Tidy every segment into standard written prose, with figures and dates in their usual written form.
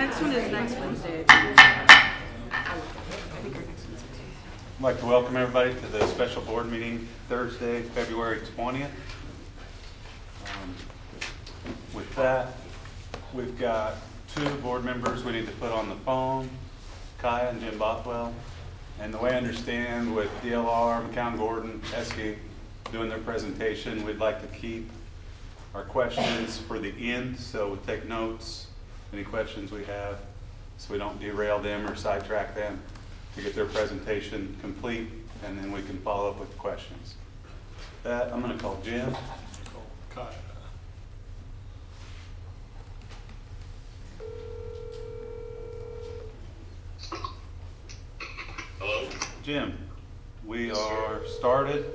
next one is next Wednesday. I think our next one's I'd like to welcome everybody to the special board meeting Thursday, February 20th. With that, we've got 2 board members we need to put on the phone, Kaya and Jim Bothwell. And the way I understand with DLR, McCown Gordon, Esky doing their presentation, we'd like to keep our questions for the end, so we'll take notes, any questions we have, so we don't derail them or sidetrack them to get their presentation complete, and then we can follow up with questions. With that, I'm going to call Jim. Kaya. Hello? Jim, we are started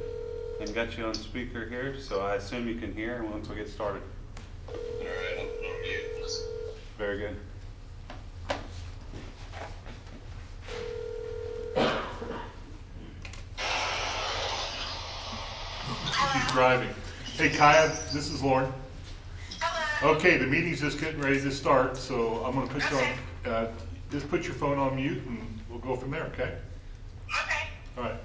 and got you on speaker here, so I assume you can hear once we get started. All right, I'm mute. Very good. She's driving. Hey Kaya, this is Lauren. Hello. Okay, the meeting's just getting ready to start, so I'm gonna put you on, just put your phone on mute and we'll go from there, okay? Okay. All right.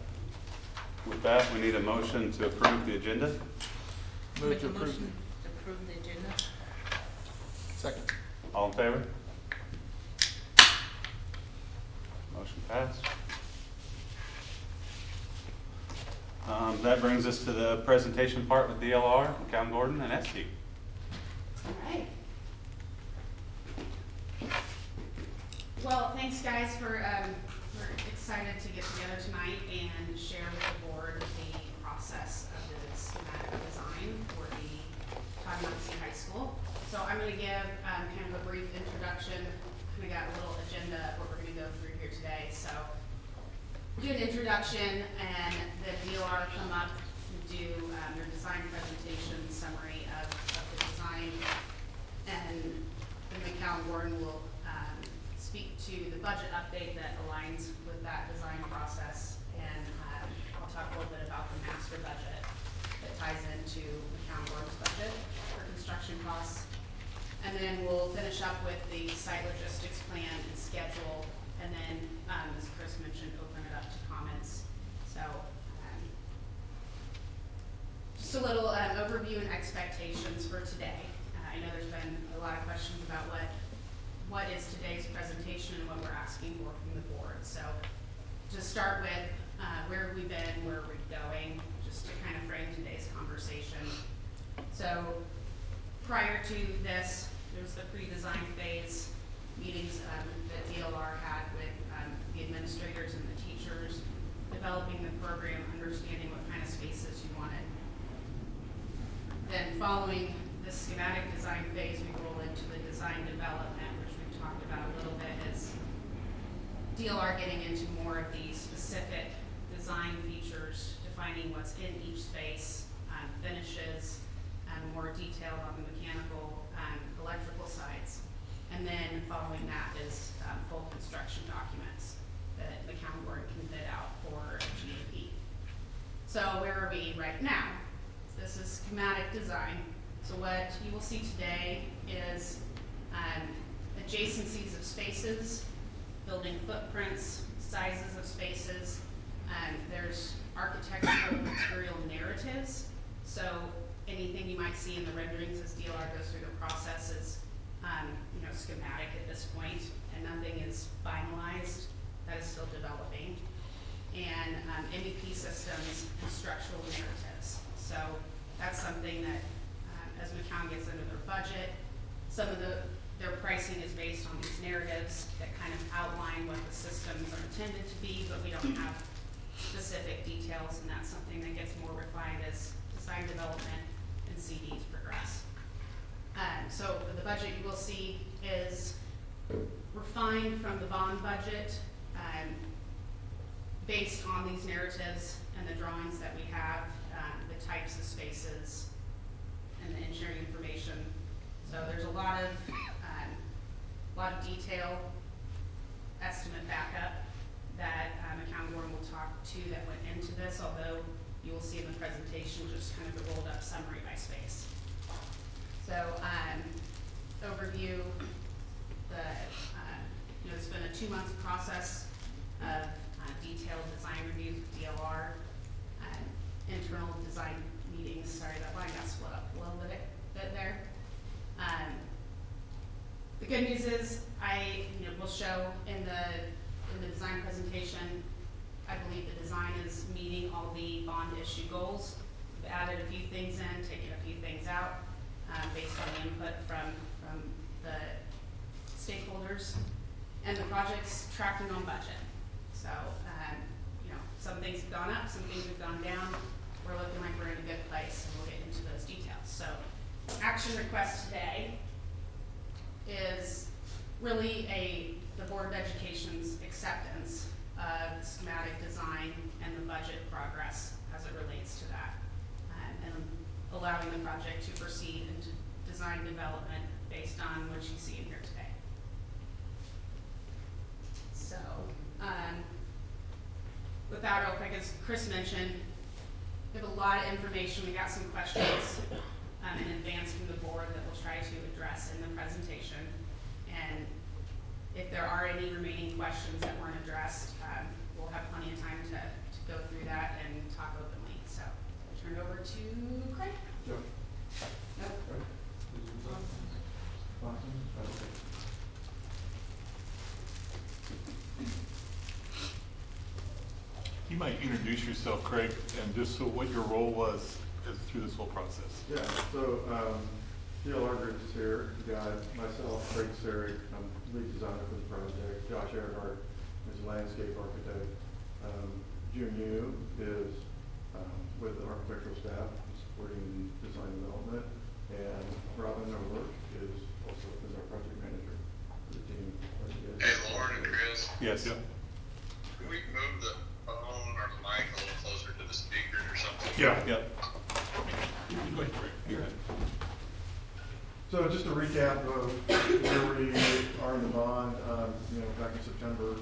With that, we need a motion to approve the agenda. Make a motion to approve the agenda. Second. All in favor? Motion passed. That brings us to the presentation part with DLR, McCown Gordon, and Esky. All right. Well, thanks guys for, we're excited to get together tonight and share with the board the process of the schematic design for the Todd High School. So I'm going to give kind of a brief introduction. We got a little agenda of what we're going to go through here today. So do an introduction, and the DLR come up and do their design presentation summary of the design, and the McCown Gordon will speak to the budget update that aligns with that design process, and I'll talk a little bit about the master budget that ties into McCown Gordon's budget for construction costs, and then we'll finish up with the site logistics plan and schedule, and then as Chris mentioned, open it up to comments. So just a little overview and expectations for today. I know there's been a lot of questions about what is today's presentation and what we're asking for from the board. So to start with, where have we been, where are we going, just to kind of frame today's conversation. So prior to this, there was the pre-design phase meetings that DLR had with the administrators and the teachers, developing the program, understanding what kind of spaces you wanted. Then following the schematic design phase, we roll into the design development, which we've talked about a little bit, is DLR getting into more of the specific design features, defining what's in each space, finishes, more detailed on the mechanical, electrical sides. And then following that is full construction documents that McCown Gordon can bid out for GAP. So where are we right now? This is schematic design. So what you will see today is adjacencies of spaces, building footprints, sizes of spaces. There's architectural material narratives. So anything you might see in the renderings as DLR goes through the process is schematic at this point, and nothing is finalized. That is still developing. And MEP systems and structural narratives. So that's something that as McCown gets into their budget, some of their pricing is based on these narratives that kind of outline what the systems are intended to be, but we don't have specific details, and that's something that gets more refined as design development and CDs progress. So the budget you will see is refined from the bond budget based on these narratives and the drawings that we have, the types of spaces, and the engineering information. So there's a lot of detail, estimate backup that McCown Gordon will talk to that went into this, although you will see in the presentation just kind of a rolled up summary by space. So overview, the a 2-month process of detailed design reviews with DLR, internal design meetings. Sorry, that line got split up a little bit there. The good news is will show in the design presentation. I believe the design is meeting all the bond issue goals. We've added a few things in, taken a few things out, based on the input from the stakeholders, and the project's tracking on budget. So, some things have gone up, some things have gone down. We're looking like we're in a good place, and we'll get into those details. So, action request today is really the Board of Education's acceptance of the schematic design and the budget progress as it relates to that, and allowing the project to proceed into design development based on what you see in here today. So, with that, real quick, as Chris mentioned, we have a lot of information. We got some questions in advance from the board that we'll try to address in the presentation. And if there are any remaining questions that weren't addressed, we'll have plenty of time to go through that and talk openly. So I'll turn it over to Craig. Joe. Nope. You might introduce yourself, Craig, and just so what your role was through this whole process. Yeah, so DLR Group's here. We got myself, Craig Serick, I'm lead designer for the project. Josh Earhart is a landscape architect. June Yu is with the architectural staff supporting design development. And Robin O'Rourke is also our project manager for the team. Hey, Lauren and Chris, Yes. Yep. can we move the phone or the mic a little closer to the speakers or something? Yeah. Yep. Go ahead, Craig. You're right. So just a recap of where we are in the bond, back in September,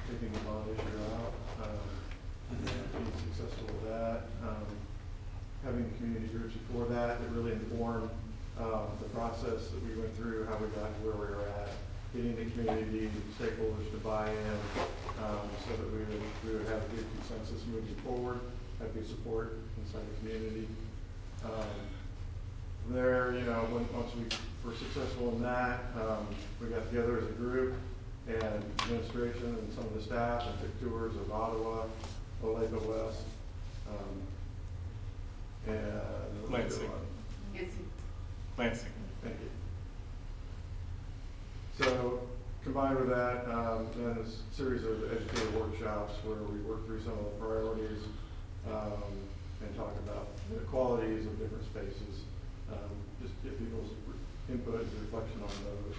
taking the bond issue out, and being successful with that. Having the community groups before that really informed the process that we went through, how we got to where we were at, getting the community stakeholders to buy in, so that we would have a good consensus moving forward, have good support inside the community. From there, once we were successful in that, we got together as a group and administration and some of the staff and took tours of Ottawa, Olathe West, and Lansing. Lansing. Thank you. So combined with that, then a series of educator workshops where we work through some of the priorities and talk about the qualities of different spaces. Just get people's input and reflection on those.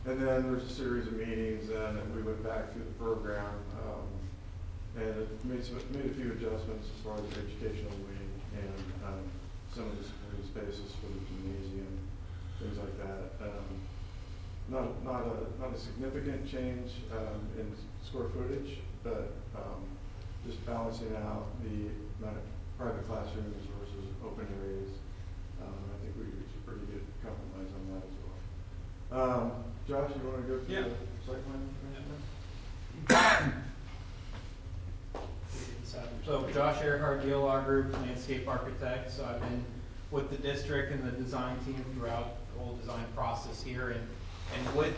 And then there's a series of meetings, and we went back through the program and it made a few adjustments as far as the educational wing and some of the supporting spaces for the gymnasium, things like that. Not a significant change in square footage, but just balancing out the amount of private classrooms versus open areas. I think we reached a pretty good compromise on that as well. Josh, you want to go through the site plan? So Josh Earhart, DLR Group, landscape architect. So I've been with the district and the design team throughout the whole design process here. And with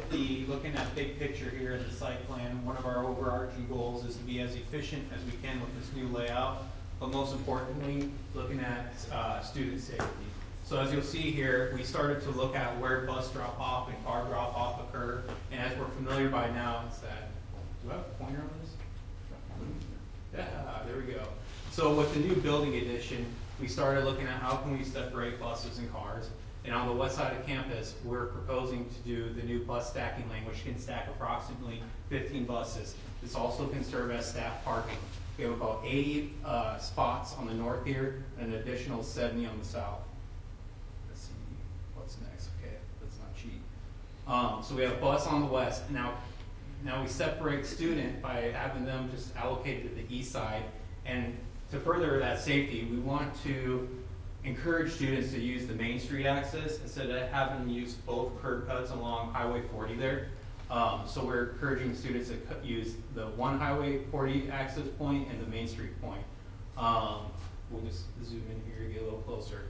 looking at big picture here in the site plan, one of our overarching goals is to be as efficient as we can with this new layout, but most importantly, looking at student safety. So as you'll see here, we started to look at where bus drop off and car drop off occur. And as we're familiar by now, it's that, do I have a pointer on this? Yeah, there we go. So with the new building addition, we started looking at how can we separate buses and cars. And on the west side of campus, we're proposing to do the new bus stacking lane, which can stack approximately 15 buses. This also can serve as staff parking. We have about 80 spots on the north here, and an additional 70 on the south. Let's see, what's next? Okay, that's not cheap. So we have a bus on the west. Now we separate student by having them just allocated to the east side. And to further that safety, we want to encourage students to use the Main Street access instead of having them use both curb cuts along Highway 40 there. So we're encouraging students to use the one Highway 40 access point and the Main Street point. We'll just zoom in here, get a little closer.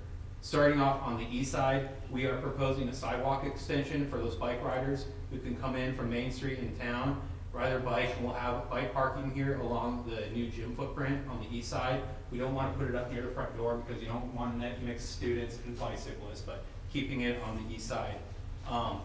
Starting off on the east side, we are proposing a sidewalk extension for those bike riders who can come in from Main Street in town, ride their bike, and we'll have bike parking here along the new gym footprint on the east side. We don't want to put it up near the front door because you don't want to mix students and bicyclists, but keeping it on the east side.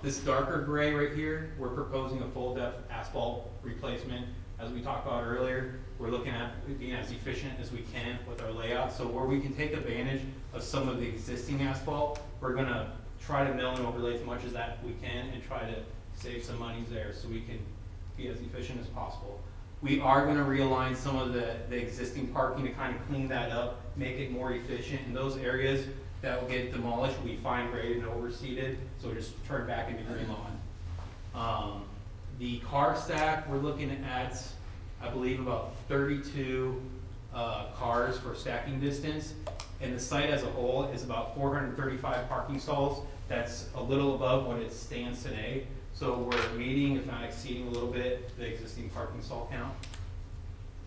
This darker gray right here, we're proposing a full depth asphalt replacement. As we talked about earlier, we're looking at being as efficient as we can with our layout. So where we can take advantage of some of the existing asphalt, we're gonna try to mill and overlay as much as that we can and try to save some money there so we can be as efficient as possible. We are gonna realign some of the existing parking to kind of clean that up, make it more efficient. In those areas that will get demolished, we fine graded and overseeded, so just turn back into green lawn. The car stack, we're looking at, I believe, about 32 cars for stacking distance. And the site as a whole is about 435 parking stalls. That's a little above what it stands today. So we're meeting, if not exceeding a little bit, the existing parking stall count.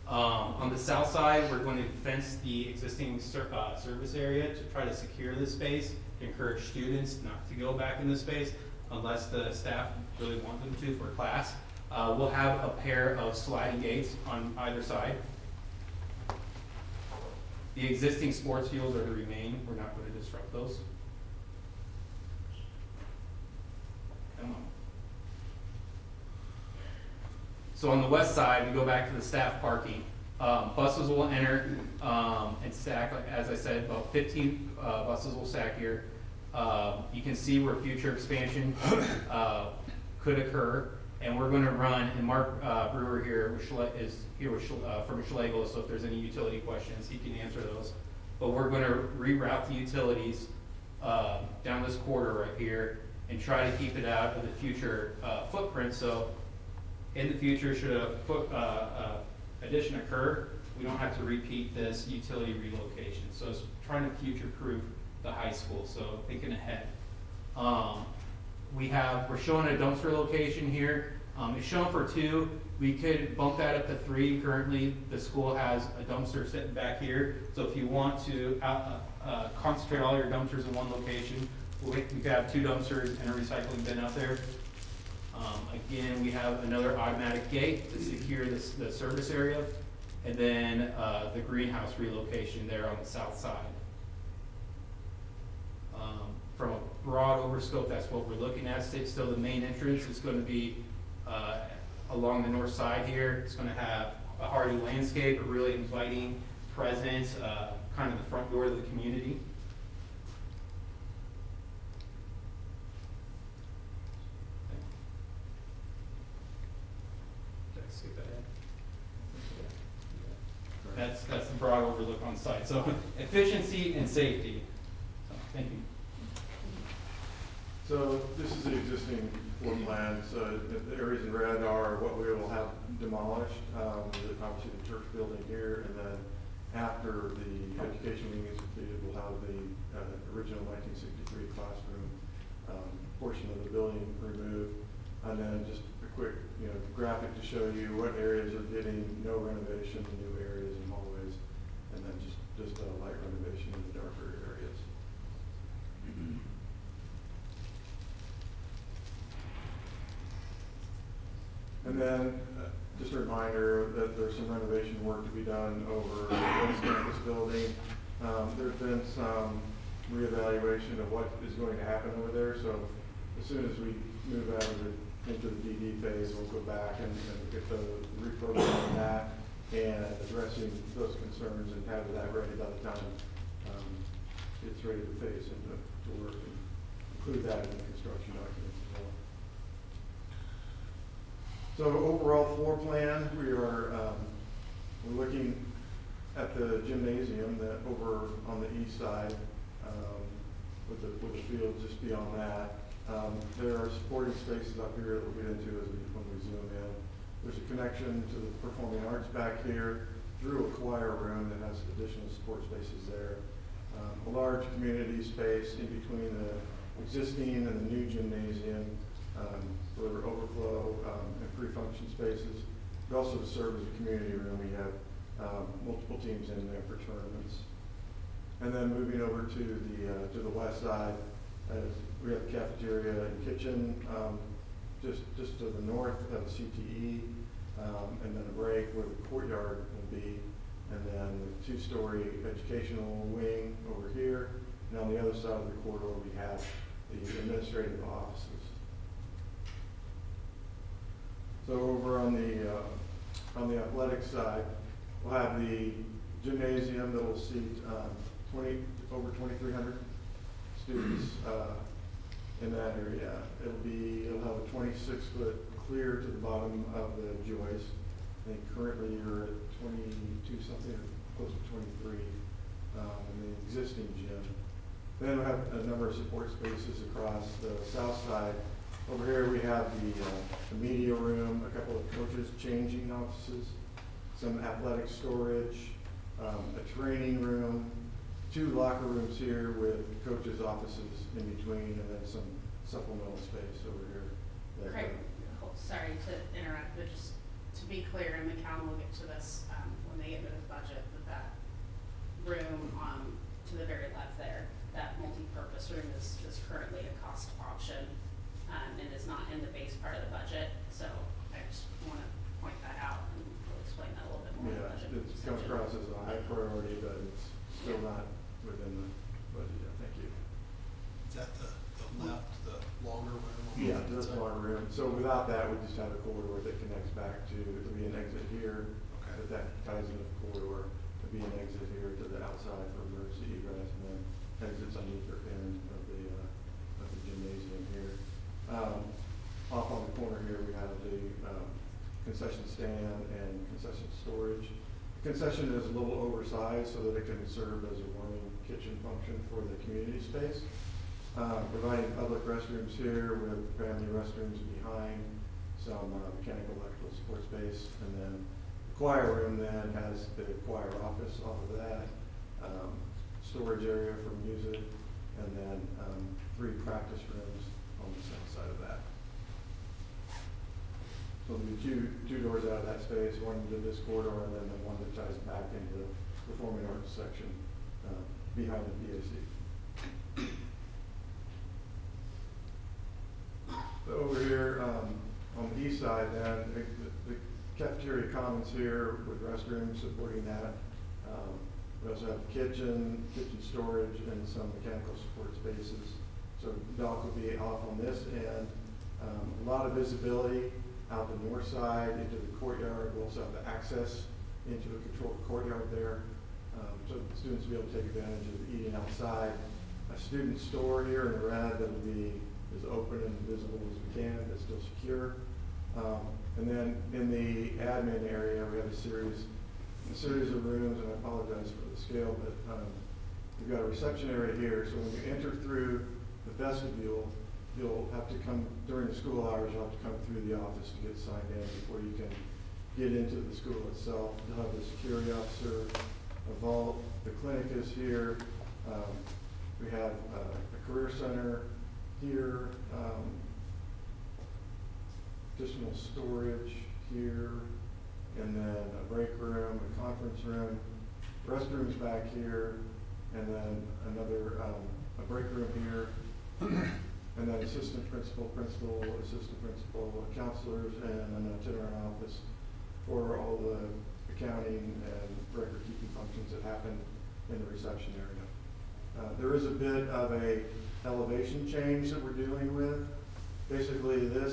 On the south side, we're going to fence the existing service area to try to secure the space, to encourage students not to go back in the space unless the staff really want them to for class. We'll have a pair of sliding gates on either side. The existing sports fields are to remain. We're not going to disrupt those. Come on. So on the west side, we go back to the staff parking. Buses will enter and stack, as I said, about 15 buses will stack here. You can see where future expansion could occur, and we're going to run, and Mark Brewer here is here from Schlegel, so if there's any utility questions, he can answer those. But we're going to reroute the utilities down this corridor right here and try to keep it out of the future footprint. So in the future, should a addition occur, we don't have to repeat this utility relocation. So it's trying to future-proof the high school, so thinking ahead. We're showing a dumpster location here. It's shown for 2. We could bump that up to 3. Currently, the school has a dumpster sitting back here. So if you want to concentrate all your dumpsters in one location, we could have 2 dumpsters and a recycling bin out there. Again, we have another automatic gate to secure the service area, and then the greenhouse relocation there on the south side. From a broad overscope, that's what we're looking at. Still, the main entrance is going to be along the north side here. It's going to have a hardy landscape, a really inviting presence, kind of the front door of the community. That's the broad overlook on site. So efficiency and safety. So, thank you. So this is the existing floor plan. So the areas in red are what we will have demolished. Obviously the church building here, and then after the education wing is completed, we'll have the original 1963 classroom portion of the building removed, and then just a quick graphic to show you what areas are getting no renovation, new areas and hallways, and then just a light renovation in the darker areas. And then just a reminder that there's some renovation work to be done over the West Campus building. There's been some reevaluation of what is going to happen over there. So as soon as we move out of into the DD phase, we'll go back and get the reprogramming that and addressing those concerns and have that ready by the time it's ready to phase and to work, and include that in the construction documents as well. So overall floor plan, we're looking at the gymnasium that over on the east side with the field just beyond that. There are supporting spaces up here that we'll get into when we zoom in. There's a connection to the performing arts back here through a choir room that has additional support spaces there. a large community space in between the existing and the new gymnasium for overflow and pre-function spaces, but also to serve as a community room. We have multiple teams in there for tournaments. And then moving over to the west side, we have the cafeteria and kitchen just to the north of CTE, and then a break where the courtyard will be, and then the two-story educational wing over here, and on the other side of the corridor we have the administrative offices. So over on the athletics side, we'll have the gymnasium that will seat over 2,300 students in that area. It'll have a 26-foot clear to the bottom of the joist. I think currently you're at 22 something, or close to 23 in the existing gym. Then we'll have a number of support spaces across the south side. Over here we have the media room, a couple of coaches changing offices, some athletic storage, a training room, 2 locker rooms here with coaches' offices in between, and then some supplemental space over here. Craig, sorry to interrupt, but just to be clear, and McCown will get to this when they get into the budget, that room to the very left there, that multi-purpose room is currently a cost option and is not in the base part of the budget. So I just want to point that out, and we'll explain that a little bit more in the budget. It's come across as a high priority, but it's still not within the budget yet. Thank you. Is that the left, the longer room? Yeah, this locker room. So without that, we just have a corridor that connects back to, there'll be an exit here. Okay. But that ties into the corridor. There'll be an exit here to the outside for emergency egress, and then exits on either end of the gymnasium here. Off on the corner here, we have the concession stand and concession storage. The concession is a little oversized so that it can serve as a warming kitchen function for the community space. Providing public restrooms here with family restrooms behind, some mechanical electrical support space, and then the choir room then has the choir office off of that, storage area for music, and then 3 practice rooms on the south side of that. So there'll be two doors out of that space, one to this corridor, and then the one that ties back into the performing arts section behind the PAC. So over here on the east side, then the cafeteria commons here with restrooms supporting that. We also have kitchen storage, and some mechanical support spaces. So dock will be off on this end. A lot of visibility out the north side into the courtyard. We'll also have the access into a controlled courtyard there, so the students will be able to take advantage of eating outside. A student store here in the red that will be as open and visible as we can, but still secure. And then in the admin area, we have a series of rooms, and I apologize for the scale, but we've got a reception area here. So when you enter through the vestibule, you'll have to come during the school hours. You'll have to come through the office to get signed in before you can get into the school itself. You'll have the security officer, a vault. The clinic is here. We have a career center here, additional storage here, and then a break room, a conference room, restrooms back here, and then another a break room here, and then assistant principal, assistant principal, counselors, and an itinerant office for all the accounting and record keeping functions that happen in the reception area. There is a bit of a elevation change that we're dealing with. Basically the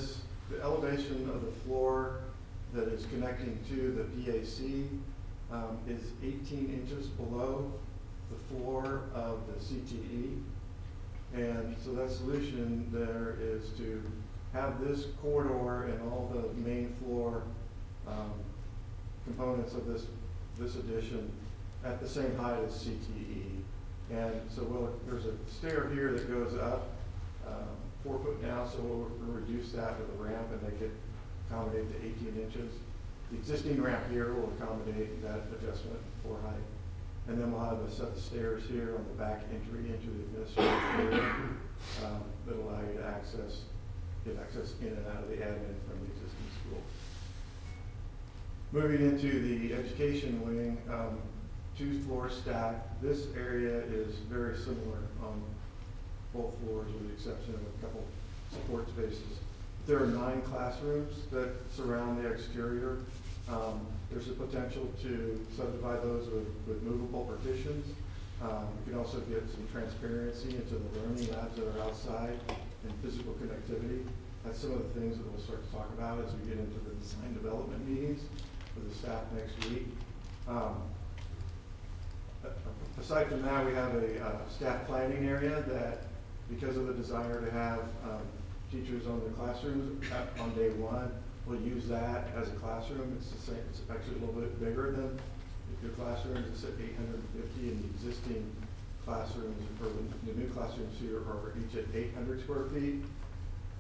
elevation of the floor that is connecting to the PAC is 18 inches below the floor of the CTE. And so that solution there is to have this corridor and all the main floor components of this addition at the same height as CTE. And so there's a stair here that goes up 4 foot now, so we'll reduce that with a ramp and make it accommodate the 18 inches. The existing ramp here will accommodate that adjustment for height. And then we'll have a set of stairs here on the back entry into the administrative area that'll allow you to get access in and out of the admin from the existing school. Moving into the education wing, 2 floors stacked. This area is very similar on both floors with the exception of a couple support spaces. There are 9 classrooms that surround the exterior. There's a potential to subdivide those with movable partitions. We can also get some transparency into the learning labs that are outside and physical connectivity. That's some of the things that we'll start to talk about as we get into the design development meetings with the staff next week. Aside from that, we have a staff planning area that, because of the desire to have teachers on their classrooms on day 1, we'll use that as a classroom. It's the same. It's actually a little bit bigger than your classrooms. It's at 850, and the existing classrooms, or the new classrooms here, are each at 800 square feet.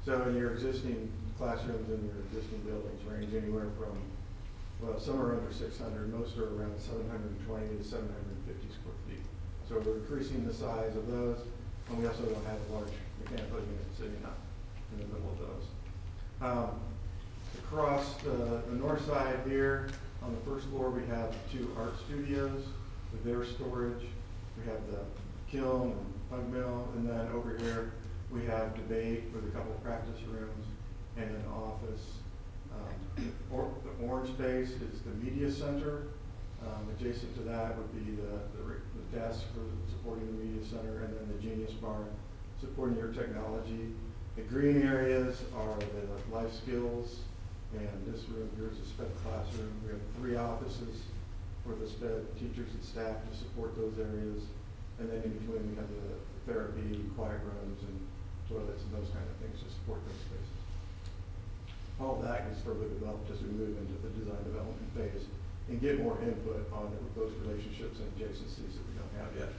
So in your existing classrooms in your existing buildings range anywhere from, well, some are under 600, most are around 720 to 750 square feet. So we're increasing the size of those, and we also don't have a large mechanical unit sitting up in the middle of those. Across the north side here, on the first floor, we have 2 art studios with their storage. We have the kiln and pug mill, and then over here, we have debate with a couple of practice rooms and an office. The orange space is the media center. Adjacent to that would be the desk for supporting the media center, and then the Genius Bar supporting your technology. The green areas are the life skills, and this room here is a SPED classroom. We have 3 offices for the SPED teachers and staff to support those areas. And then in between, we have the therapy, quiet rooms, and toilets, and those kind of things to support those spaces. All of that is further developed as we move into the design development phase and get more input on those relationships and adjacencies that we don't have yet.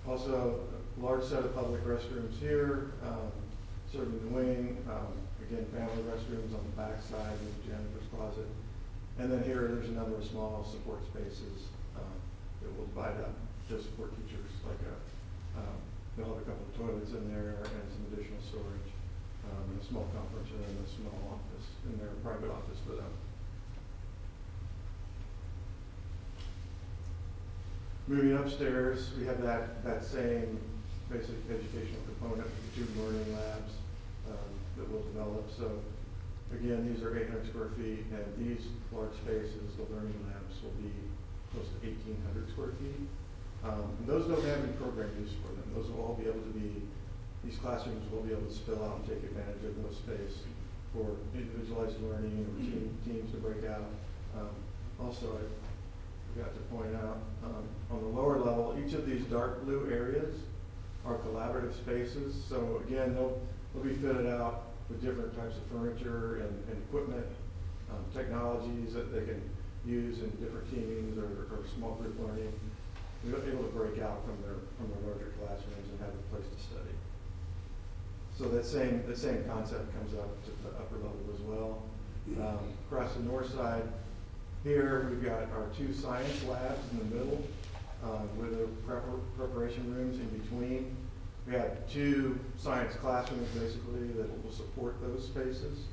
Also, a large set of public restrooms here, serving the wing. Again, family restrooms on the back side with the janitor's closet. And then here, there's a number of small support spaces that we'll divide up to support teachers. Like they'll have a couple of toilets in there and some additional storage. And a small conference room and a small office in their private office for them. Moving upstairs, we have that same basic educational component with the 2 learning labs that we'll develop. So again, these are 800 square feet, and these large spaces, the learning labs, will be close to 1,800 square feet. And those don't have any program use for them. Those will all be able to be, these classrooms will be able to spill out and take advantage of those space for individualized learning or teams to break out. Also, I forgot to point out, on the lower level, each of these dark blue areas are collaborative spaces. So again, they'll be fitted out with different types of furniture and equipment, technologies that they can use in different teams or small group learning. We're able to break out from their larger classrooms and have a place to study. So that same concept comes up to the upper level as well. Across the north side here, we've got our 2 science labs in the middle with the preparation rooms in between. We have 2 science classrooms basically that will support those spaces.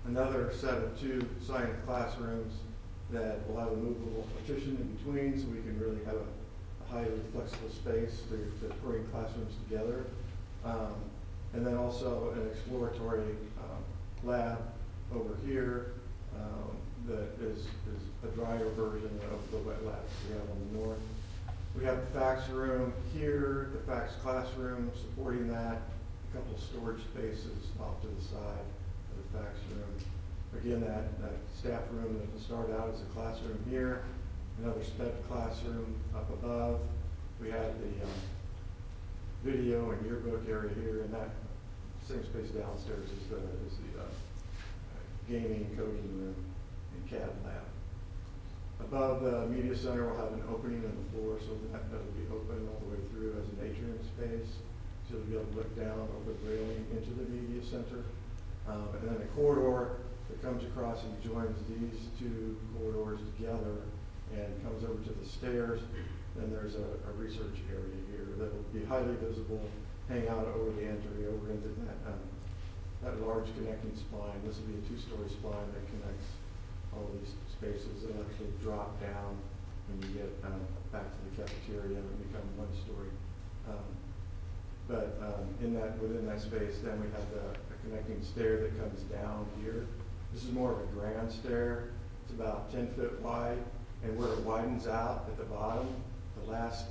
Another set of 2 science classrooms that will have a movable partition in between, so we can really have a highly flexible space to bring classrooms together. And then also an exploratory lab over here that is a drier version of the wet labs we have on the north. We have the fax room here, the fax classroom supporting that, a couple of storage spaces off to the side of the fax room. Again, that staff room that will start out as a classroom here, another SPED classroom up above. We have the video and yearbook area here, and that same space downstairs is the gaming, coding room, and CAD lab. Above the media center, we'll have an opening in the floor, so that will be open all the way through as an atrium space. So you'll be able to look down over the railing into the media center. And then a corridor that comes across and joins these 2 corridors together and comes over to the stairs. then there's a research area here that will be highly visible, hang out over the entry, over into that large connecting spline. This will be a two-story spline that connects all these spaces. It'll actually drop down when you get back to the cafeteria and become one story. Within that space, then we have a connecting stair that comes down here. This is more of a grand stair. It's about 10 feet wide, and where it widens out at the bottom, the last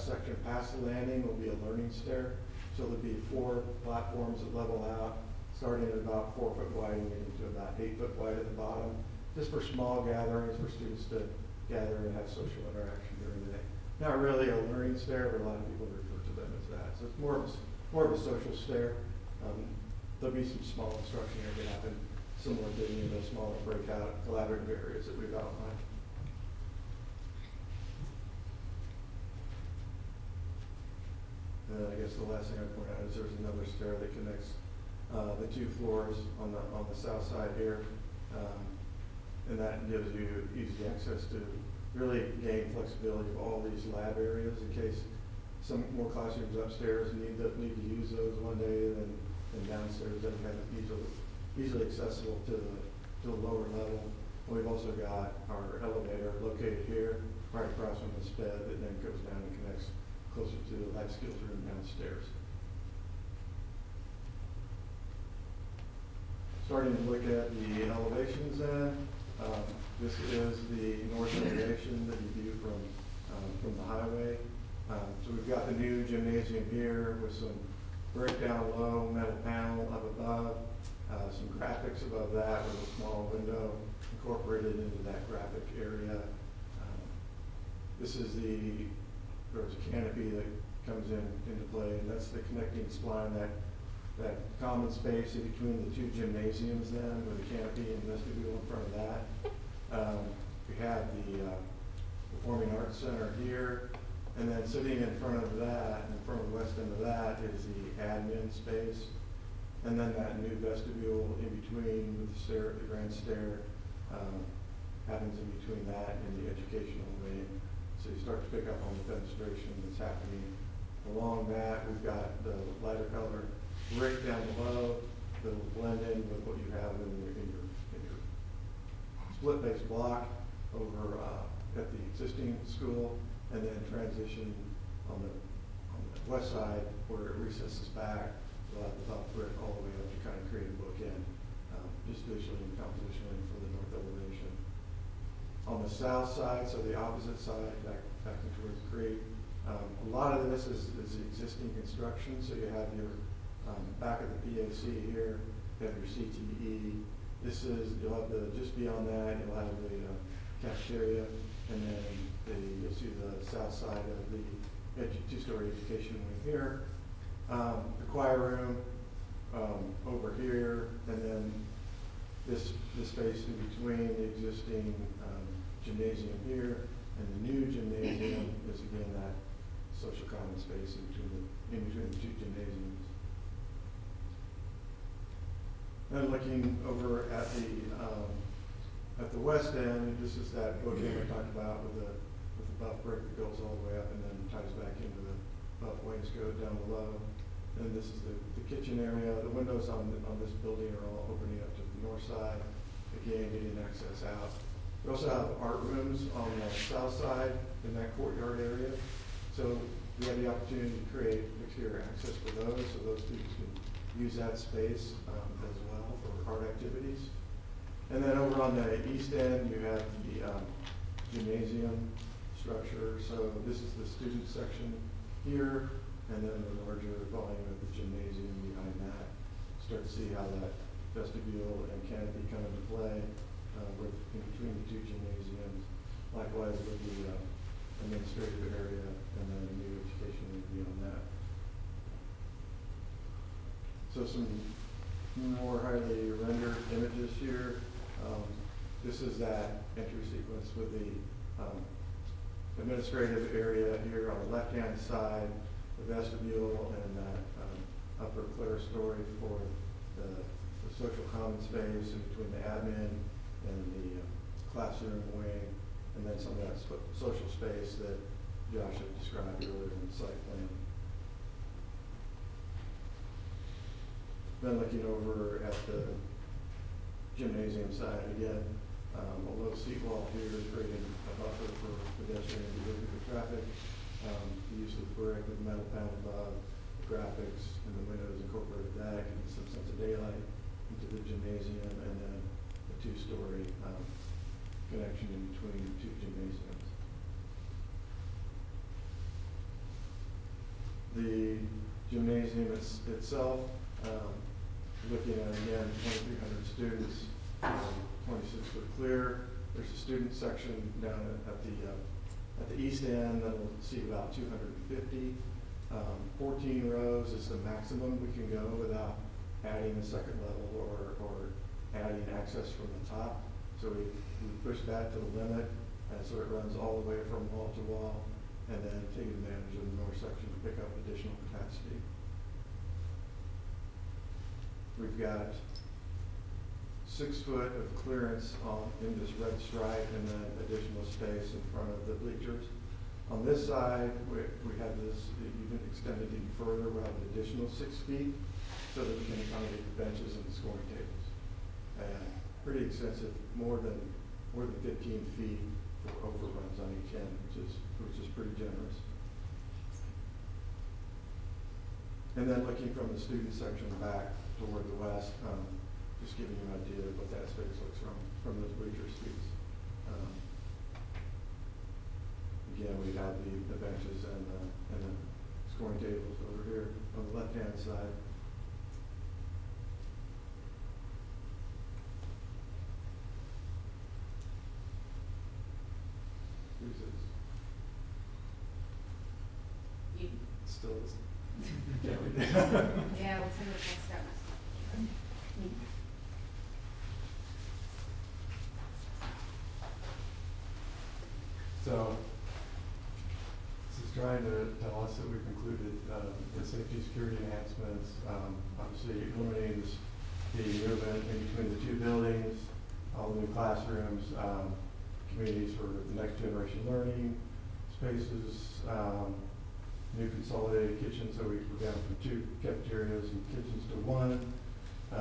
section past the landing will be a learning stair. So there'll be 4 platforms that level out, starting at about 4 foot wide and getting to about 8 foot wide at the bottom, just for small gatherings, for students to gather and have social interaction during the day. Not really a learning stair, but a lot of people refer to them as that. So it's more of a social stair. There'll be some small instruction here that happen, similar to any of those smaller breakout collaborative areas that we've outlined. And I guess the last thing I'd point out is there's another stair that connects the 2 floors on the south side here. And that gives you easy access to really gain flexibility of all these lab areas in case some more classrooms upstairs need to use those one day, and downstairs they have it easily accessible to the lower level. And we've also got our elevator located here, right across from this bed, that then goes down and connects closer to the life skills room downstairs. Starting to look at the elevations then. This is the north elevation that you view from the highway. So we've got the new gymnasium here with some breakdown low metal panel up above, some graphics above that with a small window incorporated into that graphic area. There's a canopy that comes into play, and that's the connecting spline, that common space in between the 2 gymnasiums then, with a canopy and vestibule in front of that. We have the Performing Arts Center here, and then sitting in front of that, in front of the west end of that, is the admin space. And then that new vestibule in between with the stair, the grand stair, happens in between that and the educational wing. So you start to pick up on the demonstration that's happening. Along that, we've got the lighter color brick down below that will blend in with what you have in your split base block over at the existing school, and then transition on the west side where it recesses back. We'll have the top brick all the way up to kind of create a bookend, just visually and compositionally for the north elevation. On the south side, so the opposite side, back towards the creek, a lot of this is existing construction. So you have your back of the PAC here, you have your CTE. You'll have just beyond that, you'll have the cafeteria, and then you'll see the south side of the 2-story education wing here. The choir room over here, and then this space in between the existing gymnasium here and the new gymnasium is again that social common space in between the 2 gymnasiums. Then looking over at the west end, this is that bookend I talked about with the buff brick that goes all the way up and then ties back into the buff wainscot down below. And this is the kitchen area. The windows on this building are all opening up to the north side, again getting access out. We also have art rooms on the south side in that courtyard area. So we have the opportunity to create exterior access for those, so those students can use that space as well for art activities. And then over on the east end, you have the gymnasium structure. So this is the student section here, and then the larger volume of the gymnasium behind that. Start to see how that vestibule and canopy come into play in between the 2 gymnasiums. Likewise with the administrative area and then the new education will be on that. So some more highly rendered images here. This is that entry sequence with the administrative area here on the left-hand side, the vestibule, and that upper clerestory for the social common space in between the admin and the classroom wing, and then some of that social space that Josh had described earlier in the site plan. Then looking over at the gymnasium side again, a low seat wall here is creating a buffer for pedestrian and vehicular traffic. The use of brick with metal panel above, the graphics and the windows incorporated that, giving some sense of daylight into the gymnasium, and then a two-story connection in between the two gymnasiums. The gymnasium itself, looking at again 2,300 students, 26 foot clear. There's a student section down at the east end that'll seat about 250. 14 rows is the maximum we can go without adding a second level or adding access from the top. So we push that to the limit, and so it runs all the way from wall to wall, and then take advantage of the north section to pick up additional capacity. We've got 6 foot of clearance in this red stripe, and then additional space in front of the bleachers. On this side, we have this even extended even further. We'll have an additional 6 feet so that we can accommodate the benches and the scoring tables. And pretty extensive, more than 15 feet for overruns on each end, which is pretty generous. And then looking from the student section back toward the west, just giving you an idea of what that space looks from those bleacher seats. Again, we have the benches and the scoring tables over here on the left-hand side. Who's this? You. Still is. Yeah, we'll see what next step is. So, this is trying to tell us that we've concluded the safety security enhancements, obviously eliminating the movement in between the two buildings, all the new classrooms, communities for the next generation learning, spaces, new consolidated kitchens, so we're down from 2 cafeterias and kitchens to 1, a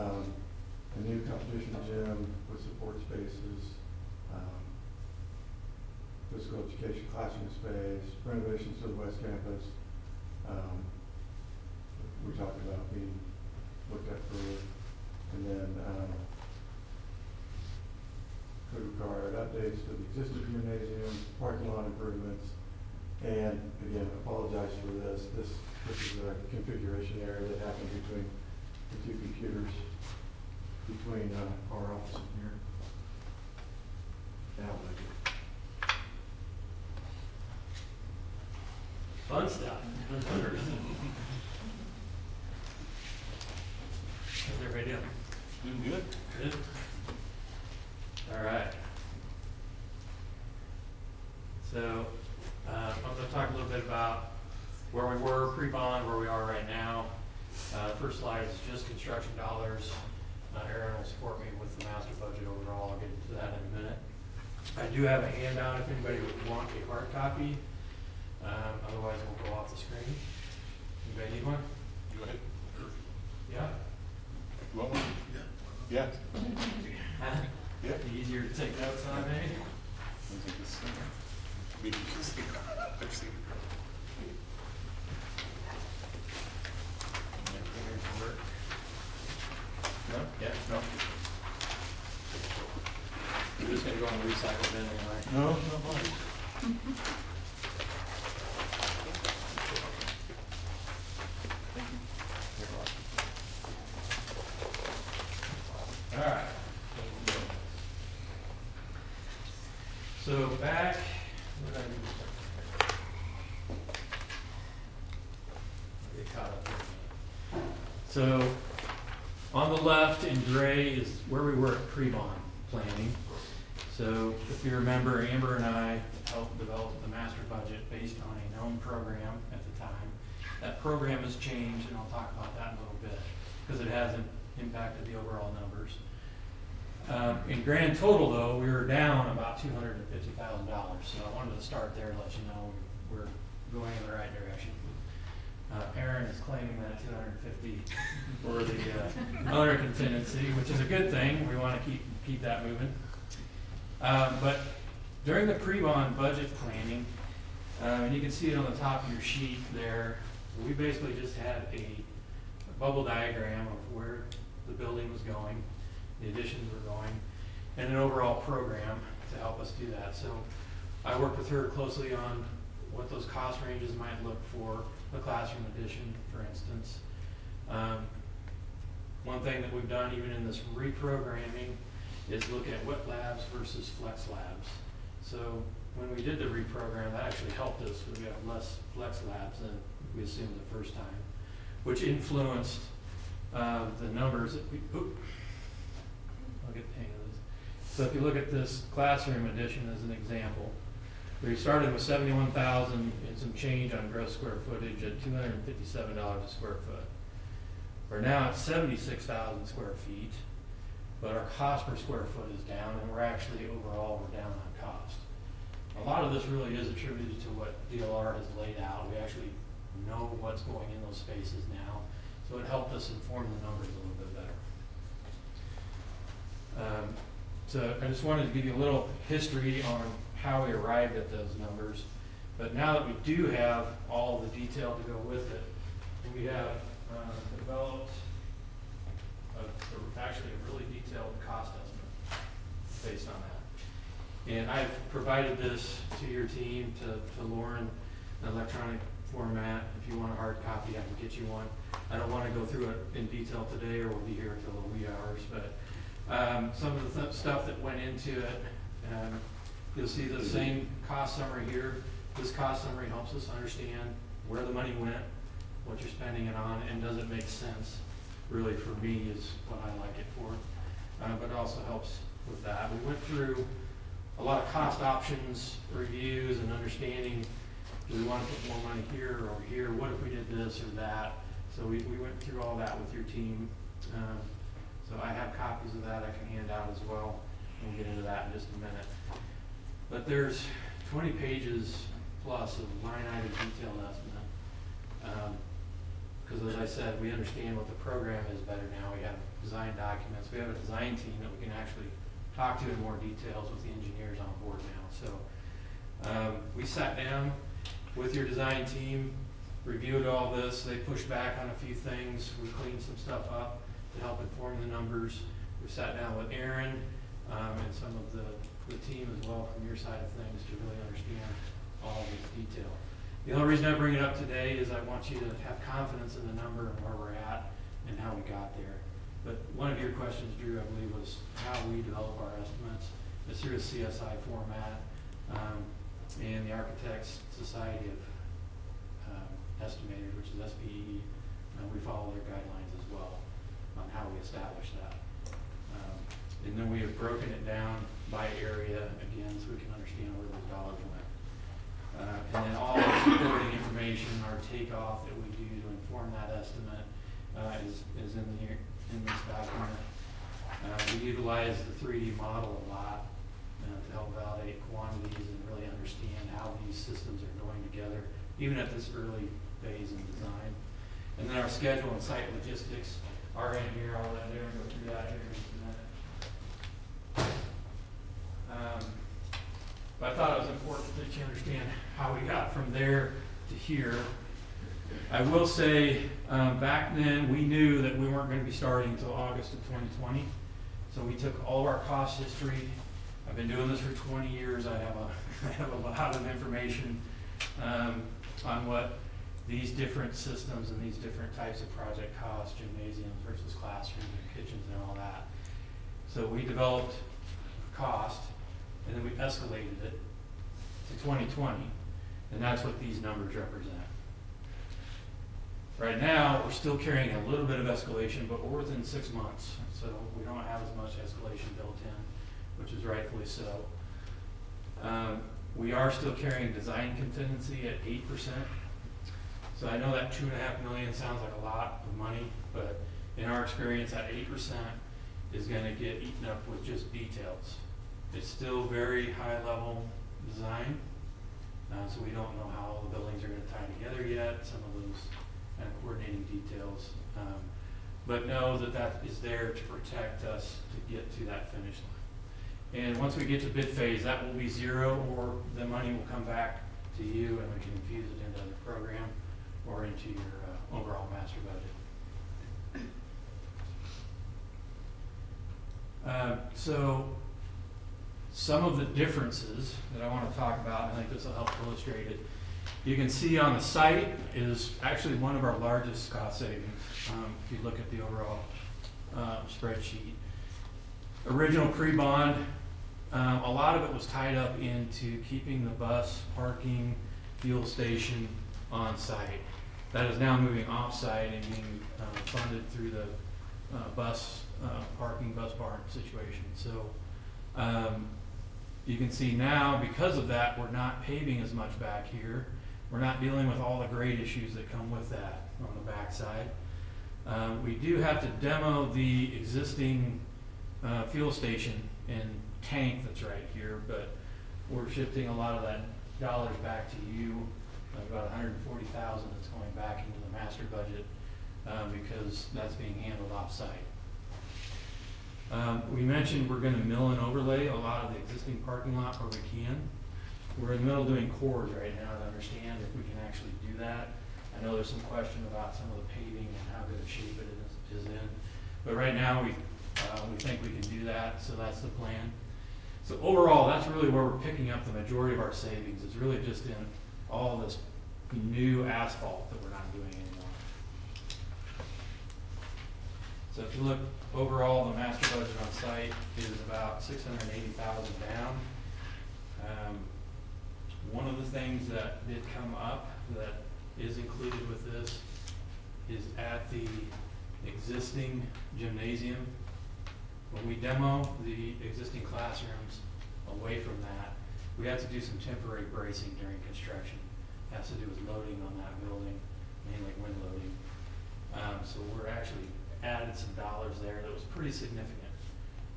new competition gym with support spaces, physical education classroom space, renovations to the West Campus. We talked about being looked at further, and then code required updates to the existing gymnasium, parking lot improvements, and again, apologize for this. This is a configuration error that happened between the 2 computers between our office and here. Now, Fun stuff. How's everybody doing? Doing good. Good. All right. So I'm going to talk a little bit about where we were pre-bond, where we are right now. First slide is just construction dollars. Aaron will support me with the master budget overall. I'll get to that in a minute. I do have a handout if anybody would want a hard copy. Otherwise, we'll go off the screen. Anybody need one? Go ahead. Yeah. You want one? Yeah. Yeah. Be easier to take notes on, maybe? No? Yeah? No. We're just gonna go on the recycle bin anyway. No, no problem. All right. So back, what did I do? I'll get caught up here. So on the left in gray is where we were at pre-bond planning. So if you remember, Amber and I helped develop the master budget based on a known program at the time. That program has changed, and I'll talk about that in a little bit, because it hasn't impacted the overall numbers. In grand total, though, we were down about $250,000. So I wanted to start there and let you know we're going in the right direction. Aaron is claiming that 250 for the other contingency, which is a good thing. We want to keep that moving. But during the pre-bond budget planning, and you can see it on the top of your sheet there, we basically just had a bubble diagram of where the building was going, the additions were going, and an overall program to help us do that. So I worked with her closely on what those cost ranges might look for a classroom addition, for instance. One thing that we've done even in this reprogramming is look at wet labs versus flex labs. So when we did the reprogram, that actually helped us. We got less flex labs than we assumed the first time, which influenced the numbers that we, I'll get the hang of this. So if you look at this classroom addition as an example, we started with 71,000 and some change on gross square footage at $257 a square foot. We're now at 76,000 square feet, but our cost per square foot is down, and we're actually overall we're down on cost. A lot of this really is attributed to what DLR has laid out. We actually know what's going in those spaces now, so it helped us inform the numbers a little bit better. So I just wanted to give you a little history on how we arrived at those numbers. But now that we do have all the detail to go with it, we have developed actually a really detailed cost estimate based on that. And I've provided this to your team, to Lauren, in electronic format. If you want a hard copy, I can get you one. I don't want to go through it in detail today, or we'll be here until the wee hours, but some of the stuff that went into it, you'll see the same cost summary here. This cost summary helps us understand where the money went, what you're spending it on, and does it make sense. Really, for me, is what I like it for. But it also helps with that. We went through a lot of cost options reviews and understanding, do we want to put more money here or here? What if we did this or that? So we went through all that with your team. So I have copies of that I can hand out as well. We'll get into that in just a minute. But there's 20 pages plus of line item detailed estimate. Because as I said, we understand what the program is better now. We have design documents. We have a design team that we can actually talk to in more details with the engineers on board now. So we sat down with your design team, reviewed all this. They pushed back on a few things. We cleaned some stuff up to help inform the numbers. We sat down with Aaron and some of the team as well from your side of things to really understand all of this detail. The only reason I bring it up today is I want you to have confidence in the number and where we're at and how we got there. But one of your questions, Drew, I believe, was how we develop our estimates. It's through a CSI format, and the Architects Society of Estimators, which is SPE, we follow their guidelines as well on how we establish that. And then we have broken it down by area again, so we can understand where those dollars went. And then all the supporting information, our takeoff that we do to inform that estimate is in this document. We utilize the 3D model a lot to help validate quantities and really understand how these systems are going together, even at this early phase in design. And then our schedule and site logistics are in here. I'll let Aaron go through that here in just a minute. But I thought it was important that you understand how we got from there to here. I will say, back then, we knew that we weren't going to be starting until August of 2020. So we took all of our cost history. I've been doing this for 20 years. I have a lot of information on what these different systems and these different types of project costs, gymnasiums versus classrooms and kitchens and all that. So we developed cost, and then we escalated it to 2020, and that's what these numbers represent. Right now, we're still carrying a little bit of escalation, but we're within 6 months, so we don't have as much escalation built in, which is rightfully so. We are still carrying design contingency at 8%. So I know that $2.5 million sounds like a lot of money, but in our experience, that 8% is going to get eaten up with just details. It's still very high level design, So we don't know how all the buildings are gonna tie together yet, some of those kind of coordinating details. But know that that is there to protect us to get to that finish line. And once we get to bid phase, that will be zero, or the money will come back to you and we can infuse it into the program or into your overall master budget. So some of the differences that I want to talk about, I think this will help illustrate it. You can see on the site is actually one of our largest cost savings. If you look at the overall spreadsheet. Original pre-bond, a lot of it was tied up into keeping the bus parking fuel station on site. That is now moving off-site and being funded through the bus parking, bus barn situation. So you can see now, because of that, we're not paving as much back here. We're not dealing with all the grade issues that come with that on the backside. We do have to demo the existing fuel station and tank that's right here, but we're shifting a lot of that dollars back to you, about $140,000 that's going back into the master budget because that's being handled off-site. We mentioned we're going to mill and overlay a lot of the existing parking lot where we can. We're in the middle of doing cores right now to understand if we can actually do that. I know there's some question about some of the paving and how good a shape it is in, but right now we think we can do that, so that's the plan. So overall, that's really where we're picking up the majority of our savings. It's really just in all this new asphalt that we're not doing anymore. So if you look overall, the master budget on site is about $680,000 down. One of the things that did come up that is included with this is at the existing gymnasium. When we demo the existing classrooms away from that, we have to do some temporary bracing during construction. It has to do with loading on that building, mainly wind loading. So we're actually added some dollars there that was pretty significant.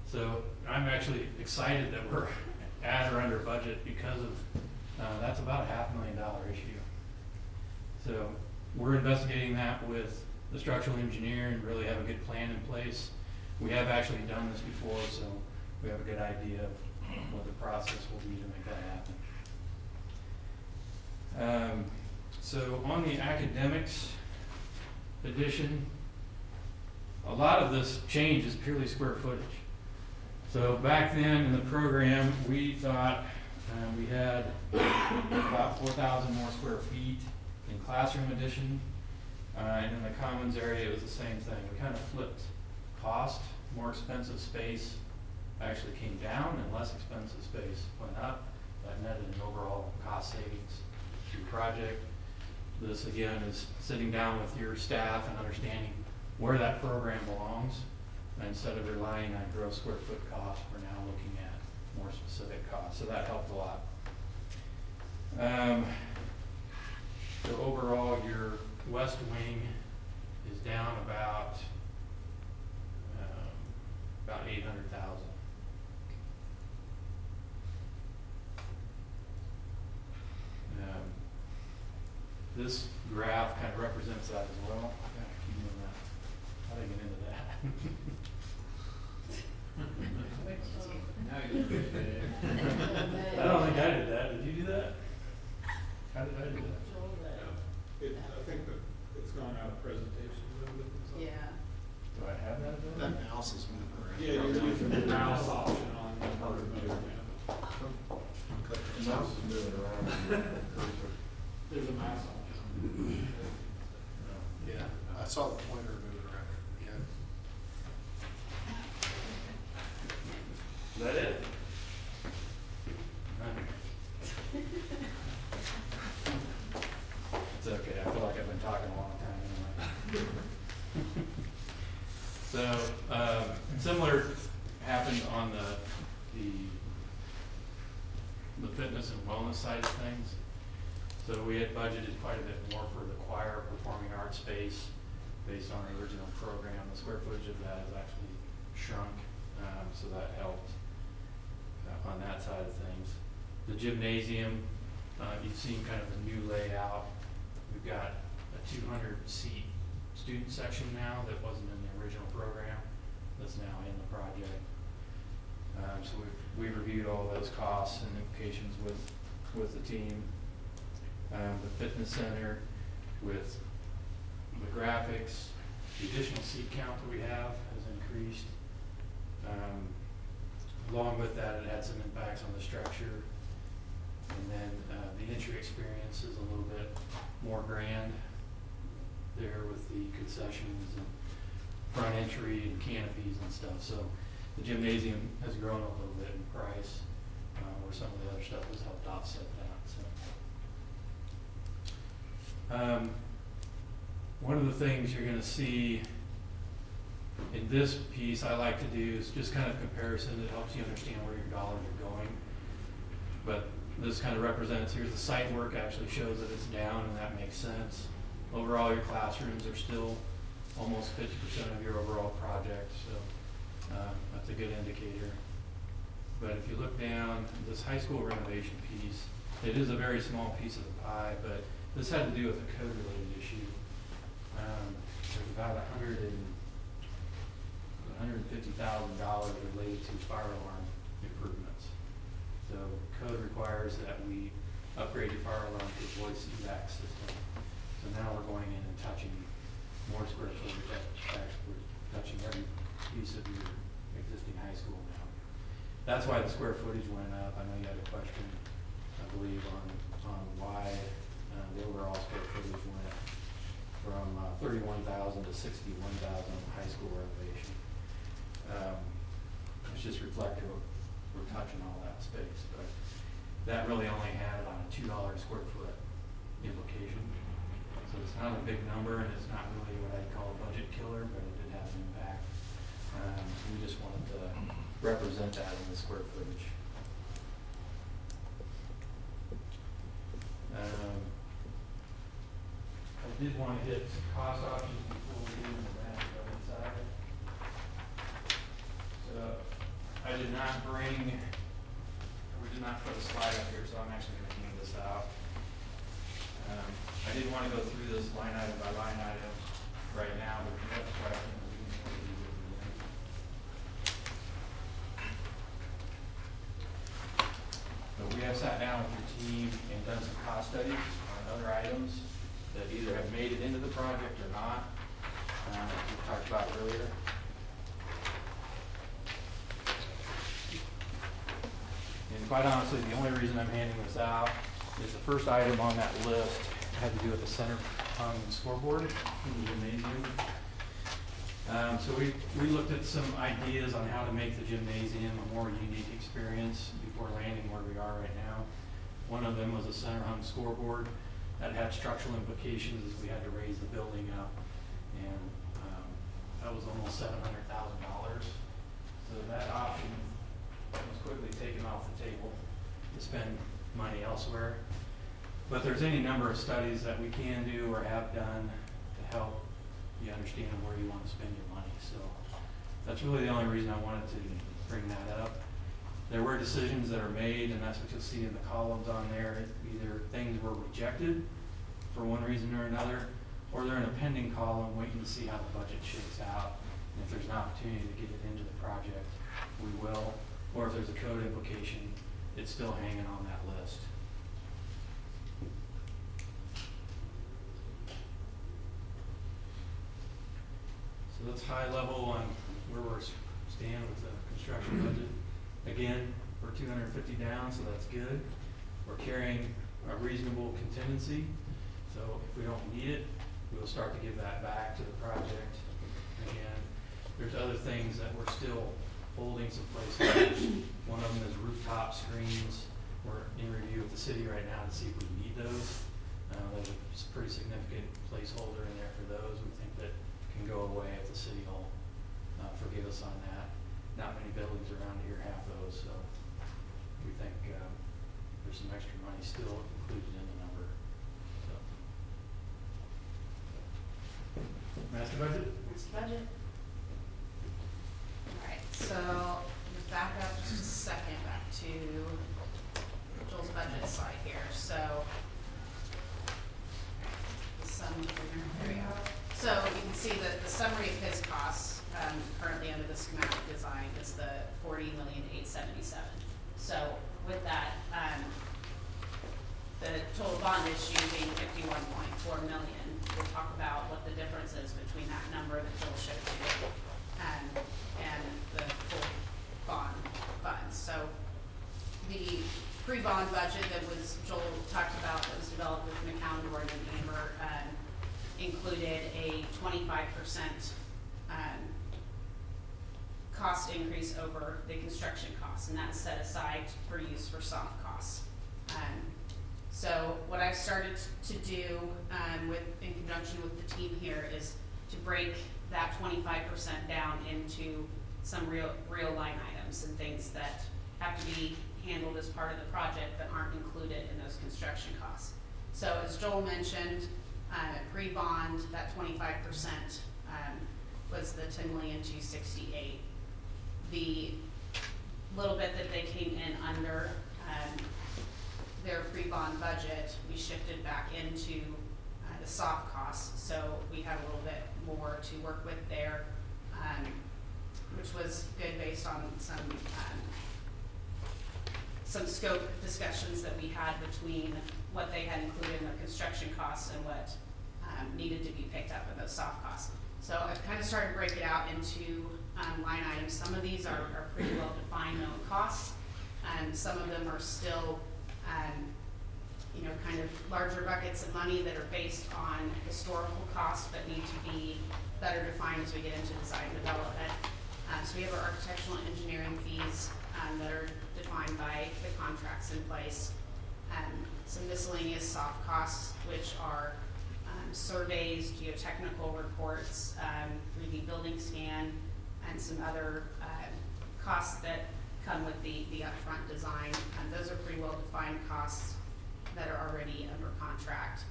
So I'm actually excited that we're at or under budget because of that's about a $500,000 issue. So we're investigating that with the structural engineer and really have a good plan in place. We have actually done this before, so we have a good idea of what the process will be to make that happen. So on the academics edition, a lot of this change is purely square footage. So back then in the program, we thought we had about 4,000 more square feet in classroom addition, and in the commons area it was the same thing. We kind of flipped cost. More expensive space actually came down and less expensive space went up. That netted an overall cost savings to the project. This again is sitting down with your staff and understanding where that program belongs. And instead of relying on gross square foot cost, we're now looking at more specific costs. So that helped a lot. So overall, your west wing is down about 800,000. This graph kind of represents that as well. Yeah, keep moving that. How do I get into that? I don't think I did that. Did you do that? How did I do that? I think that it's gone out of presentation a little bit. Yeah. Do I have that? That mouse is moving around. Yeah, you're using the mouse option on the mouse. The mouse is moving around. There's a mouse option. Yeah, I saw the pointer moving around. Yeah. Is that it? It's okay. I feel like I've been talking a long time anyway. So similar happened on the fitness and wellness side of things. So we had budgeted quite a bit more for the choir performing arts space based on the original program. The square footage of that has actually shrunk, so that helped on that side of things. The gymnasium, You've seen kind of the new layout. We've got a 200-seat student section now that wasn't in the original program, that's now in the project. So we've reviewed all those costs and implications with the team. The fitness center with the graphics, the additional seat count that we have has increased. Along with that, it had some impacts on the structure. And then the entry experience is a little bit more grand there with the concessions and front entry and canopies and stuff. So the gymnasium has grown a little bit in price, where some of the other stuff has helped offset that. So, one of the things you're going to see in this piece I like to do is just kind of comparison that helps you understand where your dollars are going. But this kind of represents, here's the site work, actually shows that it's down, and that makes sense. Overall, your classrooms are still almost 50% of your overall project, so that's a good indicator. But if you look down, this high school renovation piece, it is a very small piece of the pie, but this had to do with a code-related issue. There's about $150,000 related to fire alarm improvements. So code requires that we upgrade your fire alarm to a voice feedback system. So now we're going in and touching more square footage, actually touching every piece of your existing high school now. That's why the square footage went up. I know you had a question, I believe, on why the overall square footage went from 31,000 to 61,000 high school renovation. It's just reflective of we're touching all that space, but that really only had on a $2 square foot implication. So it's not a big number, and it's not really what I'd call a budget killer, but it did have an impact. So we just wanted to represent that in the square footage. I did want to hit some cost options before we get into that inside. So I did not bring, we did not put a slide up here, so I'm actually going to hand this out. I didn't want to go through this line item by line item right now, but if you have questions, we can go through it again. But we have sat down with your team and done some cost studies on other items that either have made it into the project or not, we talked about earlier. And quite honestly, the only reason I'm handing this out is the first item on that list had to do with the center hung scoreboard in the gymnasium. So we looked at some ideas on how to make the gymnasium a more unique experience before landing where we are right now. One of them was a center hung scoreboard that had structural implications as we had to raise the building up, and that was almost $700,000. So that option was quickly taken off the table to spend money elsewhere. But there's any number of studies that we can do or have done to help you understand where you want to spend your money. So that's really the only reason I wanted to bring that up. There were decisions that are made, and that's what you'll see in the columns on there. Either things were rejected for one reason or another, or they're in a pending column waiting to see how the budget shakes out. And if there's an opportunity to get it into the project, we will. Or if there's a code implication, it's still hanging on that list. So that's high level on where we're stand with the construction budget. Again, we're 250 down, so that's good. We're carrying a reasonable contingency, so if we don't need it, we'll start to give that back to the project. Again, there's other things that we're still holding some placeholders. One of them is rooftop screens. We're in review with the city right now to see if we need those. There's a pretty significant placeholder in there for those. We think that can go away if the city will forgive us on that. Not many buildings around here have those, so we think there's some extra money still included in the number. So, master budget? Master budget. All right, so just back up just a second, back to Joel's budget slide here, so. There we go. So you can see that the summary of his costs, currently under the schematic design is the $40,877,000. So with that, the total bond issue being $51.4 million, we'll talk about what the difference is between that number that Joel showed you and the full bond funds. So the pre-bond budget that was Joel talked about that was developed with McCown, Gordon, and Amber included a 25% cost increase over the construction costs, and that's set aside for use for soft costs. So what I've started to do in conjunction with the team here is to break that 25% down into some real line items and things that have to be handled as part of the project that aren't included in those construction costs. So as Joel mentioned, pre-bond, that 25% was the $10,268,000. The little bit that they came in under their pre-bond budget, we shifted back into the soft costs, so we have a little bit more to work with there, which was good based on some scope discussions that we had between what they had included in their construction costs and what needed to be picked up in those soft costs. So I've kind of started to break it out into line items. Some of these are pretty well defined known costs, and some of them are still kind of larger buckets of money that are based on historical costs but need to be better defined as we get into design development. So we have our architectural and engineering fees that are defined by the contracts in place. Some miscellaneous soft costs, which are surveys, geotechnical reports, 3D building scan, and some other costs that come with the upfront design. Those are pretty well defined costs that are already under contract.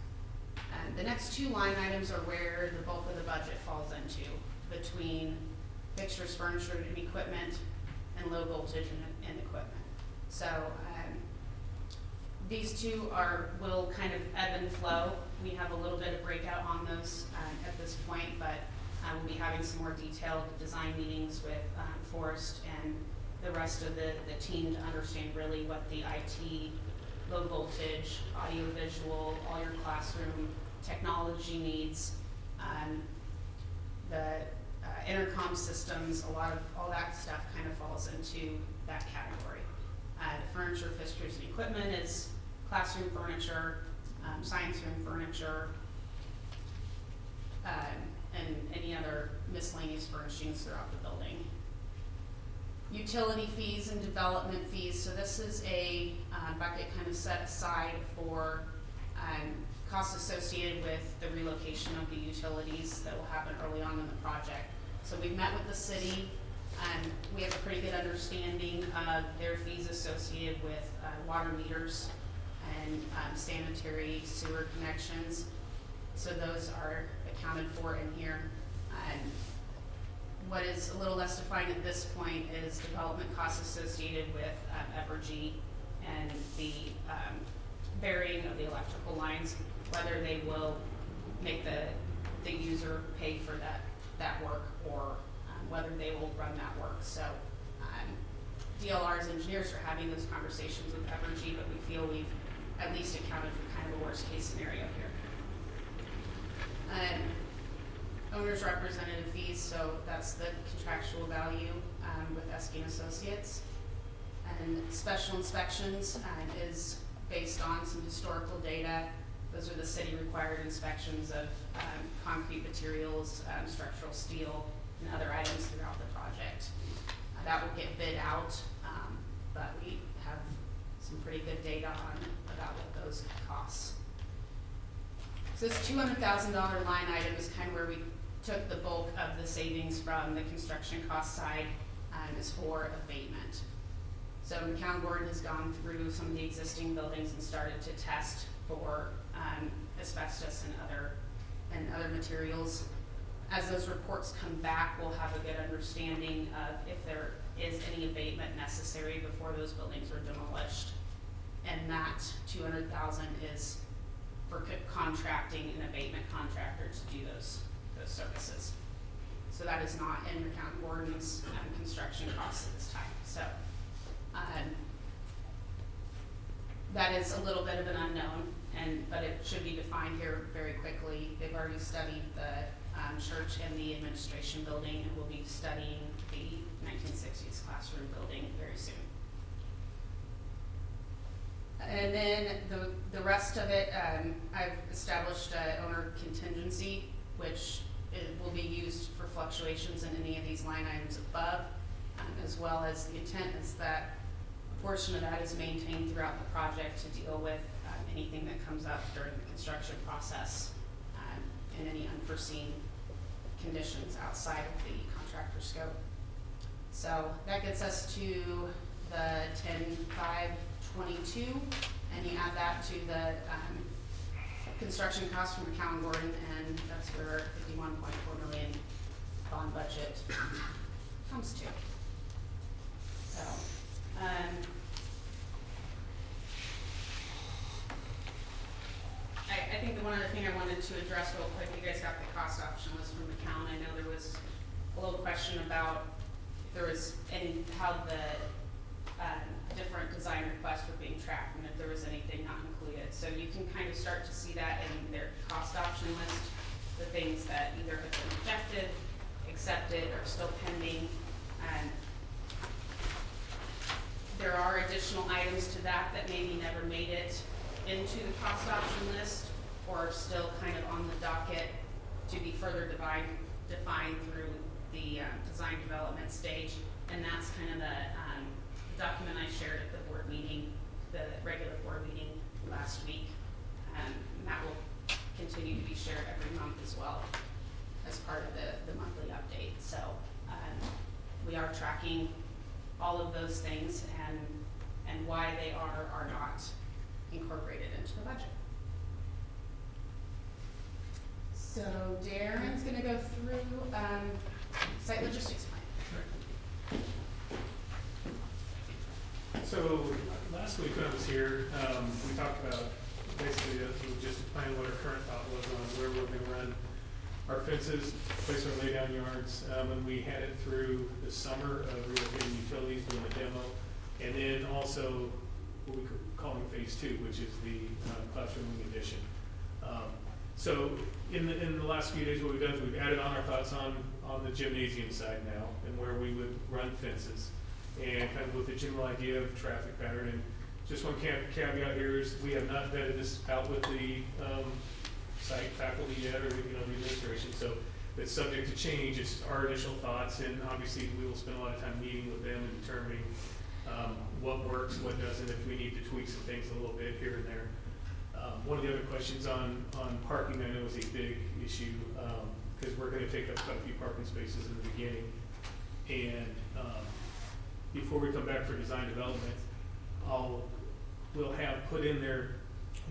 The next two line items are where the bulk of the budget falls into, between fixtures, furniture, and equipment, and low voltage and equipment. So these two will kind of ebb and flow. We have a little bit of breakout on those at this point, but we'll be having some more detailed design meetings with Forrest and the rest of the team to understand really what the IT, low voltage, audio visual, all your classroom technology needs, the intercom systems, all that stuff kind of falls into that category. The furniture, fixtures, and equipment is classroom furniture, science room furniture, and any other miscellaneous furnishings throughout the building. Utility fees and development fees. So this is a bucket kind of set aside for costs associated with the relocation of the utilities that will happen early on in the project. So we've met with the city, and we have a pretty good understanding of their fees associated with water meters and sanitary sewer connections. So those are accounted for in here. What is a little less defined at this point is development costs associated with Evergy and the burying of the electrical lines, whether they will make the user pay for that work or whether they will run that work. So DLR's engineers are having those conversations with Evergy, but we feel we've at least accounted for kind of a worst case scenario here. Owner's representative fees, so that's the contractual value with Esky & Associates. And special inspections is based on some historical data. Those are the city required inspections of concrete materials, structural steel, and other items throughout the project. That will get bid out, but we have some pretty good data about what those costs. So this $200,000 line item is kind of where we took the bulk of the savings from the construction cost side, is for abatement. So McCown Gordon has gone through some of the existing buildings and started to test for asbestos and other materials. As those reports come back, we'll have a good understanding of if there is any abatement necessary before those buildings are demolished. and that 200,000 is for contracting an abatement contractor to do those services. So that is not in the county warden's construction costs at this time. So that is a little bit of an unknown, but it should be defined here very quickly. They've already studied the church and the administration building, and will be studying the 1960s classroom building very soon. And then the rest of it, I've established an owner contingency, which will be used for fluctuations in any of these line items above, as well as the intent is that a portion of that is maintained throughout the project to deal with anything that comes up during the construction process and any unforeseen conditions outside of the contractor scope. So that gets us to the 10,522, and you add that to the construction costs from McCown Gordon, and that's where 51.4 million bond budget comes to. So, I think the one other thing I wanted to address real quick, you guys got the cost option list from McCown. I know there was a little question about if there was any, how the different design requests were being tracked and if there was anything not included. So you can kind of start to see that in their cost option list, the things that either have been rejected, accepted, or still pending. And there are additional items to that that maybe never made it into the cost option list or are still kind of on the docket to be further defined through the design development stage. And that's kind of the document I shared at the board meeting, the regular board meeting last week. And that will continue to be shared every month as well as part of the monthly update. So we are tracking all of those things and why they are not incorporated into the budget. So Darren's gonna go through site logistics plan. So last week when I was here, we talked about basically the logistics plan, what our current thought was on where we're gonna run our fences, place our lay down yards, and we had it through the summer of relocating utilities, doing a demo, and then also what we calling phase 2, which is the classroom addition. So in the last few days, what we've done is we've added on our thoughts on the gymnasium side now, and where we would run fences, and kind of with the general idea of traffic pattern. And just one caveat here is we have not vetted this out with the site faculty yet, or the administration. So it's subject to change. It's our initial thoughts, and obviously we will spend a lot of time meeting with them and determining what works, what doesn't, if we need to tweak some things a little bit here and there. One of the other questions on parking, I know, is a big issue, because we're going to take up quite a few parking spaces in the beginning. And before we come back for design development, we'll have put in there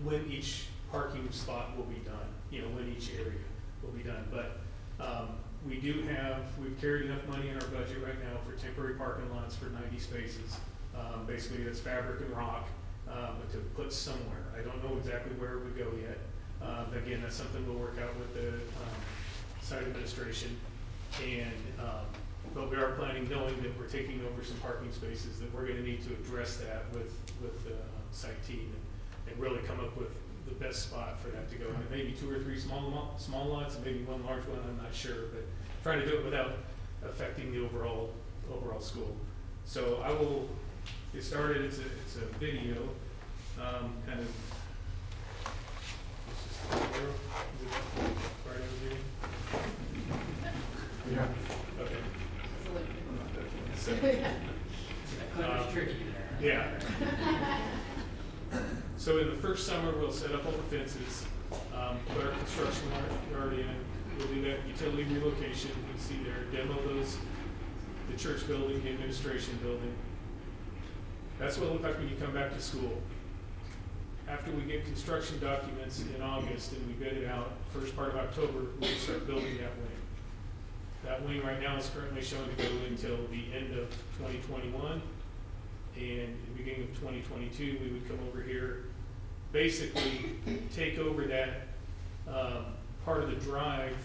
when each parking spot will be done, when each area will be done. But we've carried enough money in our budget right now for temporary parking lots for 90 spaces. Basically, it's fabric and rock, but to put somewhere. I don't know exactly where it would go yet. Again, that's something we'll work out with the site administration. And but we are planning, knowing that we're taking over some parking spaces, that we're going to need to address that with the site team and really come up with the best spot for that to go. And maybe 2 or 3 small lots, and maybe 1 large one. I'm not sure, but trying to do it without affecting the overall school. So I will get started. It's a video, kind of. It's just a video. Is it right over here? Yeah. Okay. That was tricky there. Yeah. So in the first summer, we'll set up all the fences, put our construction yard in. We'll do that utility relocation. You can see there, demo the church building, the administration building. That's what it'll look like when you come back to school. After we get construction documents in August and we bid it out, first part of October, we'll start building that wing. That wing right now is currently shown to go until the end of 2021. and in the beginning of 2022, we would come over here, basically take over that part of the drive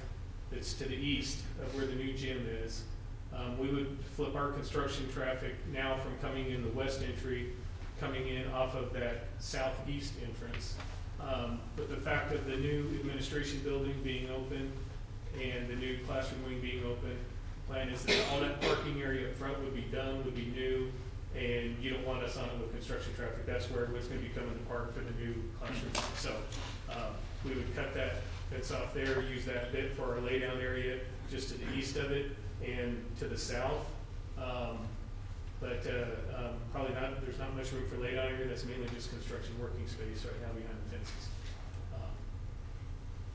that's to the east of where the new gym is. We would flip our construction traffic now from coming in the west entry, coming in off of that southeast entrance. But the fact of the new administration building being open and the new classroom wing being open, plan is that all that parking area up front would be done, would be new, and you don't want us on it with construction traffic. That's where it's gonna be coming to park for the new classroom. So, we would cut that fence off there, use that bit for our laydown area just to the east of it and to the south. Probably not, there's not much room for laydown area. That's mainly just construction working space right now behind the fences.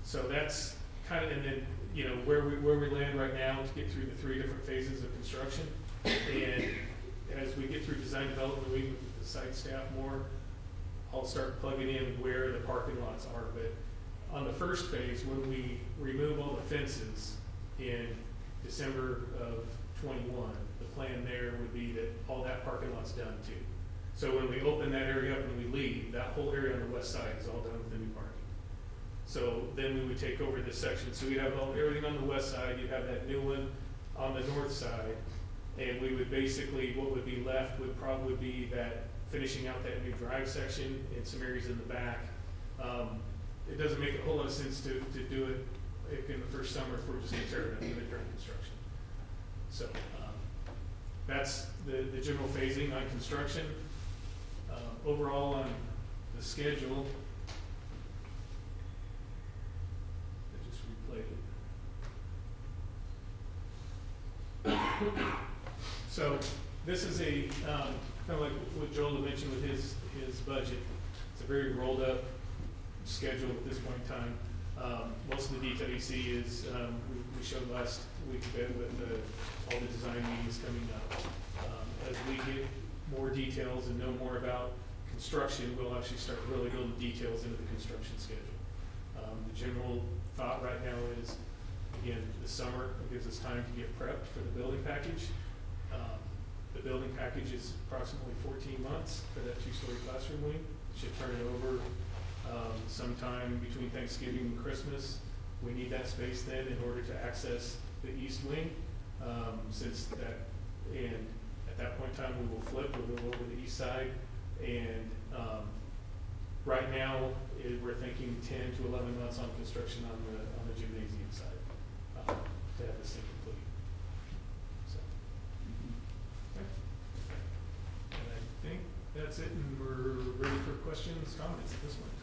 So that's kind of, and then, you know, where we land right now to get through the 3 different phases of construction. And as we get through design development, we with the site staff more, I'll start plugging in where the parking lots are. But on the first phase, when we remove all the fences in December of 21, the plan there would be that all that parking lot's done too. So when we open that area up and we leave, that whole area on the west side is all done with the new parking. So then we would take over this section. So we'd have everything on the west side, you'd have that new one on the north side, and we would basically, what would be left would probably be that finishing out that new drive section and some areas in the back. It doesn't make a whole lot of sense to do it in the first summer if we're just gonna tear it up during construction. So that's the general phasing on construction. Overall on the schedule, I just replayed it. So this is a kind of like what Joel had mentioned with his budget. It's a very rolled up schedule at this point in time. Most of the detail you see is we showed last week a bit with all the design meetings coming up. As we get more details and know more about construction, we'll actually start really building details into the construction schedule. The general thought right now is, again, the summer, it gives us time to get prepped for the building package. The building package is approximately 14 months for that 2-story classroom wing. Should turn it over sometime between Thanksgiving and Christmas. We need that space then in order to access the east wing. And at that point in time, we will flip, we'll go over the east side. And right now, we're thinking 10 to 11 months on construction on the gymnasium side to have this thing complete. So, okay. And I think that's it, and we're ready for questions, comments at this point in time.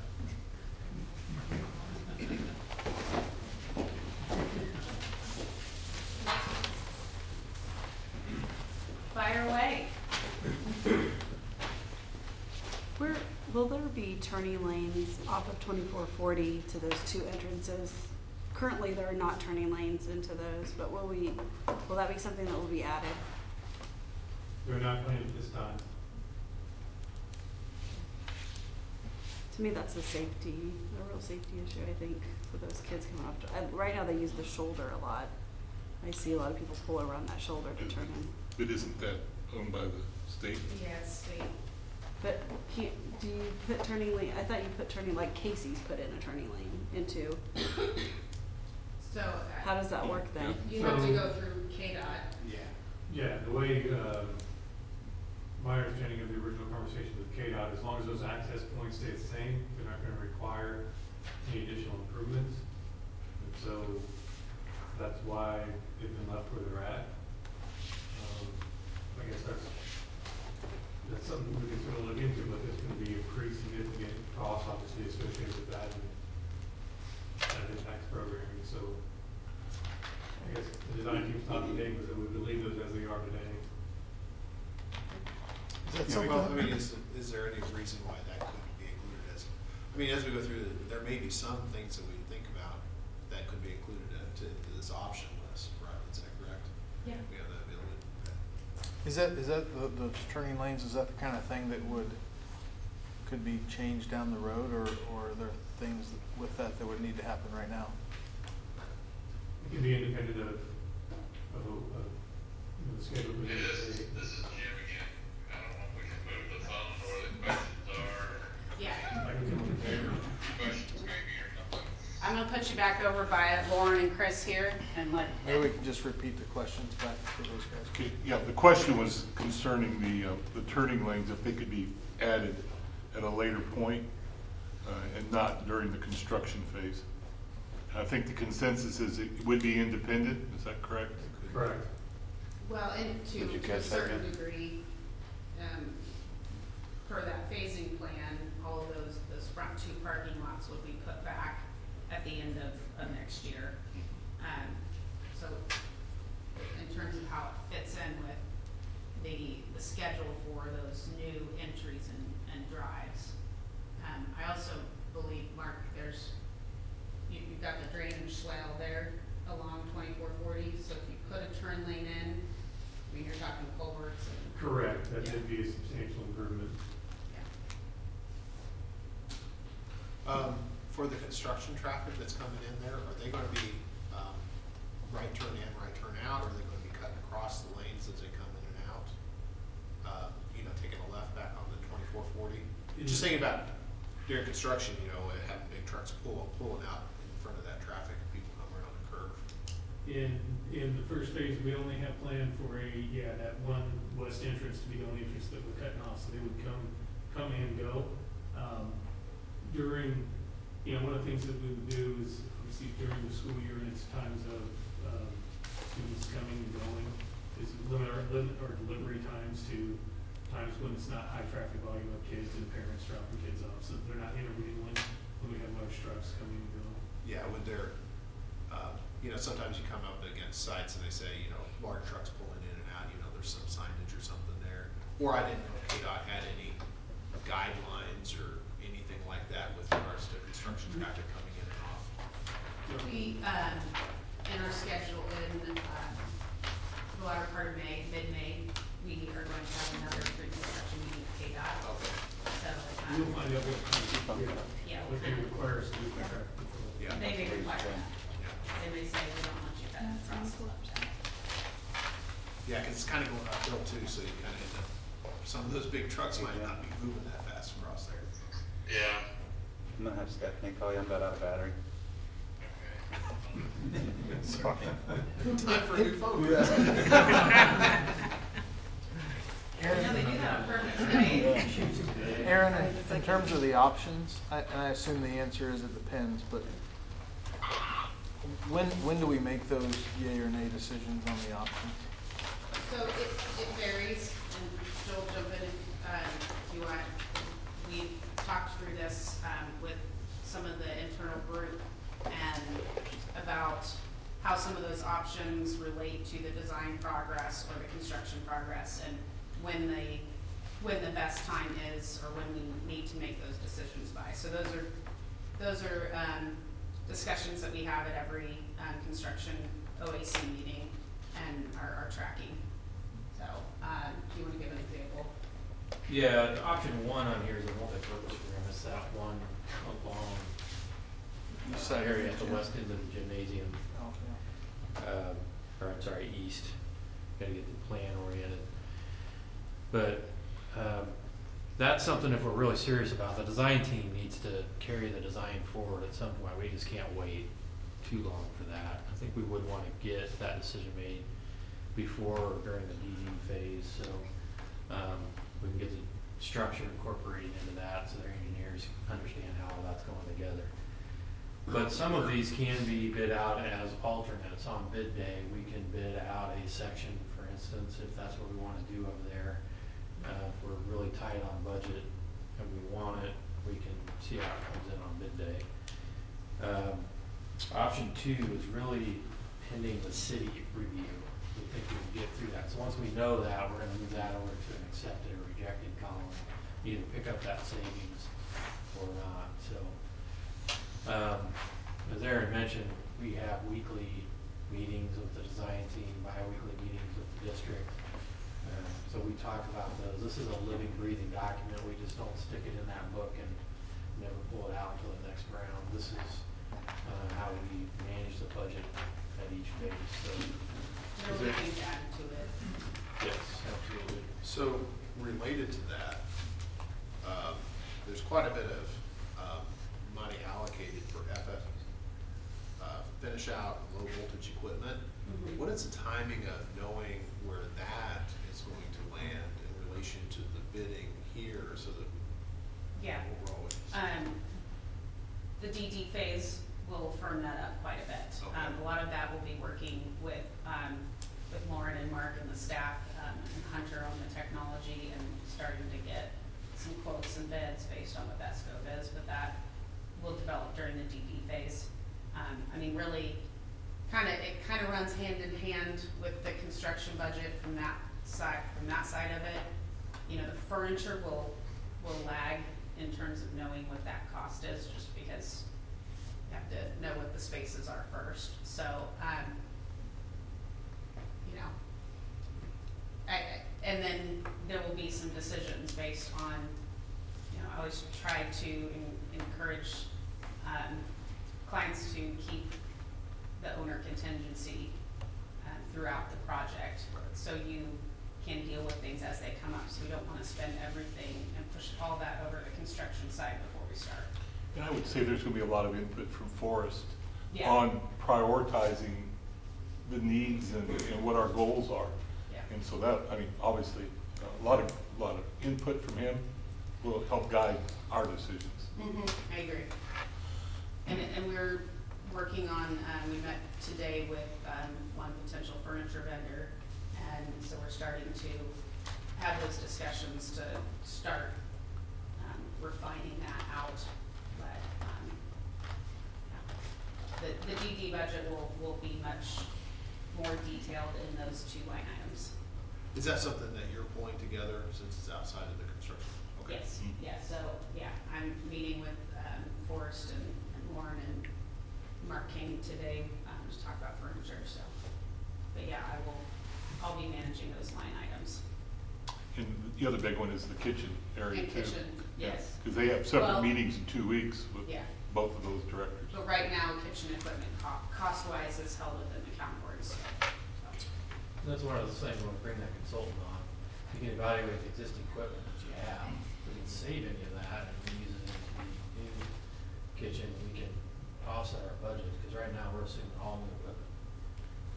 Fire away. Will there be turning lanes off of 2440 to those 2 entrances? Currently, there are not turning lanes into those, but will that be something that will be added? We're not planning at this time. To me, that's a real safety issue, I think, for those kids coming up. Right now, they use the shoulder a lot. I see a lot of people pull around that shoulder to turn in. But isn't that owned by the state? Yeah, it's state. But do you put turning lane? I thought you put turning, like Casey's put in a turning lane into. So How does that work then? you have to go through KDOT. Yeah, the way, my understanding of the original conversation with KDOT, as long as those access points stay the same, they're not gonna require any additional improvements. And so that's why they've been left where they're at. I guess that's something we can sort of look into, but there's gonna be a pretty significant cost obviously associated with that and that impacts programming. So I guess the design team's not today, but we would leave those as they are today. Is there any reason why that couldn't be included as we go through, there may be some things that we think about that could be included to this option list, right? Is that correct? Yeah. We have that ability. Is that the turning lanes, is that the kind of thing that could be changed down the road, or are there things with that would need to happen right now? It can be independent of the schedule. This is Jim again. I don't know if we can you back over by Lauren and Chris here and let. Maybe we can just repeat the questions back to those guys. Okay, yeah, the question was concerning the turning lanes, if they could be added at a later point, and not during the construction phase. I think the consensus is it would be independent, is that correct? Correct. Well, and Would you to a catch that certain again? degree, per that phasing plan, all of those front two parking lots would be put back at the end of next year. So in terms of how it fits in with the schedule for those new entries and drives. I also believe, Mark, you've got the drainage swale there along 2440, so if you put a turn lane in, I mean, you're talking culverts and. Correct, that Yeah. would be a substantial improvement. For the construction traffic that's coming in there, are they gonna be, right turn in, right turn out, or are they gonna be cutting across the lanes as they come in and out? Taking a left back on the 2440? Just thinking about during construction, having big trucks pulling out in front of that traffic, and people come around the curve. In the first phase, we only have planned for that one west entrance to be the only entrance that we're cutting off, so they would come and go. During, one of the things that we would do is, obviously during the school year, and it's times of students coming and going, is limit our delivery times to times when it's not high traffic volume of kids and parents dropping kids off, so they're not intermingling when we have large trucks coming and going. Yeah, would there, sometimes you come up against sites and they say, large trucks pulling in and out, there's some signage or something there. Or I didn't know if KDOT had any guidelines or anything like that with regards to construction traffic coming in and off. We, in our schedule in the latter part of May, mid-May, we are going to have another pre-construction meeting with KDOT. Okay. So, We'll find out what they require us to do for traffic control. Yeah. they may require that. Yeah. They may say, we don't want you cutting across the left side. Yeah, because it's kind of going uphill too, so you kind of end up, some of those big trucks might not be moving that fast across there. Yeah. I'm gonna have Stephanie call you, I'm about out of battery. Sorry. Time for a new phone. No, they do have a permit, right? Aaron, in terms of the options, and I assume the answer is it depends, but when do we make those yay or nay decisions on the options? So it varies, and Joel, jump in if you want. We talked through this with some of the internal group and about how some of those options relate to the design progress or the construction progress, and when the best time is, or when we need to make those decisions by. So those are discussions that we have at every construction OAC meeting and are tracking. So, do you want to give an example? Yeah, option one on here is a multi-purpose room. It's that one along East side area at the west end of the gymnasium. Oh, yeah. Or I'm sorry, east. Got to get the plan oriented. But that's something, if we're really serious about, the design team needs to carry the design forward at some point. We just can't wait too long for that. I think we would want to get that decision made before or during the DD phase, so we can get the structure incorporated into that so their engineers understand how all that's going together. But some of these can be bid out as alternates. On bid day, we can bid out a section, for instance, if that's what we want to do over there. If we're really tight on budget and we want it, we can see how it comes in on bid day. Option two is really pending the city review. We think we can get through that. So once we know that, we're gonna move that over to an accepted or rejected column. Either pick up that savings or not, so. As Aaron mentioned, we have weekly meetings with the design team, bi-weekly meetings with the district. So we talk about those. This is a living, breathing document. We just don't stick it in that book and never pull it out until the next round. This is how we manage the budget at each phase. So, There will be things added to it. yes, absolutely. So related to that, there's quite a bit of money allocated for finish out low voltage equipment. Mhm. What is the timing of knowing where that is going to land in relation to the bidding here, so that Yeah. overall? The DD phase will firm that up quite a bit. Okay. A lot of that will be working with Lauren and Mark and the staff, and Hunter on the technology, and starting to get some quotes and bids based on what that scope is, but that will develop during the DD phase. I mean, really, it kind of runs hand in hand with the construction budget from that side of it. You know, the furniture will lag in terms of knowing what that cost is, just because you have to know what the spaces are first. So, you know, and then there will be some decisions based on, you know, I always try to encourage clients to keep the owner contingency throughout the project, so you can deal with things as they come up. So we don't want to spend everything and push all that over the construction side before we start. And I would say there's gonna be a lot of input from Forrest Yeah. on prioritizing the needs and what our goals are. Yeah. And so that, I mean, obviously, a lot of input from him will help guide our decisions. I agree. And we're working on, we met today with one potential furniture vendor, and so we're starting to have those discussions to start refining that out. But yeah. The DD budget will be much more detailed in those two line items. Is that something that you're pulling together since it's outside of the construction? Okay. Yes, yeah, so, yeah, I'm meeting with Forrest and Lauren and Mark came today to talk about furniture, so. But yeah, I'll be managing those line items. And the other big one is the kitchen area And too. kitchen, yes. Because they have separate Well, meetings in 2 weeks with yeah. both of those directors. But right now, kitchen equipment cost-wise is held within the county boards. So. That's one of those things when we bring that consultant on, you can evaluate the existing equipment that you have. If we can save any of that and we use it into the new kitchen, we can offset our budget, because right now we're assuming all new equipment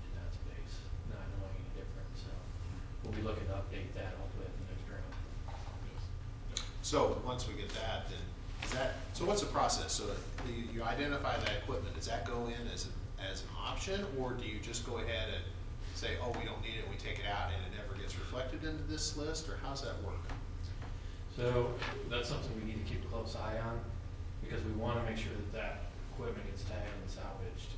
in that space, not knowing any different, so we'll be looking to update that hopefully at the next round. So once we get that, then so what's the process? So you identify that equipment, does that go in as an option, or do you just go ahead and say, oh, we don't need it, we take it out, and it never gets reflected into this list, or how's that work? So that's something we need to keep a close eye on, because we want to make sure that that equipment gets tagged and salvaged,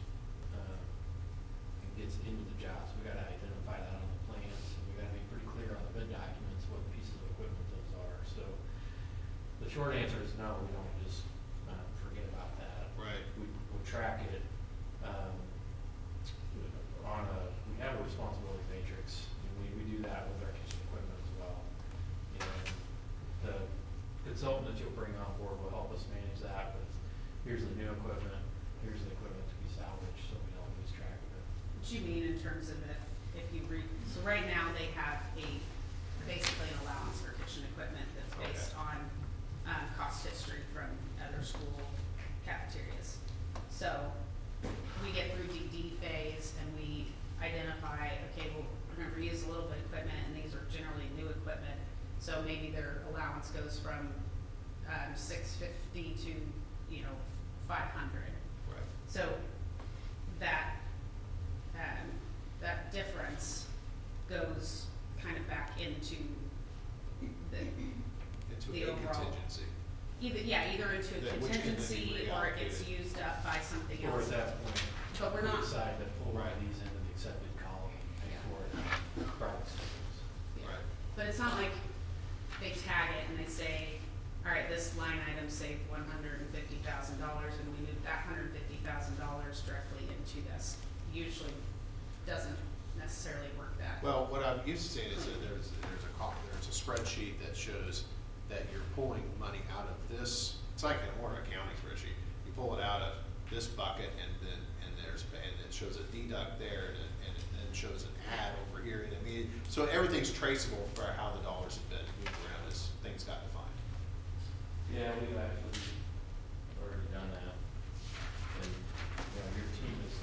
and gets into the jobs. We gotta identify that on the plans, and we gotta be pretty clear on the bid documents what pieces of equipment those are. So the short answer is no, we don't just forget about that. Right. We'll track it we have a responsibility matrix, and we do that with our kitchen equipment as well. And the consultant that you'll bring on board will help us manage that with, here's the new equipment, here's the equipment to be salvaged, so we don't lose track of it. What you mean in terms of if you so right now they have basically an allowance for kitchen equipment that's based on cost history from other school cafeterias. So we get through DD phase and we identify, okay, well, we're gonna reuse a little bit of equipment, and these are generally new equipment. So maybe their allowance goes from $650 to, 500. Right. So that that difference goes kind of back into the a overall contingency. either into a Which can then be contingency, or it gets reallocated. used up by something Or else. at that point, But we're we not. decide to pull one of these into the accepted column and pay for it in private schools. Yeah. Right. But it's not like they tag it and they say, all right, this line item saved $150,000, and we moved that $150,000 directly into this. Usually doesn't necessarily work that. Well, what I'm used to seeing is that there's a spreadsheet that shows that you're pulling money out of this. It's like an accounting spreadsheet. You pull it out of this bucket, and it shows a deduct there, and it then shows an add over here. And I mean, so everything's traceable for how the dollars have been moved around as things got defined. Yeah, we've actually already done that. And, your team has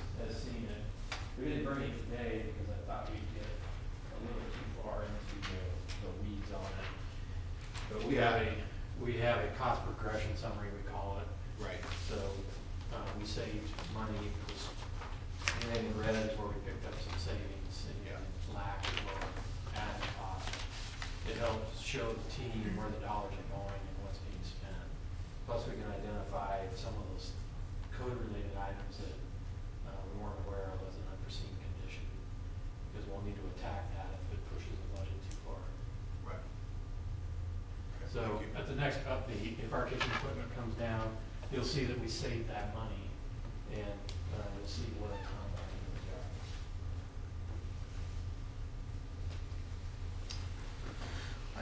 But we have a cost progression summary, we call it. Right. So, we saved money, because anything in red is where we picked up some savings, and black is where we're adding cost. It helps show the team where the dollars are going and what's being spent. Plus, we can identify some of those code-related items that we weren't aware of as an unforeseen condition, because we'll need to attack that if it pushes the budget too far. Right. So at the next update, if our kitchen equipment comes down, you'll see that we saved that money, and you'll see what a ton that is the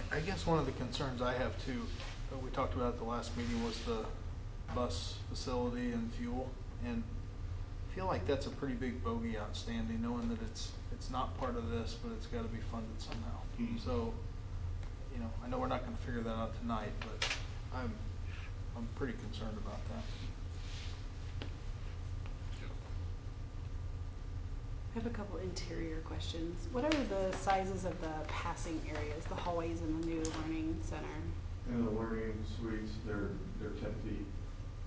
job. I guess one of the concerns I have too, that we talked about at the last meeting, was the bus facility and fuel. And I feel like that's a pretty big bogey outstanding, knowing that it's not part of this, but it's gotta be funded somehow. Mhm. So, you know, I know we're not gonna figure that out tonight, but I'm pretty concerned about that. I have a couple interior questions. What are the sizes of the passing areas, the hallways in the new learning center? In the learning suites, they're 10 feet.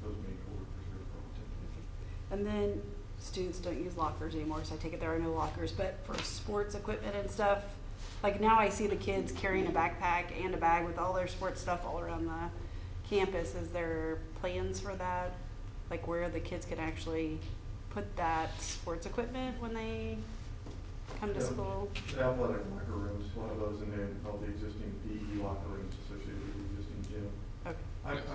Those main corridors are probably 10 feet. And then students don't use lockers anymore, so I take it there are no lockers, but for sports equipment and stuff, like now I see the kids carrying a backpack and a bag with all their sports stuff all around the campus. Is there plans for that? Like where the kids can actually put that sports equipment when they come to Yeah. school? The athletic locker rooms, one of those, and then all the existing PE locker rooms associated with the existing gym. Okay.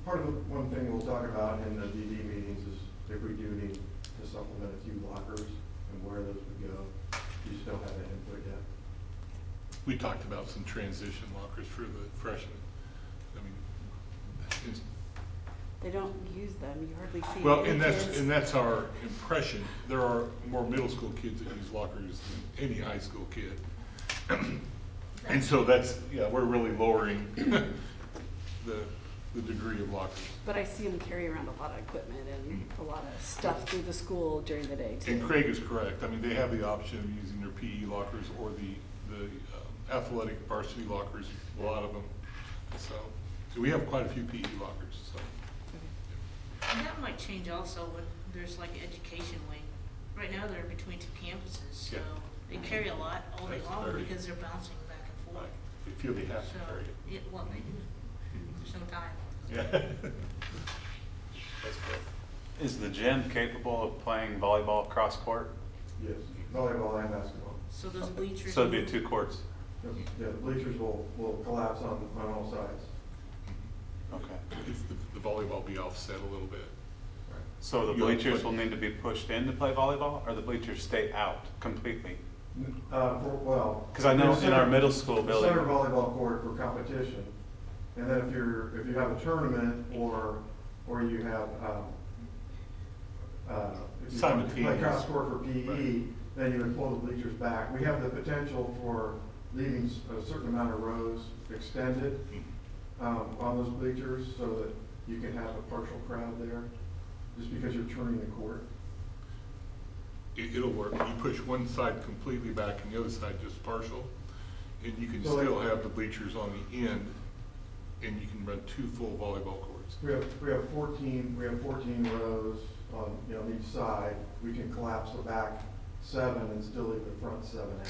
Part of the one thing we'll talk about in the DD meetings is if we do need to supplement a few lockers and where those would go. You just don't have that input yet. We talked about some transition lockers for the freshmen. I mean, it's, They don't use them. You hardly see well, any kids. and that's our impression. There are more middle school kids that use lockers than any high school kid. And so that's, we're really lowering the degree of lockers. But I see them carry around a lot of equipment and a lot of stuff through the school during the day too. And Craig is correct. I mean, they have the option of using their PE lockers or the athletic varsity lockers, a lot of them. So we have quite a few PE lockers, so. And that might change also when there's like education wing. Right now they're between two campuses, so they carry a lot all day That's long very- because they're bouncing back and forth. They feel they have to So, carry it. well, they do. There's no time. Yeah. That's correct. Is the gym capable of playing volleyball cross court? Yes, volleyball and basketball. So those bleachers. So it'd be 2 courts? Yeah, the bleachers will collapse on all sides. Okay. It's the volleyball be offset a little bit. So the You'll bleachers put- will need to be pushed in to play volleyball, or the bleachers stay out completely? Well. Because I know in our middle school the center building. volleyball court for competition, and then if you have a tournament or you have, if you play Simultaneous. cross court for PE, Right. then you would pull the bleachers back. We have the potential for leaving a certain amount of rows extended on those bleachers so that you can have a partial crowd there, just because you're turning the court. It'll work. You push one side completely back and the other side just partial, and you can So still like- have the bleachers on the end, and you can run 2 full volleyball courts. We have 14 rows on, each side. We can collapse the back 7 and still leave the front 7 out.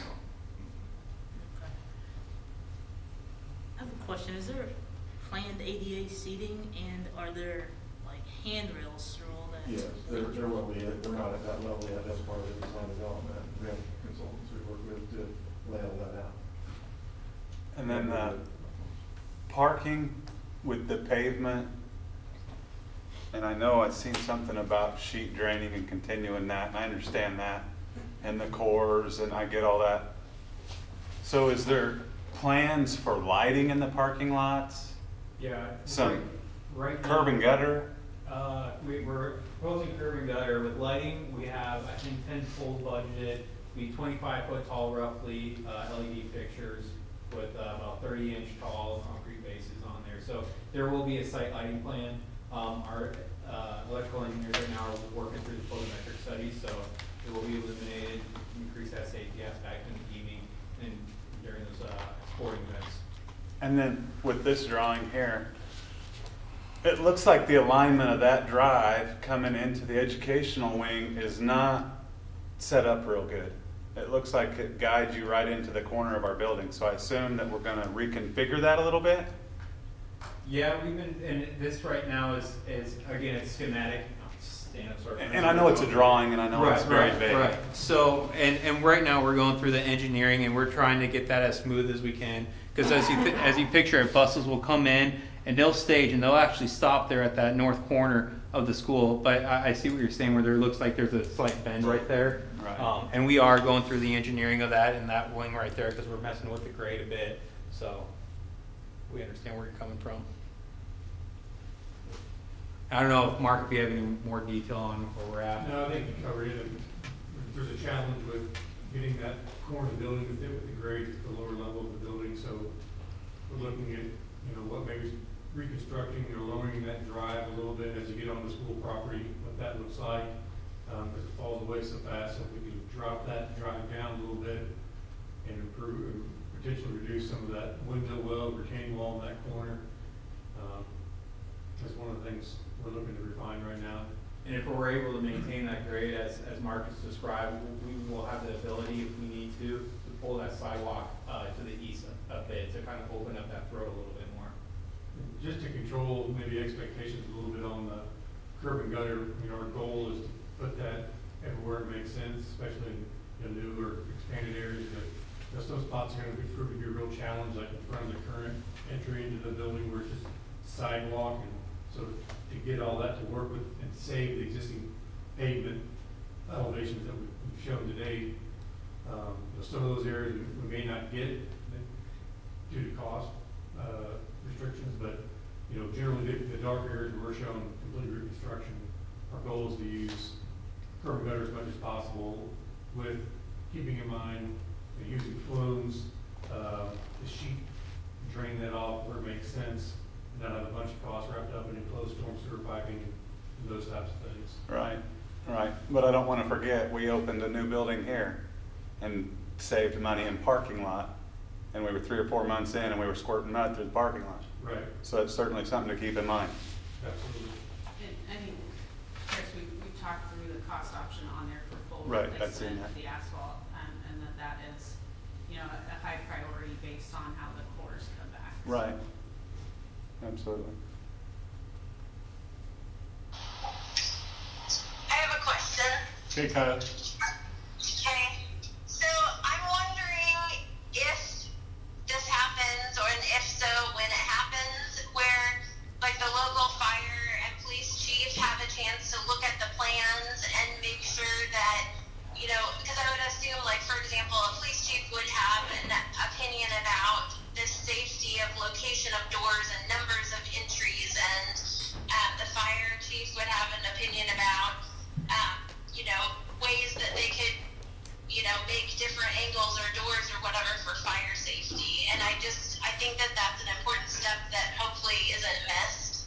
Okay. I have a question. Is there planned ADA seating and are there like handrails through all that? Yes, there will be. We're not at that level yet. That's part of the design development. We have consultants we work with to lay all that out. And then the parking with the pavement, and I know I've seen something about sheet draining and continuing that, and I understand that, and the cores, and I get all that. So is there plans for lighting in the parking lots? Yeah. Some right now- curb and gutter? We're proposing curb and gutter with lighting. We have, I think, 10 full budget, be 25-foot tall roughly, LED fixtures with about 30-inch tall concrete bases on there. So there will be a site lighting plan. Our electrical engineers right now are working through the photometric studies, so it will be illuminated, increase that safety aspect in the evening and during those sporting events. And then with this drawing here, it looks like the alignment of that drive coming into the educational wing is not set up real good. It looks like it guides you right into the corner of our building. So I assume that we're gonna reconfigure that a little bit? Yeah, we've been, and this right now is again, it's schematic. Stand up, sort of. And I know it's a drawing and I know it's very vague. Right. So, and right now we're going through the engineering and we're trying to get that as smooth as we can. Because as you picture it, buses will come in and they'll stage and they'll actually stop there at that north corner of the school. But I see what you're saying where there looks like there's a slight bend right there. Right. And we are going through the engineering of that and that wing right there because we're messing with the grade a bit. So we understand where you're coming from. I don't know if Mark, if you have any more detail on where we're at. No, I think you covered it. There's a challenge with getting that corner of the building to fit with the grade at the lower level of the building. So we're looking at, what maybe reconstructing or lowering that drive a little bit as you get on the school property, what that looks like, because it falls away so fast. So if we can drop that drive down a little bit and improve, potentially reduce some of that window well, retaining wall in that corner, that's one of the things we're looking to refine right now. And if we're able to maintain that grade as Marcus described, we will have the ability, if we need to pull that sidewalk to the east a bit to kind of open up that throat a little bit more. Just to control maybe expectations a little bit on the curb and gutter, our goal is to put that everywhere it makes sense, especially in new or expanded areas. But those spots are going to prove to be a real challenge, like in front of the current entry into the building where it's just sidewalk. And so to get all that to work with and save the existing pavement elevations that we've shown today, some of those areas we may not get due to cost restrictions, but generally the dark areas where we're showing complete reconstruction, our goal is to use curb and gutter as much as possible with keeping in mind using flumes, the sheet, drain that off where it makes sense, not have a bunch of costs wrapped up in enclosed storm sewer piping and those types of things. Right. But I don't want to forget, we opened a new building here and saved money in parking lot. And we were 3 or 4 months in and we were squirting mud through the parking lot. Right. So it's certainly something to keep in mind. Absolutely. And I think, Chris, we talked through the cost option on there for full Right, I've seen replacement that. of the asphalt, and that is, a high priority based on how the cores come back. Right. Absolutely. I have a question. Okay, Kyle. Okay, so I'm wondering if this happens, and if so, when it happens, where like the local fire and police chief have a chance to look at the plans and make sure that, because I would assume, like, for example, a police chief would have an opinion about the safety of location of doors and numbers of entries, and the fire chief would have an opinion about, ways that they could, make different angles or doors or whatever for fire safety. And I think that that's an important step that hopefully isn't missed.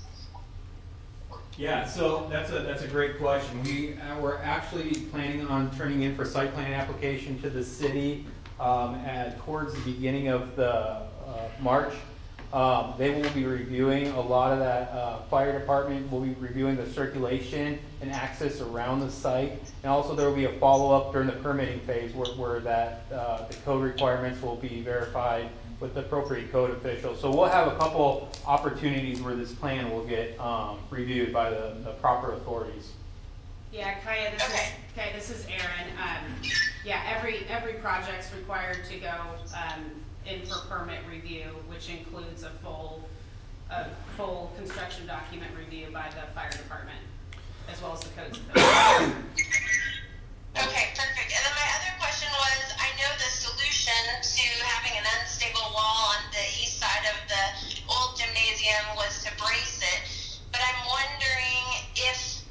Yeah, so that's a great question. We're actually planning on turning in for site plan application to the city towards the beginning of the March. They will be reviewing a lot of that. Fire department will be reviewing the circulation and access around the site, and also there will be a follow-up during the permitting phase where the code requirements will be verified with the appropriate code officials. So we'll have a couple opportunities where this plan will get reviewed by the proper authorities. Yeah, Kaya, this is Erin. Every project's required to go in for permit review, which includes a full construction document review by the fire department, as well as the codes officials. Okay, perfect. And then my other question was, I know the solution to having an unstable wall on the east side of the old gymnasium was to brace it, but I'm wondering if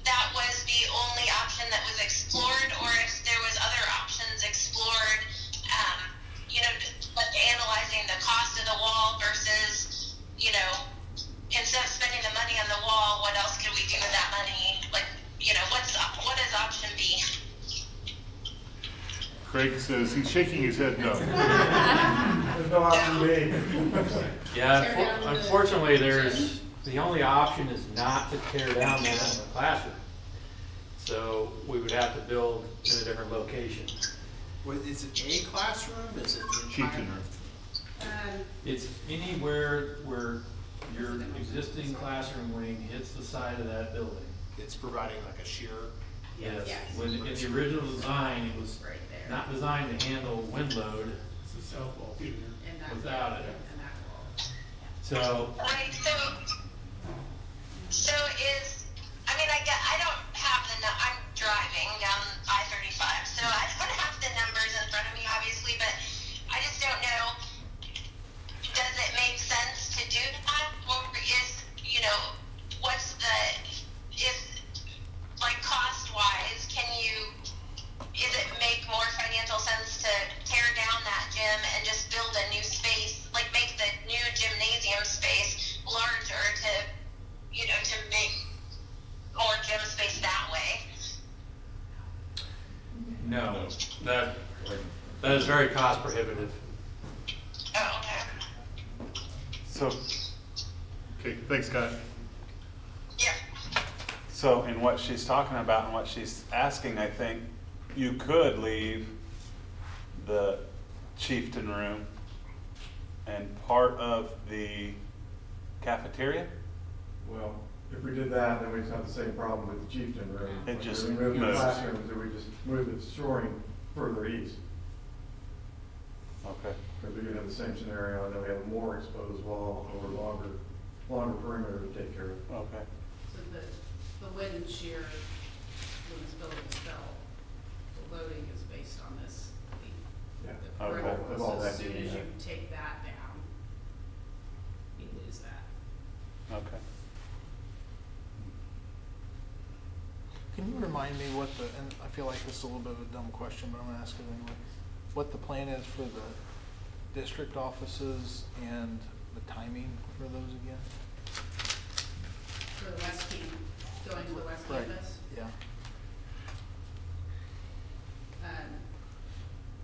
that was the only option that was explored, or if there was other options explored, like analyzing the cost of the wall versus, instead of spending the money on the wall, what else could we do with that money? Like, what is option B? Craig says he's shaking his head no. As no option B. Yeah, Tear down the unfortunately, gym. the only option is not to tear down the classroom. So we would have to build in a different location. What, is it a classroom? Is it the entire? Teaching room. It's anywhere where your existing classroom wing hits the side of that building. It's providing like a shear. Yes. Yes. When, in the original design, it was Right there. not designed to handle wind load It's a south wall too. And that, without it. and that wall. So, Right, so is, I mean, I don't have I'm driving down I-35, so I don't have the numbers in front of me, obviously, but I just don't know, does it make sense to do that? Or is, what's like cost-wise, is it make more financial sense to tear down that gym and just build a new space, like make the new gymnasium space larger to make more gym space that way? no, that is very cost prohibitive. Oh, okay. So, Okay, thanks, Scott. Yeah. so in what she's talking about and what she's asking, I think you could leave the chieftain room and part of the cafeteria. Well, if we did that, then we'd have the same problem with the chieftain room. It just We move the moves. classrooms, or we just move the shoring further east. Okay. Because we could have the same scenario, and then we have a more exposed wall over longer perimeter to take care of. Okay. So the wind and shear, when this building is built, the loading is based on this. Yeah. The Okay. perimeter, Of all so that as soon being as you that. take that down, you lose that. Okay. Can you remind me what and I feel like this is a little bit of a dumb question, but I'm gonna ask it anyway. What the plan is for the district offices and the timing for those again? For the west going to the west Right. campus. Yeah.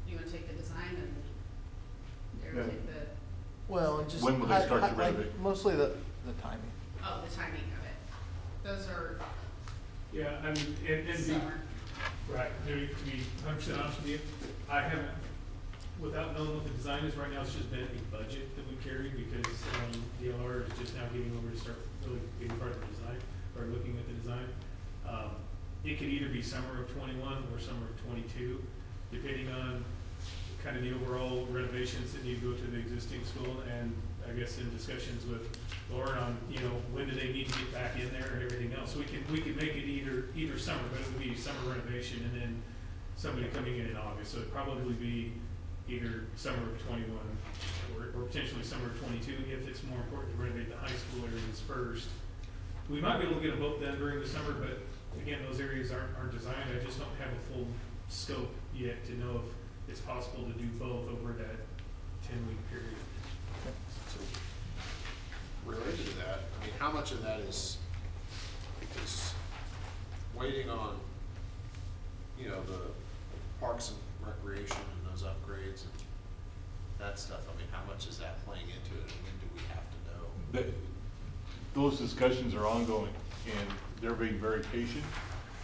You wanna take the design and Yeah. take the, Well, and just. When will they start to like, renovate? Mostly the timing. the timing of it. Those are Yeah, I mean, and summer. right, to be 100% honest with you, I haven't, without knowing what the design is right now, it's just been a budget that we carry because DLR is just now getting over to start really being part of the design, or looking at the design. It could either be summer of '21 or summer of '22, depending on kind of the overall renovations that need to go to the existing school, and I guess in discussions with Lauren on, when do they need to get back in there and everything else. We could make it either summer, but it would be summer renovation and then somebody coming in August. So it'd probably be either summer of '21 or potentially summer of '22 if it's more important to renovate the high school areas first. We might be able to get them both done during the summer, but again, those areas aren't designed. I just don't have a full scope yet to know if it's possible to do both over that 10-week period. So, related to that, I mean, how much of that is waiting on, the parks and recreation and those upgrades and that stuff? I mean, how much is that playing into it, and when do we have to know? Those discussions are ongoing, and they're being very patient,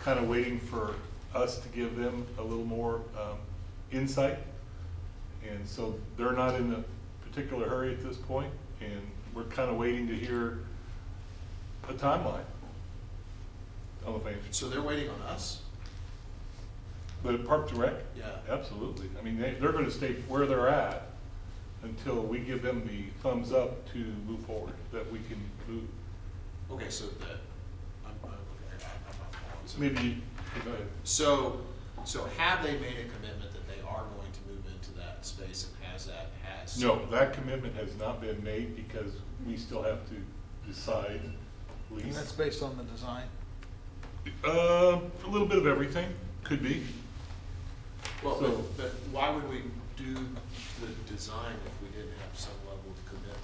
kind of waiting for us to give them a little more insight. And so they're not in a particular hurry at this point, and we're kind of waiting to hear a timeline on the thing. So they're waiting on us? But Park Direct? Yeah. Absolutely. I mean, they're going to stay where they're at until we give them the thumbs up to move forward, that we can move. Okay, so that, I'm not following. So- Maybe, go ahead. So have they made a commitment that they are going to move into that space, and has? No, that commitment has not been made because we still have to decide And lease. that's based on the design? A little bit of everything, could be. Well, So- but why would we do the design if we didn't have some level of commitment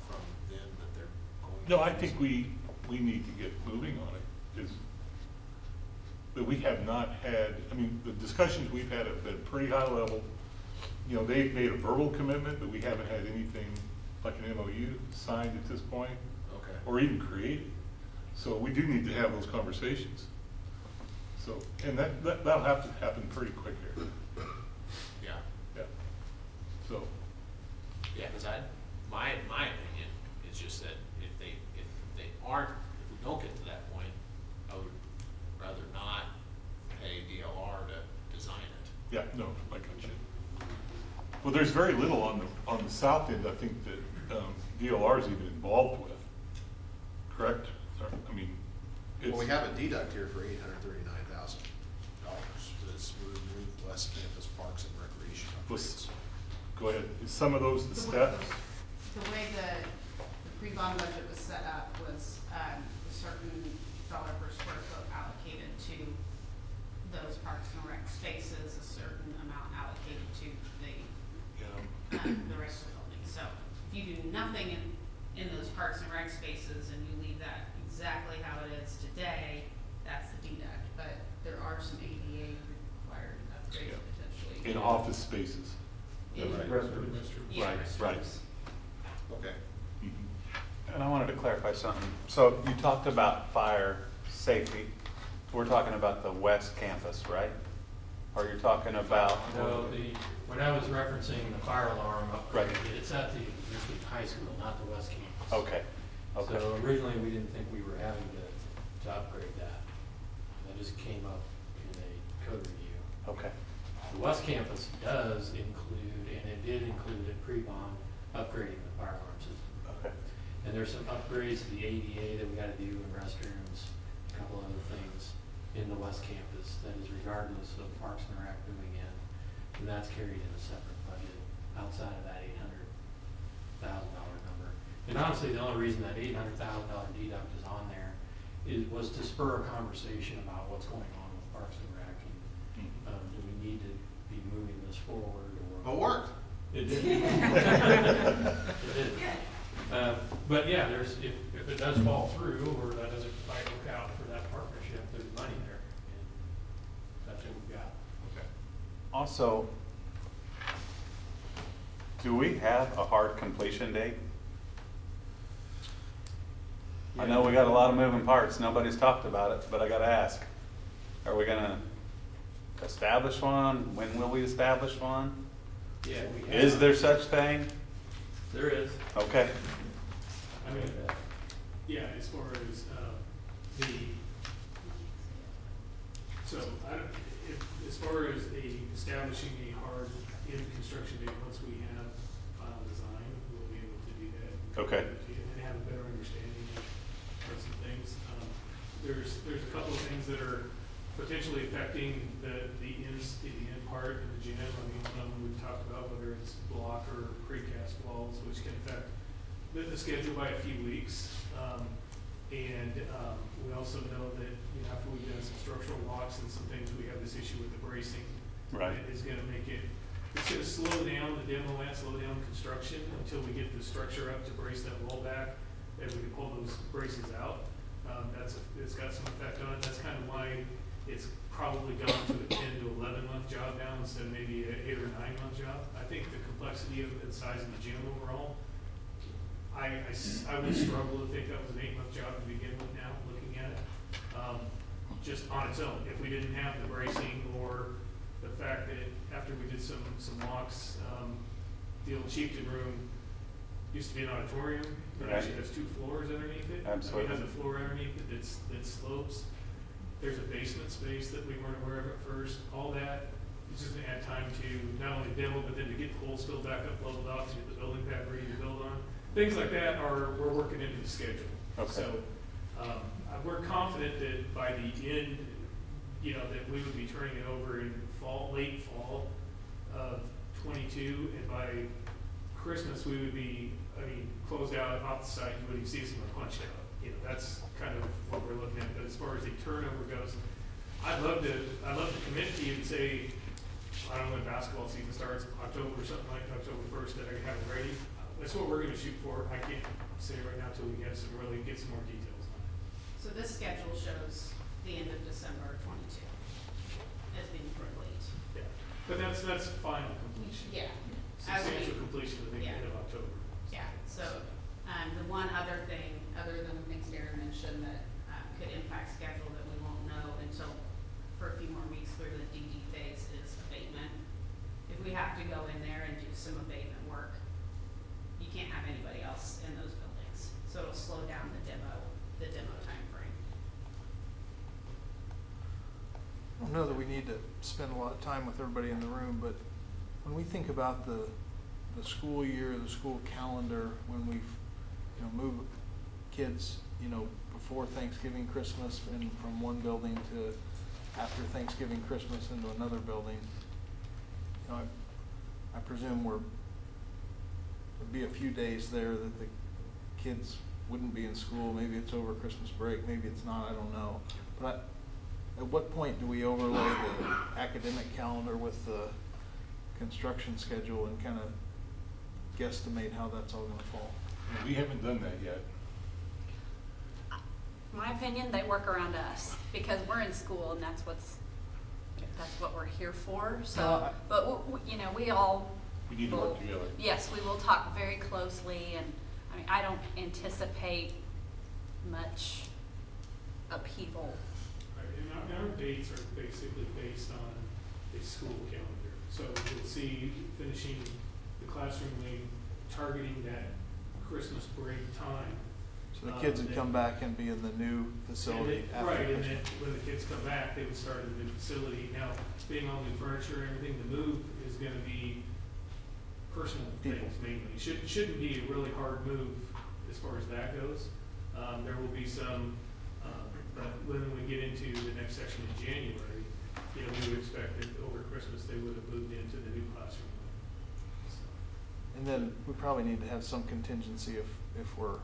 from them that they're going to? No, I think we need to get moving on it. But we have not had, I mean, the discussions we've had have been pretty high level. you know, they've made a verbal commitment, but we haven't had anything like an MOU signed at this point, Okay. or even created. So we do need to have those conversations. So, and that'll have to happen pretty quick here. Yeah. Yeah. So, Yeah, because my opinion is just that if they aren't, if we don't get to that point, I would rather not pay DLR to design it. yeah, no, I got you. Well, there's very little on the south end, I think, that DLR is even involved with, correct? I mean, it's. Well, we have a deduct here for $839,000 to remove West Campus Parks and Recreation upgrades. Go ahead. Is some of those the steps? The way the pre-bond budget was set up was, a certain dollar per square foot allocated to those parks and rec spaces, a certain amount allocated to the rest of the building. So if you do nothing in those parks and rec spaces and you leave that exactly how it is today, that's the deduct. But there are some ADA required upgrades potentially. In office spaces. In Right. Restrooms. Yeah, Right, restrooms. right. Okay. Mhm. And I wanted to clarify something. So you talked about fire safety. We're talking about the west campus, right? Or you're talking about? No, when I was referencing the fire alarm upgrade, Right. it's at the existing high school, not the west campus. Okay, okay. So originally, we didn't think we were having to upgrade that. That just came up in a code review. Okay, The west campus does include, and it did include at pre-bond, upgrading the fire alarm system. okay. And there's some upgrades to the ADA that we gotta do in restrooms, a couple other things in the west campus that is regardless of Parks and Rec doing it. And that's carried in a separate budget outside of that $800,000 number. And honestly, the only reason that $800,000 deduct is on there was to spur a conversation about what's going on with Parks and Rec. And, do we need to be moving this forward or? It worked. It did. It did. But yeah, if it does fall through or that doesn't quite work out for that partnership, there's money there. And that's what we've got. Okay. Also, do we have a hard completion date? I know we got a lot of moving parts. Nobody's talked about it, but I gotta ask. Are we gonna establish one? When will we establish one? Yeah, we have. Is there such thing? There is. Okay. I mean, yeah, as far as, as far as establishing a hard end construction date, once we have final design, we'll be able to do that. Okay. And have a better understanding of some things. There's a couple of things that are potentially affecting the end part of the gym. I mean, one of them we've talked about, whether it's block or precast walls, which can affect the schedule by a few weeks. We also know that, you know, after we've done some structural walks and some things, we have this issue with the bracing. Right. It is gonna make it's gonna slow down the demo and slow down construction until we get the structure up to brace that wall back, and we can pull those braces out. It's got some effect on it. That's kind of why it's probably gone to a 10 to 11 month job now instead of maybe an 8 or 9 month job. I think the complexity of the size of the gym overall, I would struggle to think that was an 8 month job to begin with now, looking at it. Just on its own, if we didn't have the bracing or the fact that after we did some walks, the old Chieftain room used to be an auditorium. It Right. actually has 2 floors underneath it. Absolutely. I mean, it has a floor underneath it that slopes. There's a basement space that we weren't aware of at first. All that is just gonna add time to not only demo, but then to get the holes filled back up, leveled off, to get the building pad ready to build on. Things like that we're working into the schedule. Okay. So, we're confident that by the end, you know, that we would be turning it over in late fall of 22, and by Christmas, we would be, closed out off the site, you wouldn't see some punched out. You know, that's kind of what we're looking at. But as far as the turnover goes, I'd love to commit to you and say, I don't know when basketball season starts, October or something like October 1st, that I can have it ready. That's what we're gonna shoot for. I can't say right now until we get some more details on it. So this schedule shows the end of December 22 as being late. Yeah. But that's final completion. Yeah. As we- Substantial completion, I think, yeah. end of October. Yeah, so, the one other thing, other than the things Darren mentioned that, could impact schedule that we won't know until for a few more weeks through the DD phase is abatement. If we have to go in there and do some abatement work, you can't have anybody else in those buildings, so it'll slow down the demo timeframe. I don't know that we need to spend a lot of time with everybody in the room, but when we think about the school year, the school calendar, when we, move kids, before Thanksgiving, Christmas, and from one building to after Thanksgiving, Christmas into another building, I presume there'd be a few days there that the kids wouldn't be in school. Maybe it's over Christmas break, maybe it's not, I don't know. But at what point do we overlay the academic calendar with the construction schedule and kind of guesstimate how that's all gonna fall? We haven't done that yet. My opinion, they work around us because we're in school and that's what we're here for. So, but we all. We need to work together. Yes, we will talk very closely, and I mean, I don't anticipate much upheaval. Right, and our dates are basically based on a school calendar. So you'll see finishing the classroom wing, targeting that Christmas break time. So the kids would come back and be in the new facility after right, and Christmas. then when the kids come back, they would start in the new facility. Now, being all new furniture and everything, the move is going to be personal things mainly. Shouldn't be a really hard move as far as that goes. There will be some, but when we get into the next section in January, we would expect that over Christmas they would have moved into the new classroom. So. And then we probably need to have some contingency if we're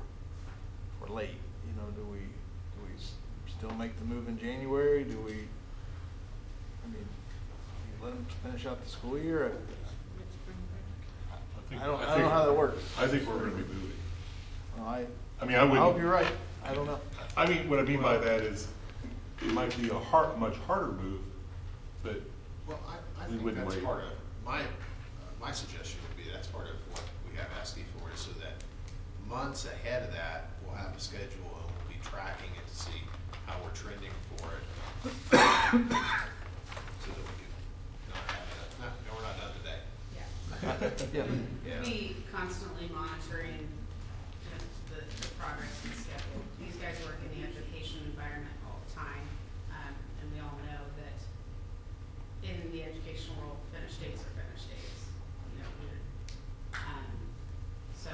late. Do we still make the move in January? Do we? Let them finish out the school year. I don't know how that works. I think we're going to be moving. I wouldn't. hope you're right. I don't know. What I mean by that is, it might be a much harder move, but Well, I we think wouldn't that's wait. part of, my suggestion would be that's part of what we have SD for, is so that months ahead of that, we'll have a schedule and we'll be tracking it to see how we're trending for it. So that we can not have we're not done today. We'll be constantly monitoring the progress and schedule. These guys work in the education environment all the time, and we all know that in the educational world, finish dates are finish dates. So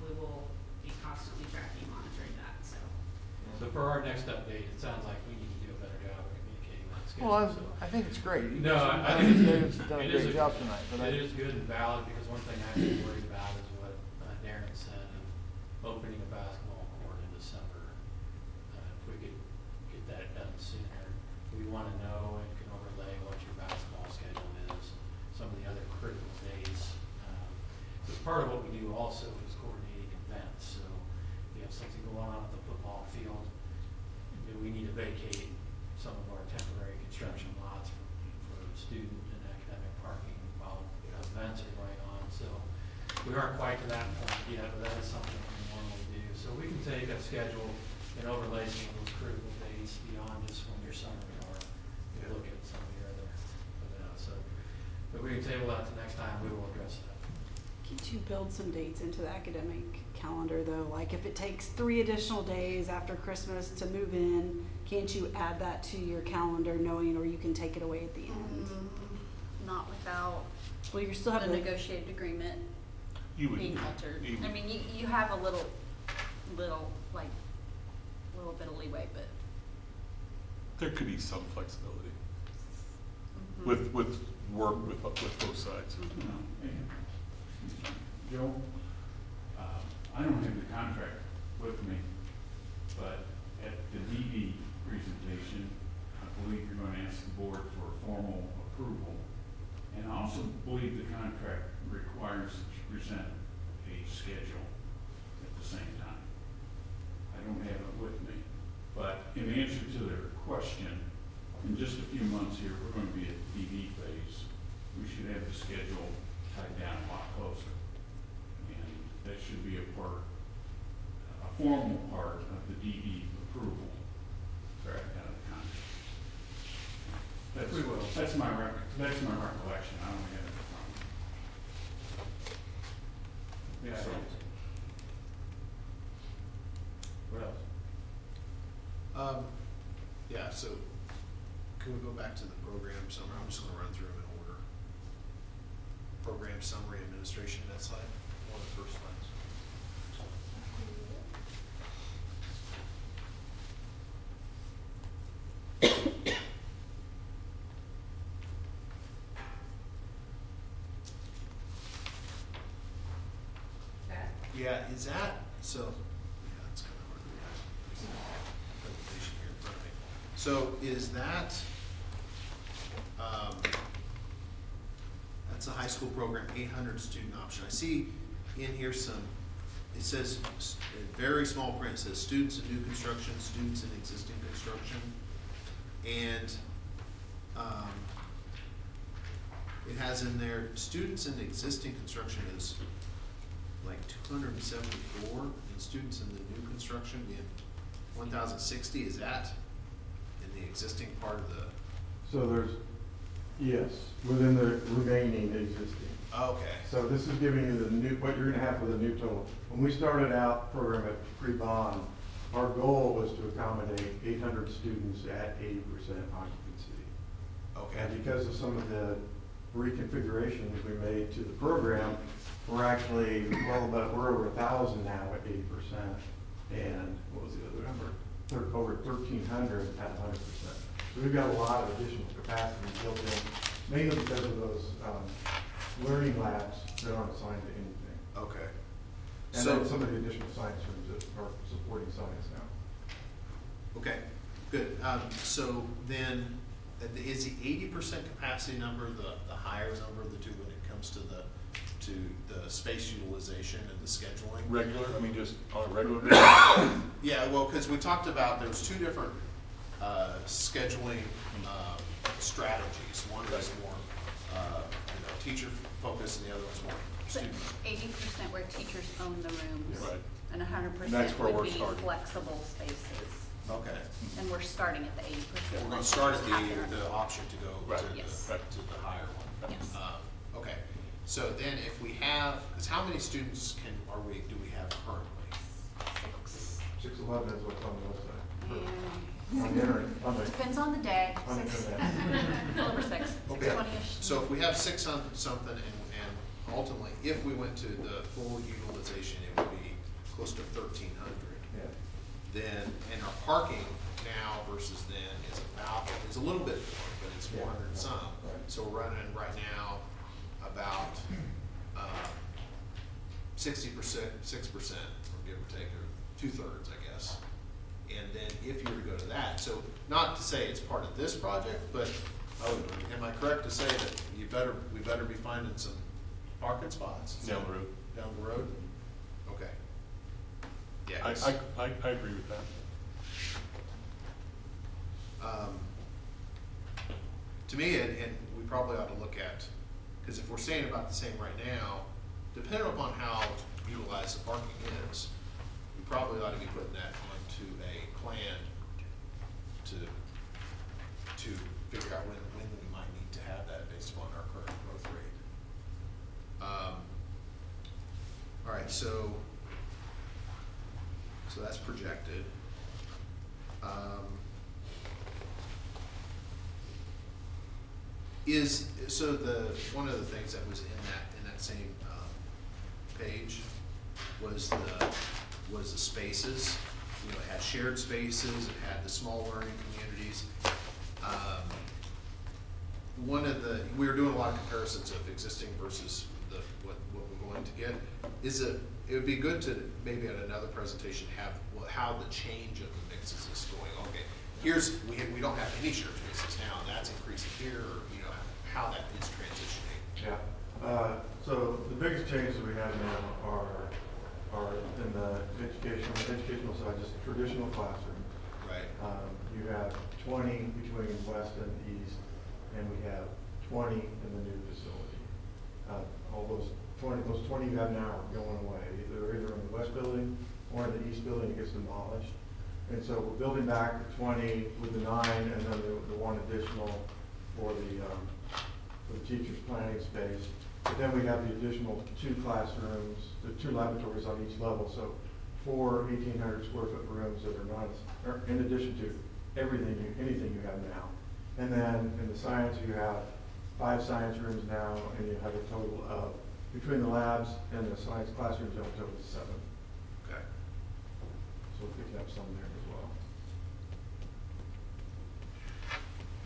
we will be constantly tracking, monitoring that. So for our next update, it sounds like we need to do a better job of communicating that schedule. Well, I think it's great. No, I think think David's done a great job tonight. But it is good and valid, because one thing I'm worried about is what Darren said of opening a basketball court in December. If we could get that done sooner, we want to know and can overlay what your basketball schedule is, some of the other critical days. Because part of what we do also is coordinating events. So if you have something going on at the football field, we need to vacate some of our temporary construction lots for student and academic parking while events are going on. So we aren't quite to that point yet, but that is something we normally do. So we can take a schedule and overlay some of those critical dates beyond just when your summer or look at some of your other events. So if we can table that to next time, we will address that. Can't you build some dates into the academic calendar though? Like if it takes 3 additional days after Christmas to move in, can't you add that to your calendar knowing, or you can take it away at the end? Not without Well, you're still a having negotiated agreement being altered. I mean, you have a little bit of leeway, but. There could be some flexibility with work with both sides. Joe, I don't have the contract with me, but at the DD presentation, I believe you're going to ask the board for formal approval. And I also believe the contract requires that you present a schedule at the same time. I don't have it with me, but in answer to their question, in just a few months here, we're going to have the schedule tied down a lot closer. And that should be a formal part of the DD approval. Sorry, out of the contract. That's my recollection. I don't have it from. Yeah. So, What else? Yeah, so can we go back to the program summary? I'm just gonna run through them in order. Program summary administration, that slide, one of the first slides. Yeah, is that, so, yeah, it's kind of hard to read. There's a presentation here in front of me. So is that, that's a high school program, 800 student option. I see in here some, it says, in very small print, it says students in new construction, students in existing construction. And it has in there, students in existing construction is like 274, and students in the new construction being 1,060. Is that in the existing part of the? So there's, yes, within the remaining existing. Okay. So this is giving you the new, what you're gonna have for the new total. When we started out program at pre-bond, our goal was to accommodate 800 students at 80% occupancy. Okay. And because of some of the reconfigurations we made to the program, we're actually we're over 1,000 now at 80%, and what was the other number? Over 1,300 at 100%. So we've got a lot of additional capacity built in, mainly because of those learning labs that aren't assigned to anything. Okay. And So then some of the additional science rooms that are supporting science now. okay, good. So then, is the 80% capacity number the higher number of the two when it comes to the space utilization and the scheduling? Regular, I mean, just on a regular basis? Yeah, well, because we talked about, there was two different scheduling strategies. One is more teacher focused, and the other was more student. 80% where teachers own the rooms. Right. And And that's 100% where would we're be starting. flexible spaces. Okay. And we're starting at the 80%. We're going to start at the option to go Right. to, Yes. to the higher one. Yes. Okay. So then if we have, because how many students do we have currently? 611 is what's on the website. And On the internet, on the, depends on the day. on the Six- internet. Over 6, Okay. 620-ish. So if we have 600 something, and ultimately, if we went to the full utilization, it would be close to 1,300. Yeah. Then, and our parking now versus then is a little bit more, but it's 400 and some. Right. So we're running right now about 60%, 6%, or give or take, or 2/3, I guess. And then if you were to go to that, so not to say it's part of this project, but am I correct to say that we better be finding some parking spots Down the road. down the road? Okay. Yeah. I 'cause, agree with that. to me, and we probably ought to look at, because if we're saying about the same right now, depending upon how utilized the parking is, we probably ought to be putting that onto a plan to figure out when we might need to have that based upon our current growth rate. All right, so that's projected. One of the things that was in that same page was the spaces. You know, it had shared spaces, it had the small learning communities. We were doing a lot of comparisons of existing versus what we're going to get. It would be good to maybe at another presentation have how the change of the mixes is going. Okay, we don't have any shared spaces now, and that's increasing here, or how that is transitioning. Yeah. So the biggest changes we have now are in the educational side, just traditional classroom. Right. You have 20 between west and east, and we have 20 in the new facility. all those 20 you have now are going away, either in the west building or in the east building. It gets demolished. And so we're building back the 20 with the 9, and then the one additional for the teachers' planning space. But then we have the additional 2 classrooms, the 2 laboratories on each level. So 4 1,800 square foot rooms that are not, or in addition to anything you have now. And then in the science, you have 5 science rooms now, and you have a total of, between the labs and the science classrooms, you have a total of 7. Okay. So we're picking up some there as well.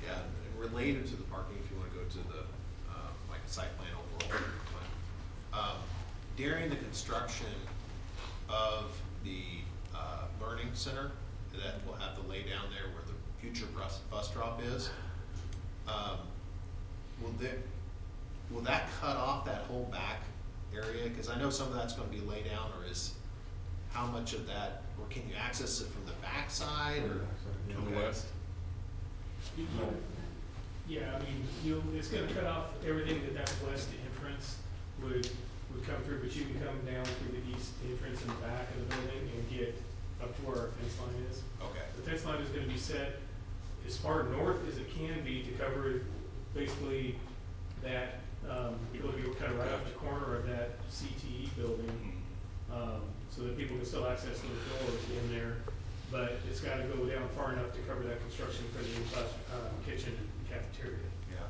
Yeah, and related to the parking, if you want to go to the, like site plan overall, during the construction of the learning center that will have the lay down there where the future bus drop is, will that cut off that whole back area? Because I know some of that's going to be lay down, or is how much of that, or can you access it from the back side or To the west. Yeah, I mean, it's gonna cut off everything that west entrance would come through, but you can come down through the east entrance in the back of the building and get up to where our fence line is. Okay. The fence line is gonna be set as far north as it can be to cover basically that, it'll be cut right off the corner of that CTE building, so that people can still access those doors in there. But it's gotta go down far enough to cover that construction for the new class, kitchen and cafeteria. Yeah.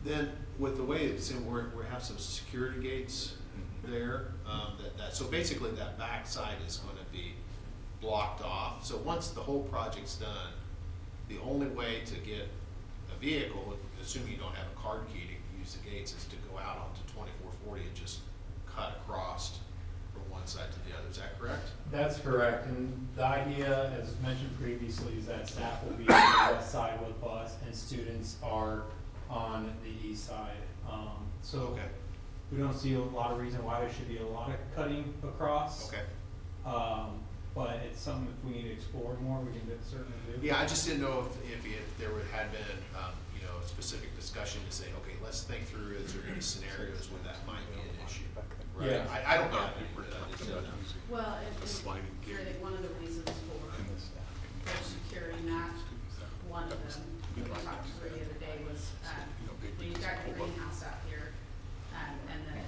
Then with the way it's in, we have some security gates there, so basically that back side is going to be blocked off. So once the whole project's done, the only way to get a vehicle, assuming you don't have a card key to use the gates, is to go out onto 2440 and just cut across from one side to the other. Is that correct? That's correct, and the idea, as mentioned previously, is that staff will be on the west side with bus, and students are on the east side. So Okay. we don't see a lot of reason why there should be a lot of cutting across. Okay. But it's something if we need to explore more, we can certainly do. Yeah, I just didn't know if there had been, a specific discussion to say, okay, let's think through, is there any scenarios where that might be an issue? Right? Yeah. I don't know. Well, I think one of the reasons for securing that, one of them, we talked about the other day, was when you've got the greenhouse out here, and then,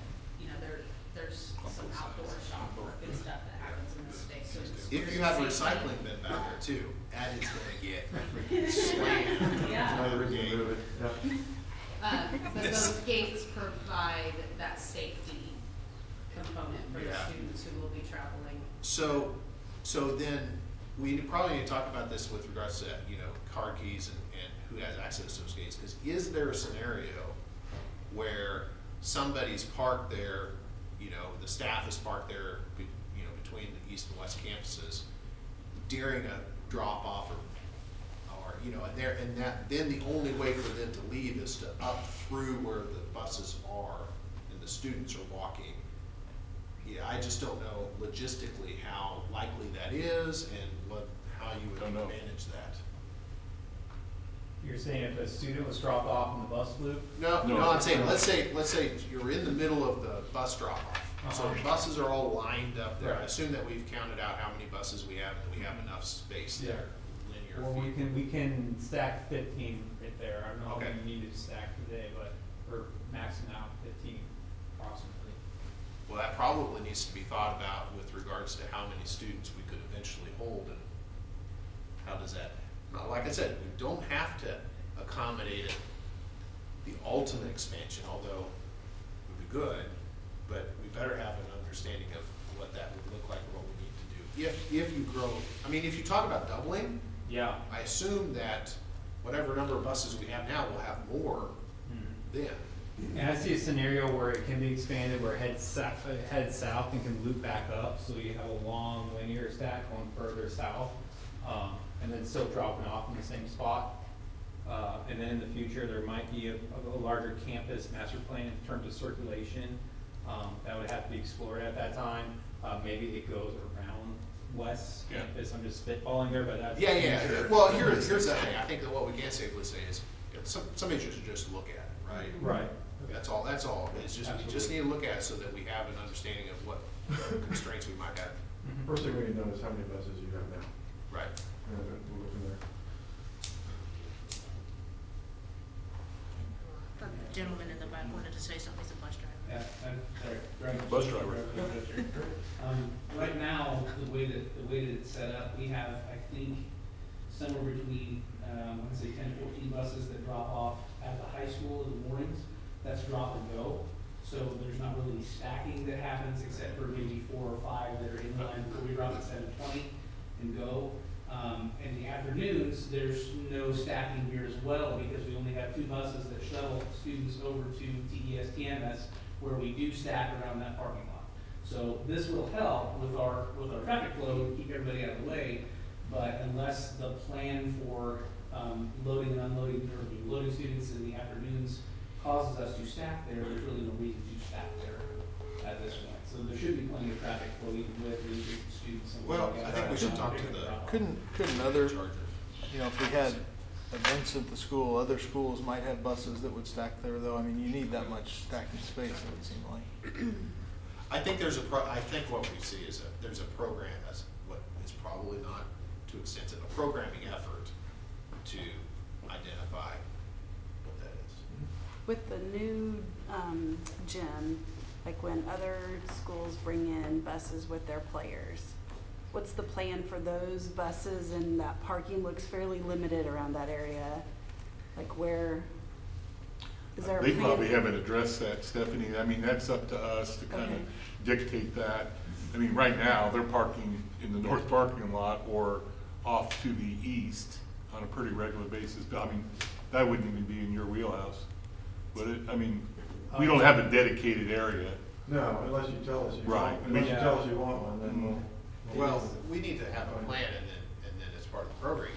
there's some outdoor shop work and stuff that happens in this space. So If you have a recycling bin back there too, that is gonna get slammed. Yeah. Another reason to move it. Yeah. But those gates provide that safety component for the Yeah. students who will be traveling. So then we probably need to talk about this with regards to, card keys and who has access to those gates. Because is there a scenario where somebody's parked there, the staff is parked there, between the east and west campuses during a drop off or then the only way for them to leave is to up through where the buses are and the students are walking. Yeah, I just don't know logistically how likely that is and how you would manage that. You're saying if a student was dropped off in the bus loop? No, I'm saying, let's say you're in the middle of the bus drop off. So the buses are all lined up there. I assume that we've counted out how many buses we have, and that we have enough space there, linear Well, feet. we can stack 15 right there. I don't know Okay. if we need to stack today, but we're maxing out 15 approximately. Well, that probably needs to be thought about with regards to how many students we could eventually hold, and how does that, now, like I said, we don't have to accommodate it, the ultimate expansion, although it would be good, but we better have an understanding of what that would look like and what we need to do. If you grow, if you talk about doubling, Yeah. I assume that whatever number of buses we have now will have more then. And I see a scenario where it can be expanded, where it heads south and can loop back up, so you have a long linear stack going further south, and then still dropping off in the same spot. And then in the future, there might be a larger campus master plan in terms of circulation. That would have to be explored at that time. Maybe it goes around West Campus. I'm just spitballing there, but that's Yeah. Well, here's the thing. I think that what we can safely say is somebody should just look at it, right? Right. That's all. It's just, we just need to look at it so that we have an understanding of what constraints we might have. First thing we need to know is how many buses you have now. Right. And then we'll go from there. The gentleman in the back wanted to say something. He's a bus driver. Yeah, I'm sorry. Bus driver. Right now, the way that it's set up, we have, I think, somewhere between, I'd say 10, 14 buses that drop off at the high school in the mornings. That's drop and go. So there's not really any stacking that happens except for maybe 4 or 5 that are in line before we drop at 7:20 and go. In the afternoons, there's no stacking here as well because we only have 2 buses that shuttle students over to TES TMS where we do stack around that parking lot. So this will help with our traffic flow to keep everybody out of the way, but unless the plan for loading and unloading or loading students in the afternoons causes us to stack there, there's really no reason to stack there at this point. So there should be plenty of traffic flow even with the students. And Well, I think we should talk to the Couldn't other, charger. you know, if we had events at the school, other schools might have buses that would stack there though. I mean, you need that much stacking space, it would seem like. I think I think what we see is there's a program that's what is probably not too extensive, a programming effort to identify what that is. With the new gym, like when other schools bring in buses with their players, what's the plan for those buses? And that parking looks fairly limited around that area. Like where, is there a They plan? probably haven't addressed that, Stephanie. I mean, that's up to us to kind of dictate that. I mean, right now, they're parking in the north parking lot or off to the east on a pretty regular basis. I mean, that wouldn't even be in your wheelhouse, would it? I mean, we don't have a dedicated area. No, unless you tell us you Right. want, unless you tell us you want one, then Well, we need to have a plan and then as part of the program,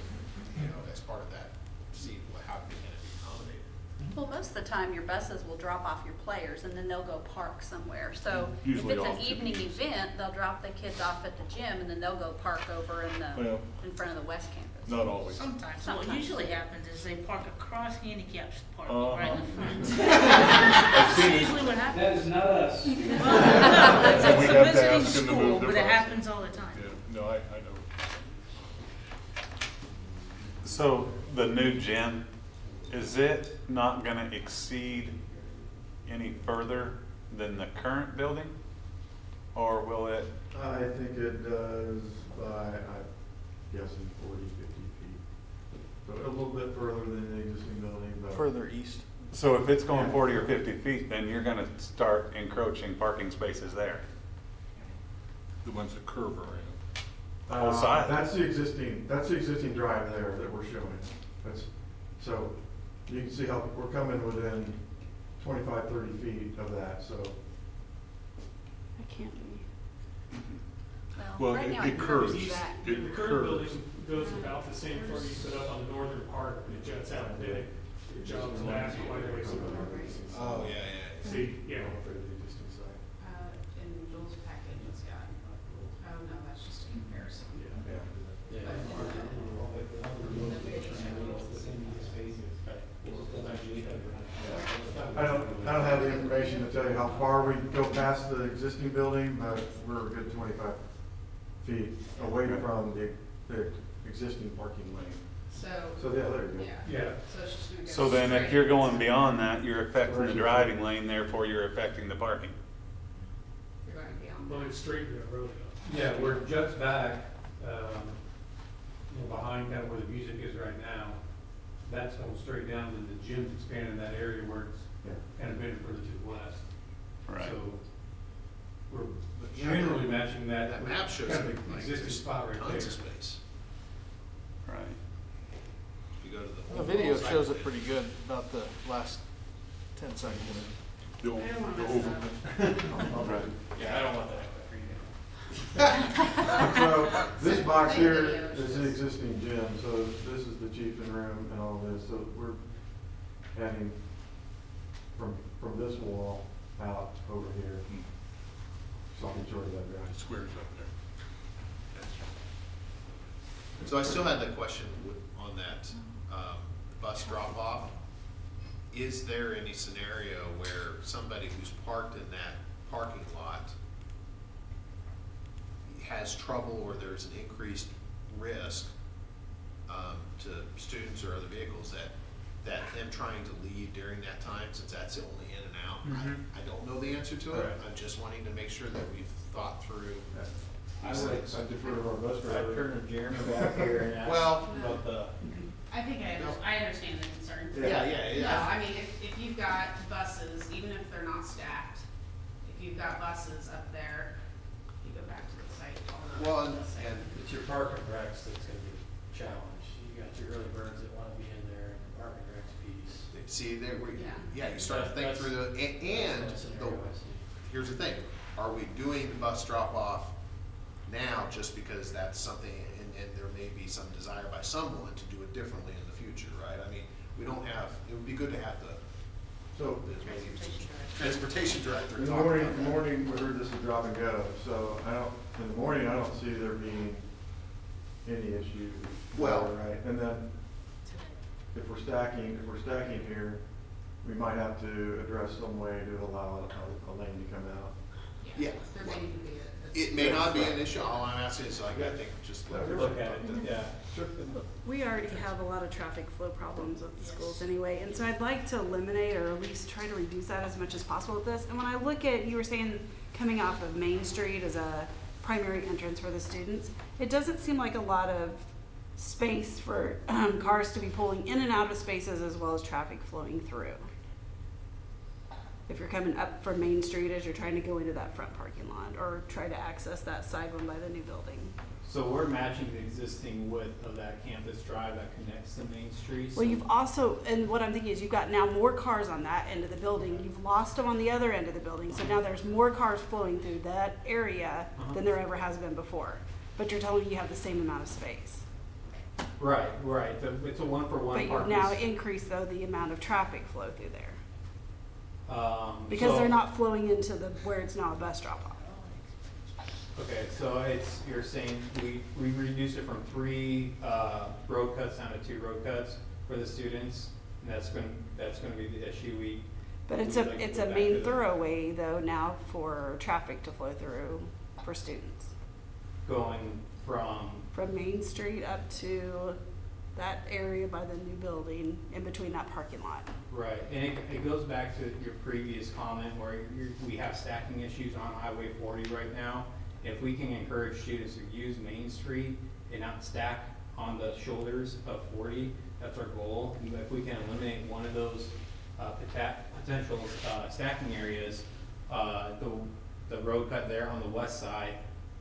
you know, as part of that, see how can it be accommodated. Well, most of the time, your buses will drop off your players and then they'll go park somewhere. So if Usually it's an off to the evening east. event, they'll drop the kids off at the gym and then they'll go park over in Well, in front of the West Campus. Not always. Sometimes. What Sometimes. usually happens is they park across handicapped parking Uh-huh. right in the front. I've seen That's it. usually what happens. That is not us. No, And we it's have a to visiting ask them to school, move but their it bus. happens all the time. Yeah, no, I know. So the new gym, is it not gonna exceed any further than the current building? Or will it, I think it does by, I'm guessing 40, 50 feet. So a little bit further than the existing building, but. Further east. so if it's going 40 or 50 feet, then you're gonna start encroaching parking spaces there? The ones that curve around. Whole side. That's the existing drive there that we're showing. So you can see how we're coming within 25, 30 feet of that, so. I can't be. Well, right now, it it curves. curves back. The It current curves. building goes about the same floor you set up on the northern part, and it juts out big. It jumps back quite a ways. Oh, yeah. See, yeah. In Joel's package, it's got, oh no, that's just a comparison. I don't have the information to tell you how far we go past the existing building, but we're a good 25 feet away from the existing parking lane. So yeah, there you go. Yeah. So it's just gonna go So then if straight. you're going beyond that, you're affecting the driving lane, therefore you're affecting the parking. You're going beyond. Well, it's straight to the road. Yeah, where it juts back, behind kind of where the music is right now, that's going straight down, and the gym's expanding that area where it's kind of been further to the west. Right. So we're Yeah, generally matching that. That with map shows kind of it the like existing there's spot right there. tons of space. Right. If you go to The video shows it pretty good about the last 10 seconds. The I don't want the to over. Right. Yeah, I don't want that. So this box here is the existing gym, so this is the chieftain room and all this, so we're adding from this wall out over here, something short of that drive. Squares up there. So I still had the question on that bus drop off. is there any scenario where somebody who's parked in that parking lot has trouble or there's an increased risk to students or other vehicles that them trying to leave during that time, since that's the only in and out? I don't know the answer to it. Right. I'm just wanting to make sure that we've thought through. I defer to our bus driver. I'd turn to Jeremy back here and ask Well, about the. I think I understand the concern. Yeah. No, I mean, if you've got buses, even if they're not stacked, if you've got buses up there, you go back to the site. Well, and It's your parking racks that's gonna be challenged. You got your early birds that wanna be in there, and the parking racks piece. see, there we, Yeah. you start to think That's- through and that's one scenario I see. here's the thing, are we doing the bus drop off now just because that's something, and there may be some desire by someone to do it differently in the future, right? I mean, we don't have, it would be good to have the transportation director In the talk morning, about that. we heard this is drop and go, so in the morning, I don't see there being any issue. Well- Right, and then if we're stacking here, we might have to address some way to allow a lane to come out. Yeah. There may need to be It may not be an issue, all I'm asking is like, I think just Look at it, yeah. We already have a lot of traffic flow problems with the schools anyway, and so I'd like to eliminate or at least try to reduce that as much as possible with this. And when I look at, you were saying coming off of Main Street as a primary entrance for the students, it doesn't seem like a lot of space for cars to be pulling in and out of spaces as well as traffic flowing through. If you're coming up from Main Street as you're trying to go into that front parking lot or try to access that side one by the new building. So we're matching the existing width of that campus drive that connects to Main Street. Well, so- you've also, and what I'm thinking is you've got now more cars on that end of the building. You've lost them on the other end of the building. So now there's more cars flowing through that area than there ever has been before. But you're telling me you have the same amount of space. Right. It's a one-for-one But parking. you've now increased though the amount of traffic flow through there. Because So- they're not flowing into where it's now a bus drop off. Okay, so you're saying we reduce it from 3 road cuts down to 2 road cuts for the students, and that's gonna be the issue But it's we'd like to it's go a back main to the- thoroughway though now for traffic to flow through for students. going from, From Main Street up to that area by the new building in between that parking lot. right, and it goes back to your previous comment where we have stacking issues on Highway 40 right now. If we can encourage students to use Main Street and not stack on the shoulders of 40, that's our goal. And if we can eliminate one of those potential stacking areas, the road cut there on the west side,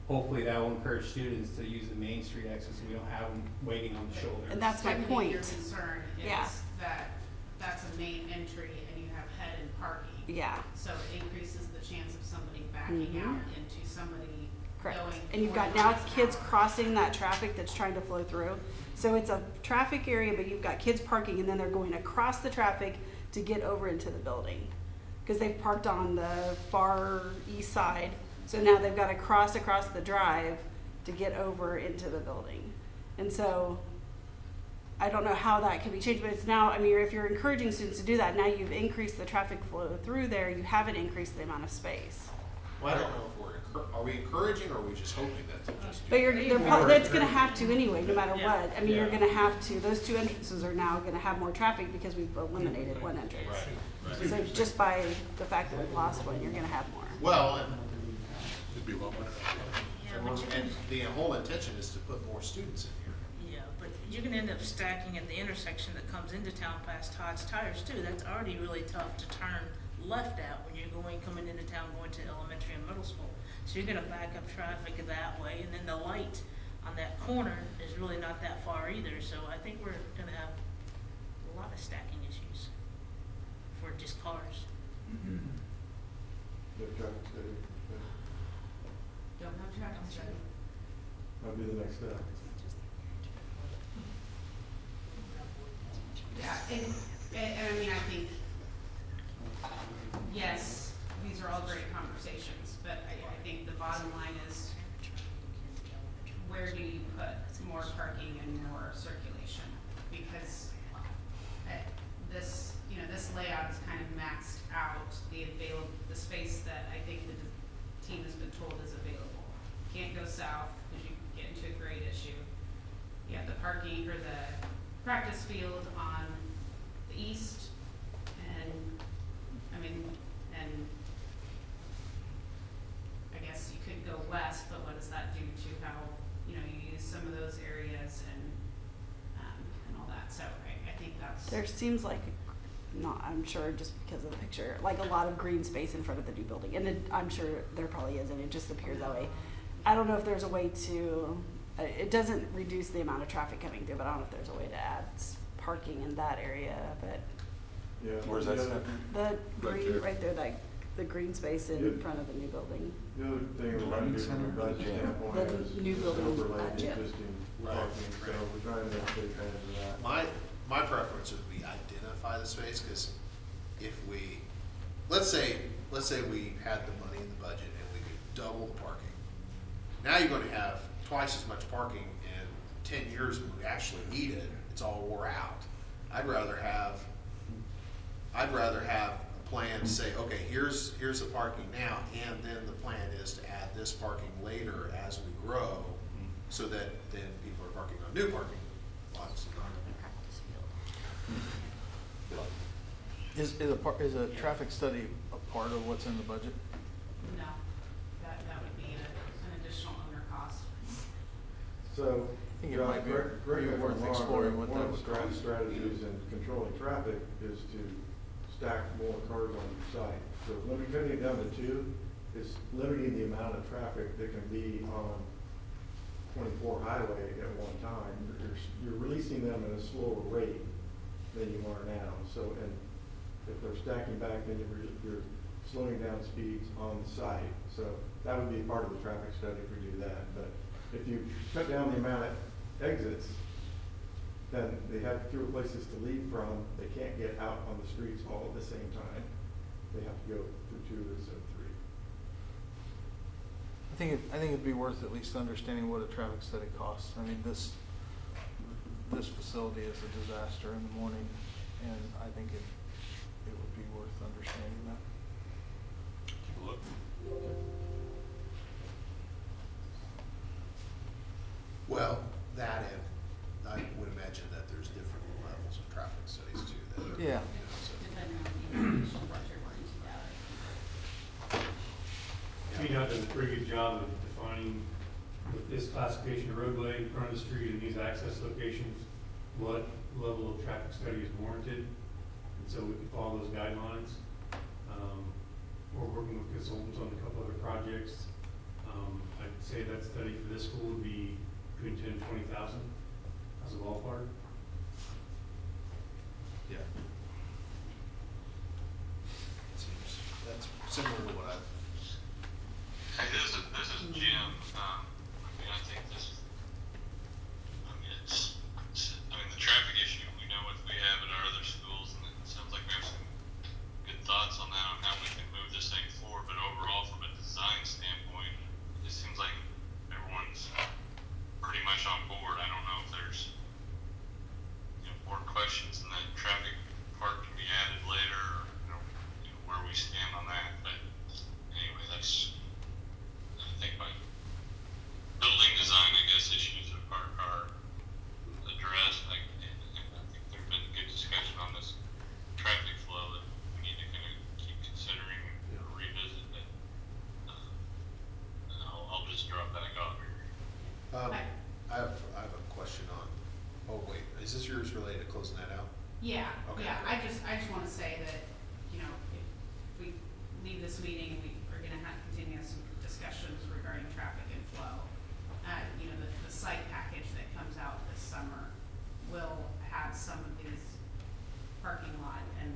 hopefully that will encourage students to use the Main Street exit so we don't have them waiting on the shoulders. And that's my Your point. concern Yeah. is that that's a main entry and you have head-in parking. Yeah. So it increases the chance of somebody backing Mhm. out into somebody Correct. going. And you've 40 got now miles an kids hour. crossing that traffic that's trying to flow through. So it's a traffic area, but you've got kids parking and then they're going across the traffic to get over into the building. Because they've parked on the far east side. So now they've got to cross across the drive to get over into the building. And so I don't know how that can be changed, but it's now, I mean, if you're encouraging students to do that, now you've increased the traffic flow through there, you haven't increased the amount of space. Well, I don't know if are we encouraging or are we just hoping that they'll just do But it? that's gonna have to anyway, no matter Yeah. what. I mean, you're gonna have to, those 2 entrances are now gonna have more traffic because we've eliminated one entrance. Right. So just by the fact that we've lost one, you're gonna have more. Well, and It'd be a lot more. and the whole intention is to put more students in here. Yeah, but you're gonna end up stacking at the intersection that comes into town past Todd's Tires too. That's already really tough to turn left out when you're coming into town, going to elementary and middle school. So you're gonna back up traffic that way, and then the light on that corner is really not that far either. So I think we're gonna have a lot of stacking issues for just cars. The traffic study, Don't have traffic study. that'd be the next step. Yeah, and I mean, I think, yes, these are all great conversations, but I think the bottom line is, where do you put more parking and more circulation? Because this layout is kind of maxed out the space that I think the team has been told is available. Can't go south because you get into a grade issue. You have the parking or the practice field on the east, and I guess you could go west, but what does that do to how, you use some of those areas and all that. So I think that's. There seems like, I'm sure just because of the picture, like a lot of green space in front of the new building. And I'm sure there probably is, and it just appears that way. I don't know if there's a way to, it doesn't reduce the amount of traffic coming through, but I don't know if there's a way to add parking in that area, but. Yeah. Where's that set? The green, right there, like the green space in front of the new building. The other thing we're trying to do from a budget standpoint The is new building, overlay the gym. existing parking, so we're trying to take advantage of that. My preference would be identify the space, because if we, let's say we had the money in the budget and we could double the parking. Now you're gonna have twice as much parking in 10 years when we actually need it, it's all wore out. I'd rather have a plan to say, okay, here's the parking now, and then the plan is to add this parking later as we grow, so that then people are parking on new parking lots. Is a traffic study a part of what's in the budget? No, that would be an additional owner cost. So, I think it might be worth exploring what that would one of the cost. strategies in controlling traffic is to stack more cars on your site. So cutting it down to 2 is limiting the amount of traffic that can be on 24 highway at one time. You're releasing them at a slower rate than you are now. So, and if they're stacking back, then you're slowing down speeds on the site. So that would be part of the traffic study if we do that. But if you cut down the amount of exits, then they have fewer places to leave from. They can't get out on the streets all at the same time. They have to go through 2 instead of 3. I think it'd be worth at least understanding what a traffic study costs. I mean, this facility is a disaster in the morning, and I think it would be worth understanding that. Look. Well, that, and I would imagine that there's different levels of traffic studies too. That are, Yeah. Depending on the information that you're wanting to gather. VDOT does a pretty good job of defining with this classification of roadway in front of the street and these access locations, what level of traffic study is warranted. And so we can follow those guidelines. We're working with consultants on a couple other projects. I'd say that study for this school would be between 10 and 20,000 as a ballpark. Yeah. Seems that's similar to what I've. Hey, this is Jim. I think this. The traffic issue. We know what we have at our other schools, and it sounds like we have some good thoughts on that, on how we can move this thing forward. But overall, from a design standpoint, it seems like everyone's pretty much on board. I don't know if there's more questions, and that traffic part can be added later, or where we stand on that. But anyway, that's. I think by building design, I guess issues are addressed. And I think there's been good discussion on this traffic flow that we need to kind of keep considering and revisit that. And I'll just drop back off here. I have a question on. Oh wait, is this yours related to closing that out? Yeah, Okay. yeah, I just want to say that, if we leave this meeting, we are going to continue some discussions regarding traffic and flow. The site package that comes out this summer will have some of these parking lot and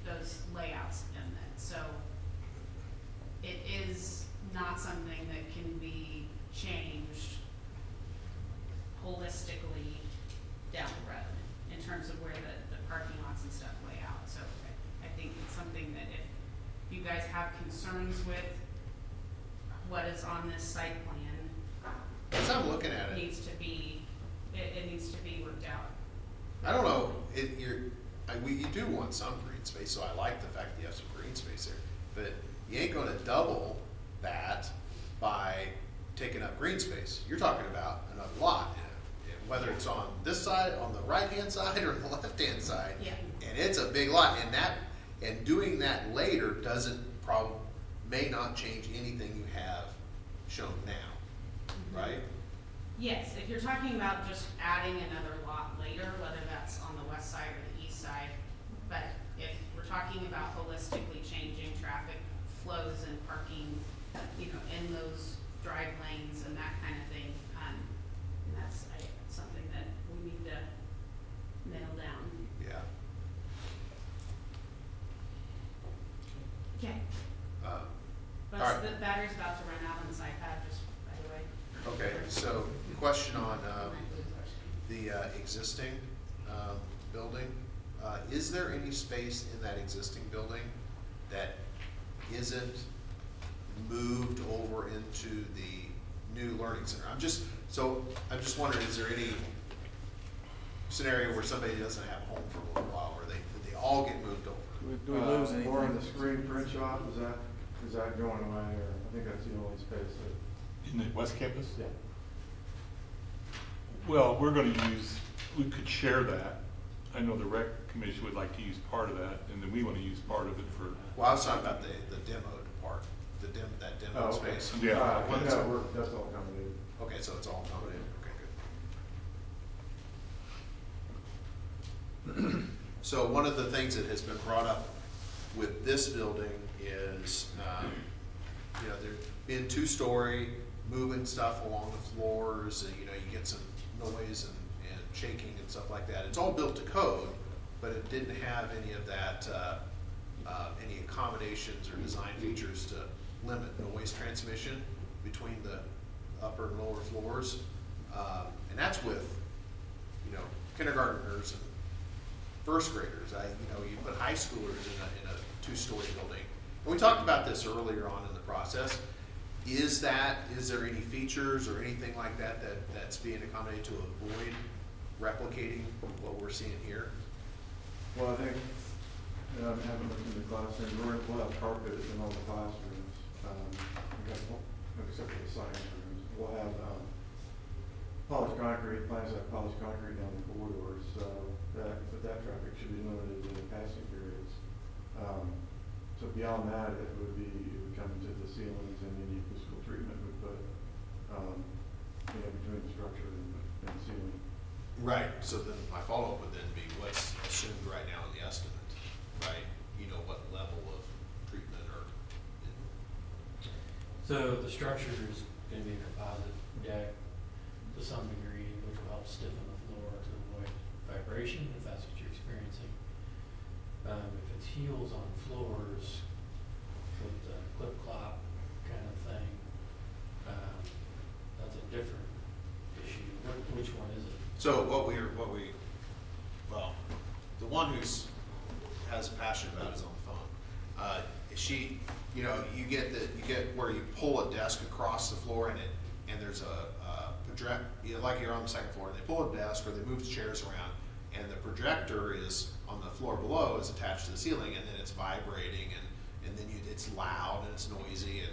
those layouts in it. So it is not something that can be changed holistically down the road in terms of where the parking lots and stuff lay out. So I think it's something that if you guys have concerns with what is on this site plan, As I'm looking at it, needs to be, it needs to be worked out. I don't know, you do want some green space, so I like the fact that you have some green space there. But you ain't gonna double that by taking up green space. You're talking about another lot, and whether it's on this side, on the right-hand side, or the left-hand side. Yeah. And it's a big lot, and doing that later may not change anything you have shown now, right? Yes, if you're talking about just adding another lot later, whether that's on the west side or the east side, but if we're talking about holistically changing traffic flows and parking, in those drive lanes and that kind of thing, that's something that we need to nail down. Yeah. Okay. All right. The battery's about to run out on this iPad, just by the way. Okay, so question on the existing building. Is there any space in that existing building that isn't moved over into the new learning center? I'm just wondering, is there any scenario where somebody doesn't have a home for a little while, where they all get moved over? Do we lose anything? Or in the screen print shop, is that going away, or I think that's the only space that. In the West Campus? Yeah. Well, we could share that. I know the rec commission would like to use part of that, and then we want to use part of it for. Well, I was talking about the demo part, that demo space. Yeah. That's all accommodated. Okay, so it's all accommodated. Okay, good. So one of the things that has been brought up with this building is, there being two-story, moving stuff along the floors, and you get some noise and shaking and stuff like that. It's all built to code, but it didn't have any of that, any accommodations or design features to limit noise transmission between the upper and lower floors. And that's with, kindergartners and first graders. You put high schoolers in a two-story building. And we talked about this earlier on in the process. Is there any features or anything like that's being accommodated to avoid replicating what we're seeing here? Well, I think, I haven't looked in the classroom, we'll have carpet in all the classrooms, except for the science rooms. We'll have polished concrete, plans have polished concrete down the corridors, so that traffic should be limited to the passing periods. So beyond that, it would come to the ceilings, and any acoustical treatment would put, between the structure and the ceiling. Right, so then my follow-up would then be what's assumed right now in the estimate, right? What level of treatment or. So the structure is going to be a composite deck to some degree, which will help stiffen the floor to avoid vibration, if that's what you're experiencing. If it's heels on floors, with the clip-clop kind of thing, that's a different issue. Which one is it? So the one has a passion about is on the phone. You get where you pull a desk across the floor and there's a project, like you're on the second floor, and they pull a desk or they move the chairs around, and the projector is on the floor below, is attached to the ceiling, and then it's vibrating, and then it's loud and it's noisy, and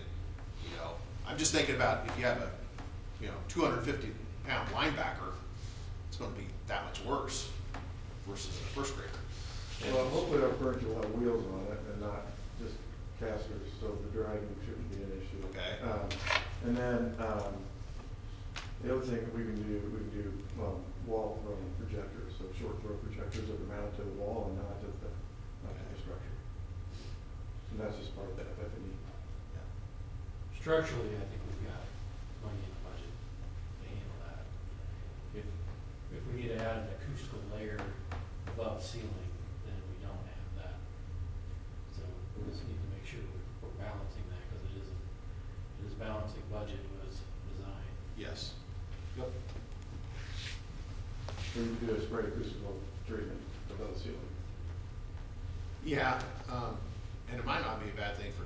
I'm just thinking about if you have a 250-pound linebacker, it's going to be that much worse versus a first grader. Well, hopefully our furniture will have wheels on it and not just casters, so the dragging shouldn't be an issue. Okay. And then the other thing that we can do wall throw projectors, so short throw projectors that are mounted to the wall and not to the structure. And that's just part of that FF&E. Yeah. Structurally, I think we've got money in the budget to handle that. If we need to add an acoustical layer above ceiling, then we don't have that. So we just need to make sure we're balancing that, because it is balancing budget with design. Yes. Yep. So you can do a spray acoustical treatment above the ceiling. Yeah, and it might not be a bad thing for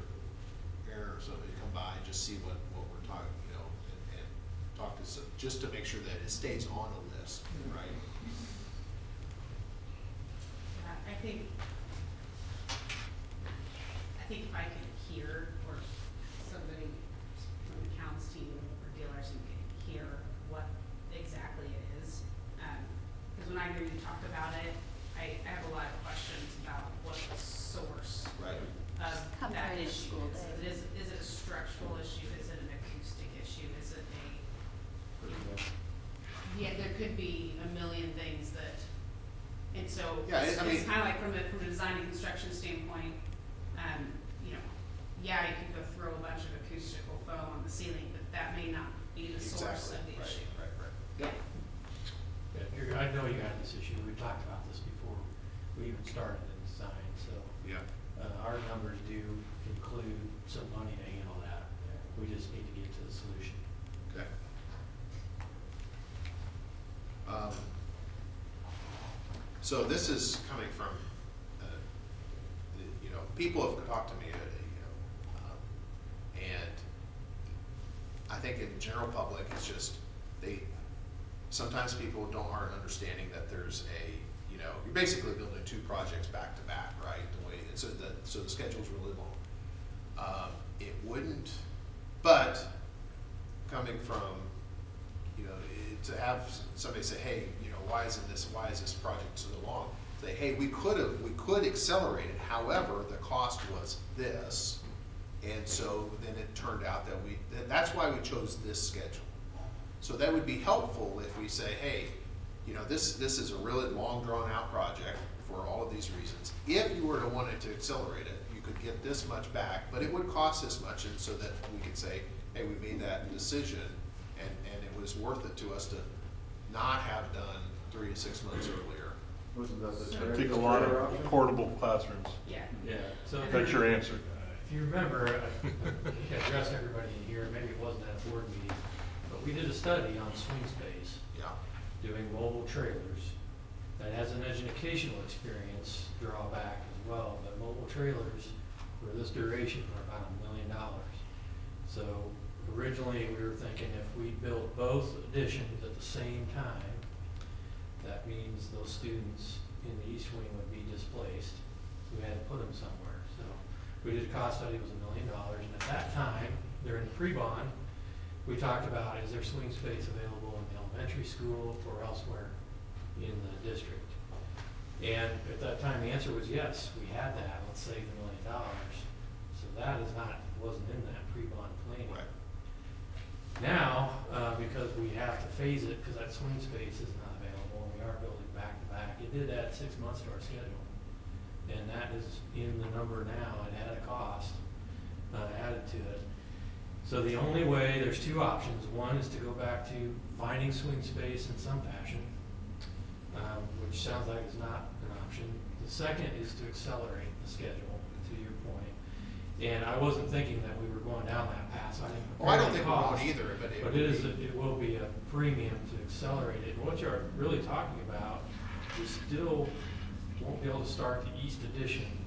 Aaron or somebody to come by and just see what we're talking, and talk to some, just to make sure that it stays on a list, right? think if I could hear, or somebody from the accounts team or dealers who could hear what exactly it is. Because when I hear you talk about it, I have a lot of questions about what the source Right. of Come that during the issue school is. day. Is it a structural issue? Is it an acoustic issue? Is it yeah, there could be a million things that, and so Yeah, it's I mean- kind of like from a design and construction standpoint, you know, yeah, you could go throw a bunch of acoustical foam on the ceiling, but that may not be the source of the issue. Right. Yeah. I know you had this issue, we talked about this before we even started the design, so. Yeah. Our numbers do include some money to handle that. We just need to get to the solution. Okay. So this is coming from, you know, people have talked to me, and I think in general public, it's just, sometimes people aren't understanding that there's you know, you're basically building two projects back to back, right? So the schedule's really long. It wouldn't, but coming from, you know, to have somebody say, hey, you know, why is this project so long? Say, hey, we could accelerate it. However, the cost was this, and so then it turned out that that's why we chose this schedule. So that would be helpful if we say, hey, you know, this is a really long, drawn-out project for all of these reasons. If you were to want it to accelerate it, you could get this much back, but it would cost this much, and so that we could say, hey, we made that decision, and it was worth it to us to not have done 3 to 6 months earlier. Wasn't that the Take a lot of portable classrooms. Yeah. Yeah. So That's your answer. if you remember, I addressed everybody in here, maybe it wasn't at a board meeting, but we did a study on swing space. Yeah. Doing mobile trailers. That has an educational experience drawback as well, but mobile trailers for this duration are about $1 million. So originally we were thinking if we built both additions at the same time, that means those students in the east wing would be displaced. So we had to put them somewhere. So we did a cost study, it was $1 million, and at that time, during the pre-bond, we talked about, is there swing space available in the elementary school or elsewhere in the district? And at that time, the answer was yes, we had that, let's save $1 million. So that wasn't in that pre-bond planning. Right. Now, because we have to phase it, because that swing space is not available, and we are building back to back, it did add 6 months to our schedule. And that is in the number now, it had a cost added to it. So the only way, there's two options. One is to go back to finding swing space in some fashion, which sounds like it's not an option. The second is to accelerate the schedule, to your point. And I wasn't thinking that we were going down that path, so I didn't. Well, I don't think we won't either, but it will be a premium to accelerate it. And what you're really talking about, we still won't be able to start the east addition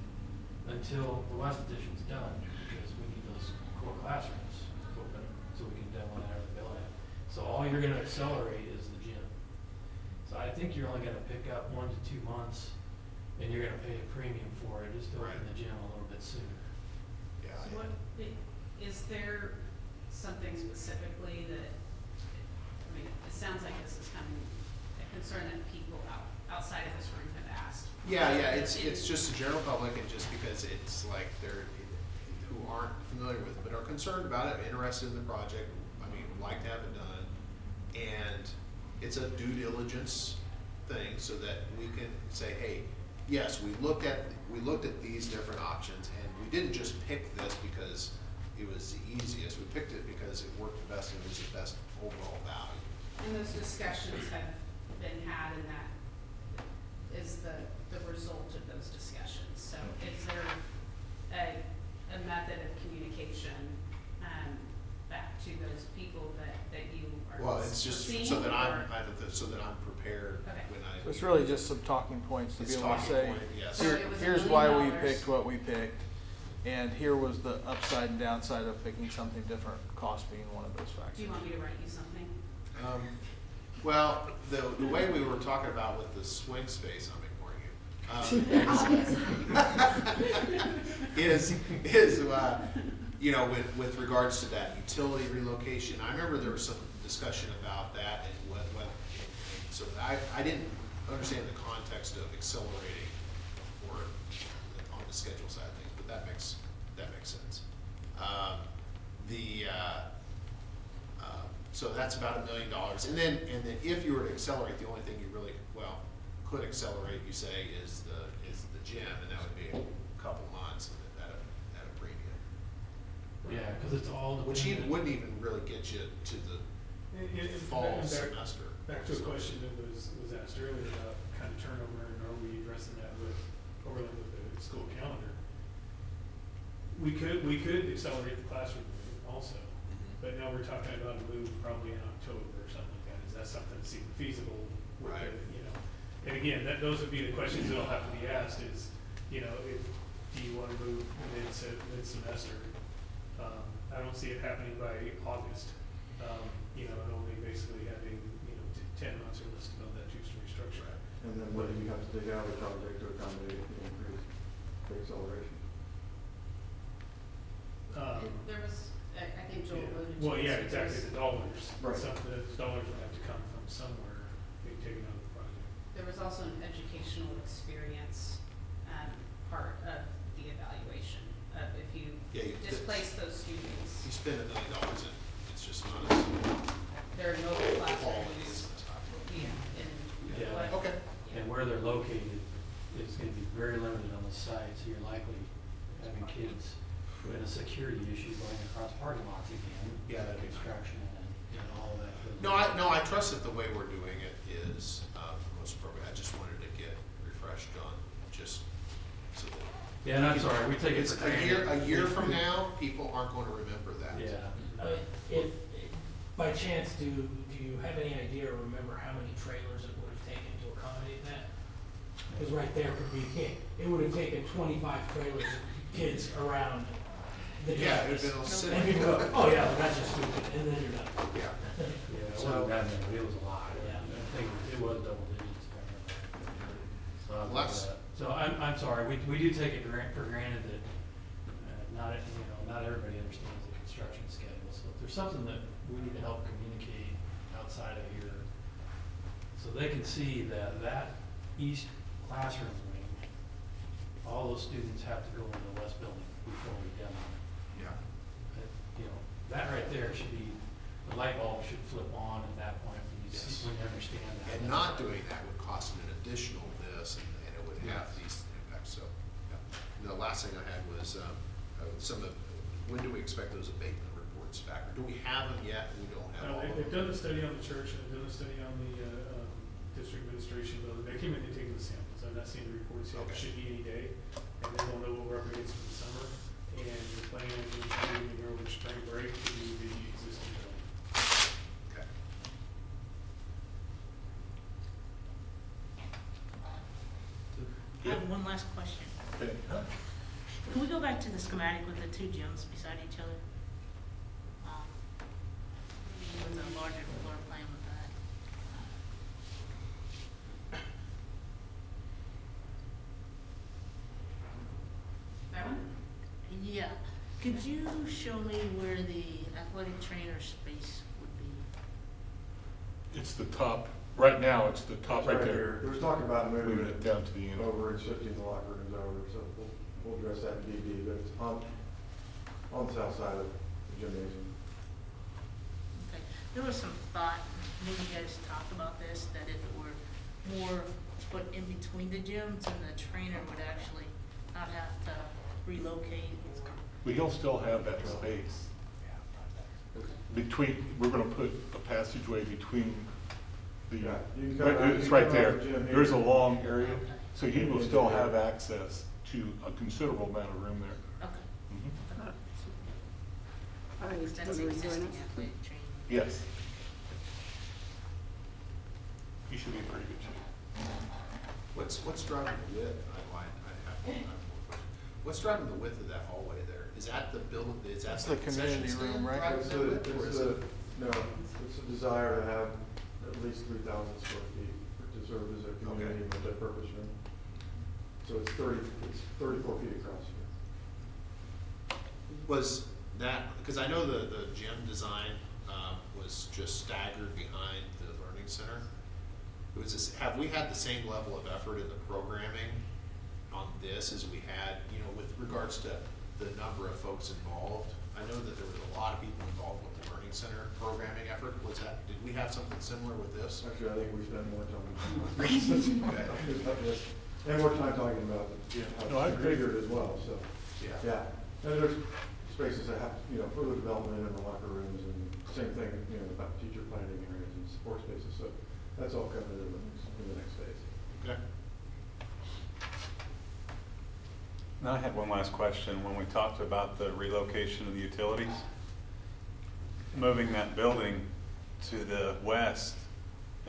until the west addition's done, because we need those core classrooms open so we can demo that or build it. So all you're gonna accelerate is the gym. So I think you're only gonna pick up 1 to 2 months, and you're gonna pay a premium for it, just to open the gym a little bit sooner. Yeah. So is there something specifically that, I mean, it sounds like this is coming, a concern that people outside of this room have asked. Yeah, it's just the general public, and just because it's like who aren't familiar with it, but are concerned about it, interested in the project, I mean, would like to have it done. And it's a due diligence thing, so that we can say, hey, yes, we looked at these different options, and we didn't just pick this because it was the easiest. We picked it because it worked the best and it was the best overall value. And those discussions have been had, and that is the result of those discussions. So is there a method of communication back to those people that you are Well, it's just seeing, so that I'm prepared Okay. when I. So it's really just some talking points to be It's able to talking say, point, yes. So it was $1 here's why we million. picked what we picked, and here was the upside and downside of picking something different, cost being one of those factors. Do you want me to write you something? Well, the way we were talking about with the swing space, I'm ignoring you. You know, with regards to that utility relocation, I remember there was some discussion about that and what so I didn't understand the context of accelerating or on the schedule side of things, but that makes sense. So that's about $1 million, and then if you were to accelerate, the only thing you really could accelerate, you say, is the gym, and that would be a couple months at a premium. Yeah, because it's all Which dependent. wouldn't even really get you to the fall semester. Back to a question that was asked earlier about kind of turnover, and are we addressing that with overlaying with the school calendar? We could accelerate the classroom move also, but now we're talking about a move probably in October or something like that. Is that something that's even feasible? With Right. And again, those would be the questions that'll have to be asked is, do you want to move mid-semester? I don't see it happening by August, and only basically having, 10 months or less to build that two-story structure. And then what do you have to take out of the project to accommodate the increase, the acceleration? There was, I think Joel alluded to. Well, yeah, this, exactly, the dollars. Right. The dollars would have to come from somewhere, being taken out of the project. There was also an educational experience part of the evaluation of if you displace those students. You spend $1 million and it's just not as There are no quality classrooms. as it's not. Yeah. Okay. And where they're located is going to be very limited on the site, so you're likely having kids with a security issue going across parking lots again. Yeah, that'd be construction and all of that. No, I trust that the way we're doing it is most appropriate. I just wanted to get refreshed on just so that. Yeah, and I'm sorry, we take it It's for granted. a year from now, people aren't going to remember that. Yeah. If, by chance, do you have any idea or remember how many trailers it would have taken to accommodate that? Because right there could be, it would have taken 25 trailers of kids around the Yeah, campus. it'd been all city. And people go, oh yeah, well, that's just stupid, and then you're done. Yeah. Yeah, it So- wasn't that many, it was a lot. Yeah. I think it was double digits. if I remember. So I'll Well, do that. So I'm sorry, we do take it for granted that not everybody understands the construction schedule. So if there's something that we need to help communicate outside of here, so they can see that east classroom wing, all those students have to go into the west building before we demo it. Yeah. That right there should be, the light bulb should flip on at that point when you Yes. when you understand that. And not doing that would cost an additional this, and it would have these impacts. So, yeah. And the last thing I had was when do we expect those abatement reports back? Or do we have them yet? And we don't have all of They've them. done a study on the church, and they've done a study on the district administration building. They came in and taken the samples. I've not seen the reports yet. It Okay. should be any day, and then we'll know what we're up against for the summer. And the plan is maybe over spring break to do the existing building. Okay. I have one last question. Okay. Can we go back to the schematic with the two gyms beside each other? With a larger floor plan with that. That one? Yeah. Could you show me where the athletic trainer space would be? It's the top, right now, it's the top right there. There was talk about moving Moving it down to the end. over and shifting the locker rooms over, so we'll address that in DD, but it's on the south side of the gymnasium. Okay. There was some thought, maybe you guys talked about this, that if it were more put in between the gyms, then the trainer would actually not have to relocate. We'll still have that space. We're gonna put a passageway between the, Yeah, you can come out- it's you right can come there. out the gym here. There's a long area, so he will still have access to a considerable amount of room there. Okay. Mhm. All right, That's will you join existing us? athletic training. Yes. He should be in pretty good shape. What's driving the width? I have more questions. What's driving the width of that hallway there? Is that the building, is that That's the the concession community room, stand right? driving It's that width, or is it? it's a desire to have at least 3,000 square feet to serve as a community multi-purpose room. So it's 34 feet across here. Was that, because I know the gym design was just staggered behind the learning center. It was this, have we had the same level of effort in the programming on this as we had, you know, with regards to the number of folks involved? I know that there was a lot of people involved with the learning center programming effort. Was that, did we have something similar with this? Actually, I think we spent more time about this, and more time talking about how it's configured as well, so. Yeah, and there's spaces that have, you know, further development in the locker rooms, and same thing, you know, about teacher planning areas and support spaces, so that's all coming in the next phase. Okay. Now I had one last question. When we talked about the relocation of the utilities, moving that building to the west,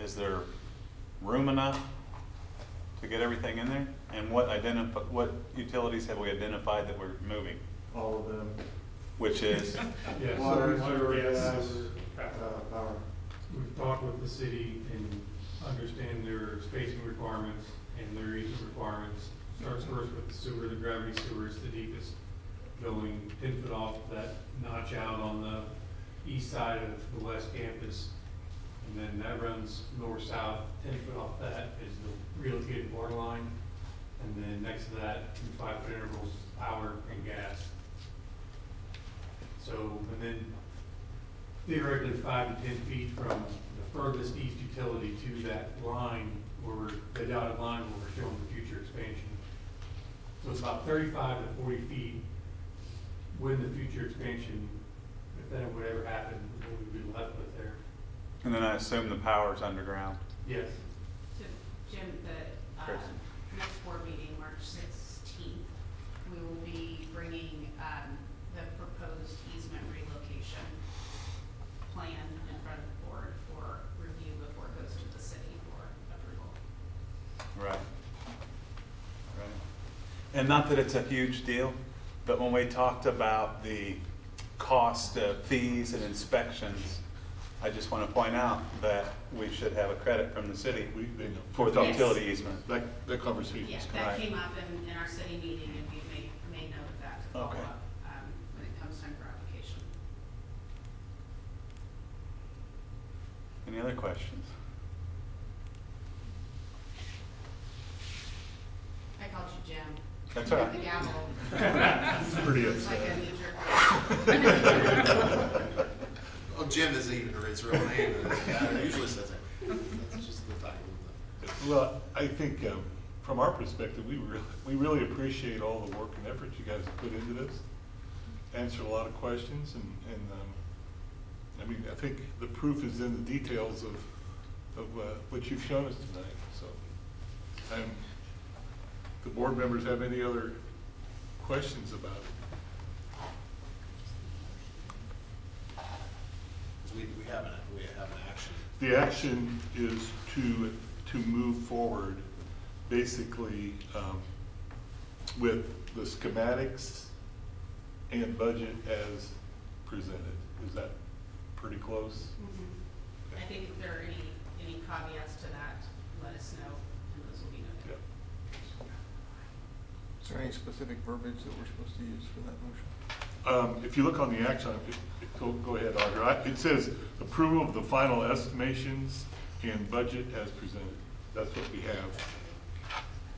is there room enough to get everything in there? And what utilities have we identified that we're moving? All of them. Which is? Yes, Water, water, gas, power. We've talked with the city and understand their spacing requirements and their easement requirements. Starts first with the sewer, the gravity sewer is the deepest, going 10 foot off that notch out on the east side of the west campus. And then that runs north-south, 10 foot off that is the relocated water line. And then next to that, in 5 foot intervals, power and gas. So, and then theoretically 5 to 10 feet from the furthest east utility to that line, where the dotted line where we're showing the future expansion. So it's about 35 to 40 feet when the future expansion, if that would ever happen, what we'd be left with there. And then I assume the power's underground. Yes. So Jim, the next board meeting, March 16th, we will be bringing the proposed easement relocation plan in front of the board for review before it goes to the city for approval. Right. And not that it's a huge deal, but when we talked about the cost of fees and inspections, I just want to point out that we should have a credit from the city for the utility easement. That conversation Yeah, is that Right. came up in our city meeting, and we made note of that to follow Okay. up when it comes time for application. Any other questions? I called you Jim. That's You all got right. the gavel. It's pretty It's like upset. a knee-jerk. Well, Jim isn't even his real name. It usually says it. That's just the title of the. Well, I think from our perspective, we really appreciate all the work and effort you guys have put into this. Answered a lot of questions, and I mean, I think the proof is in the details of what you've shown us tonight. So, the board members have any other questions about it? We have an action. The action is to move forward, basically, with the schematics and budget as presented. Is that pretty close? I think if there are any caveats to that, let us know, and those will be noted. Is there any specific verbiage that we're supposed to use for that motion? If you look on the action, go ahead, Audra. It says approval of the final estimations and budget as presented. That's what we have.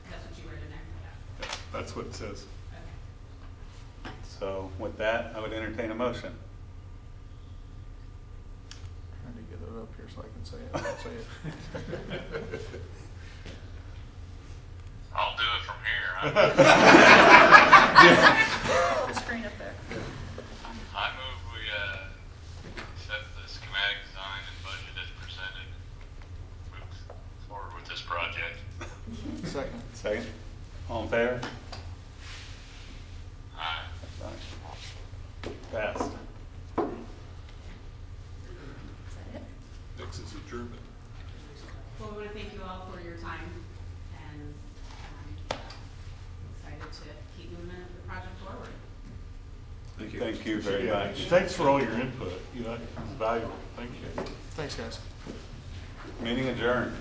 That's what you read in there? Yeah. Yeah, that's what it says. Okay. So with that, I would entertain a motion. Trying to get it up here so I can say it. I can't say it. I'll do it from here. Full screen up there. I move we accept the schematic design and budget as presented. Move forward with this project. Second. Second. All in favor? Aye. Passed. Next is adjournment. Well, we want to thank you all for your time, and excited to keep moving the project forward. Thank you. Thank you very Yeah, much. thanks for all your input. You know, it's valuable. Thank you. Thanks, guys. Meeting adjourned.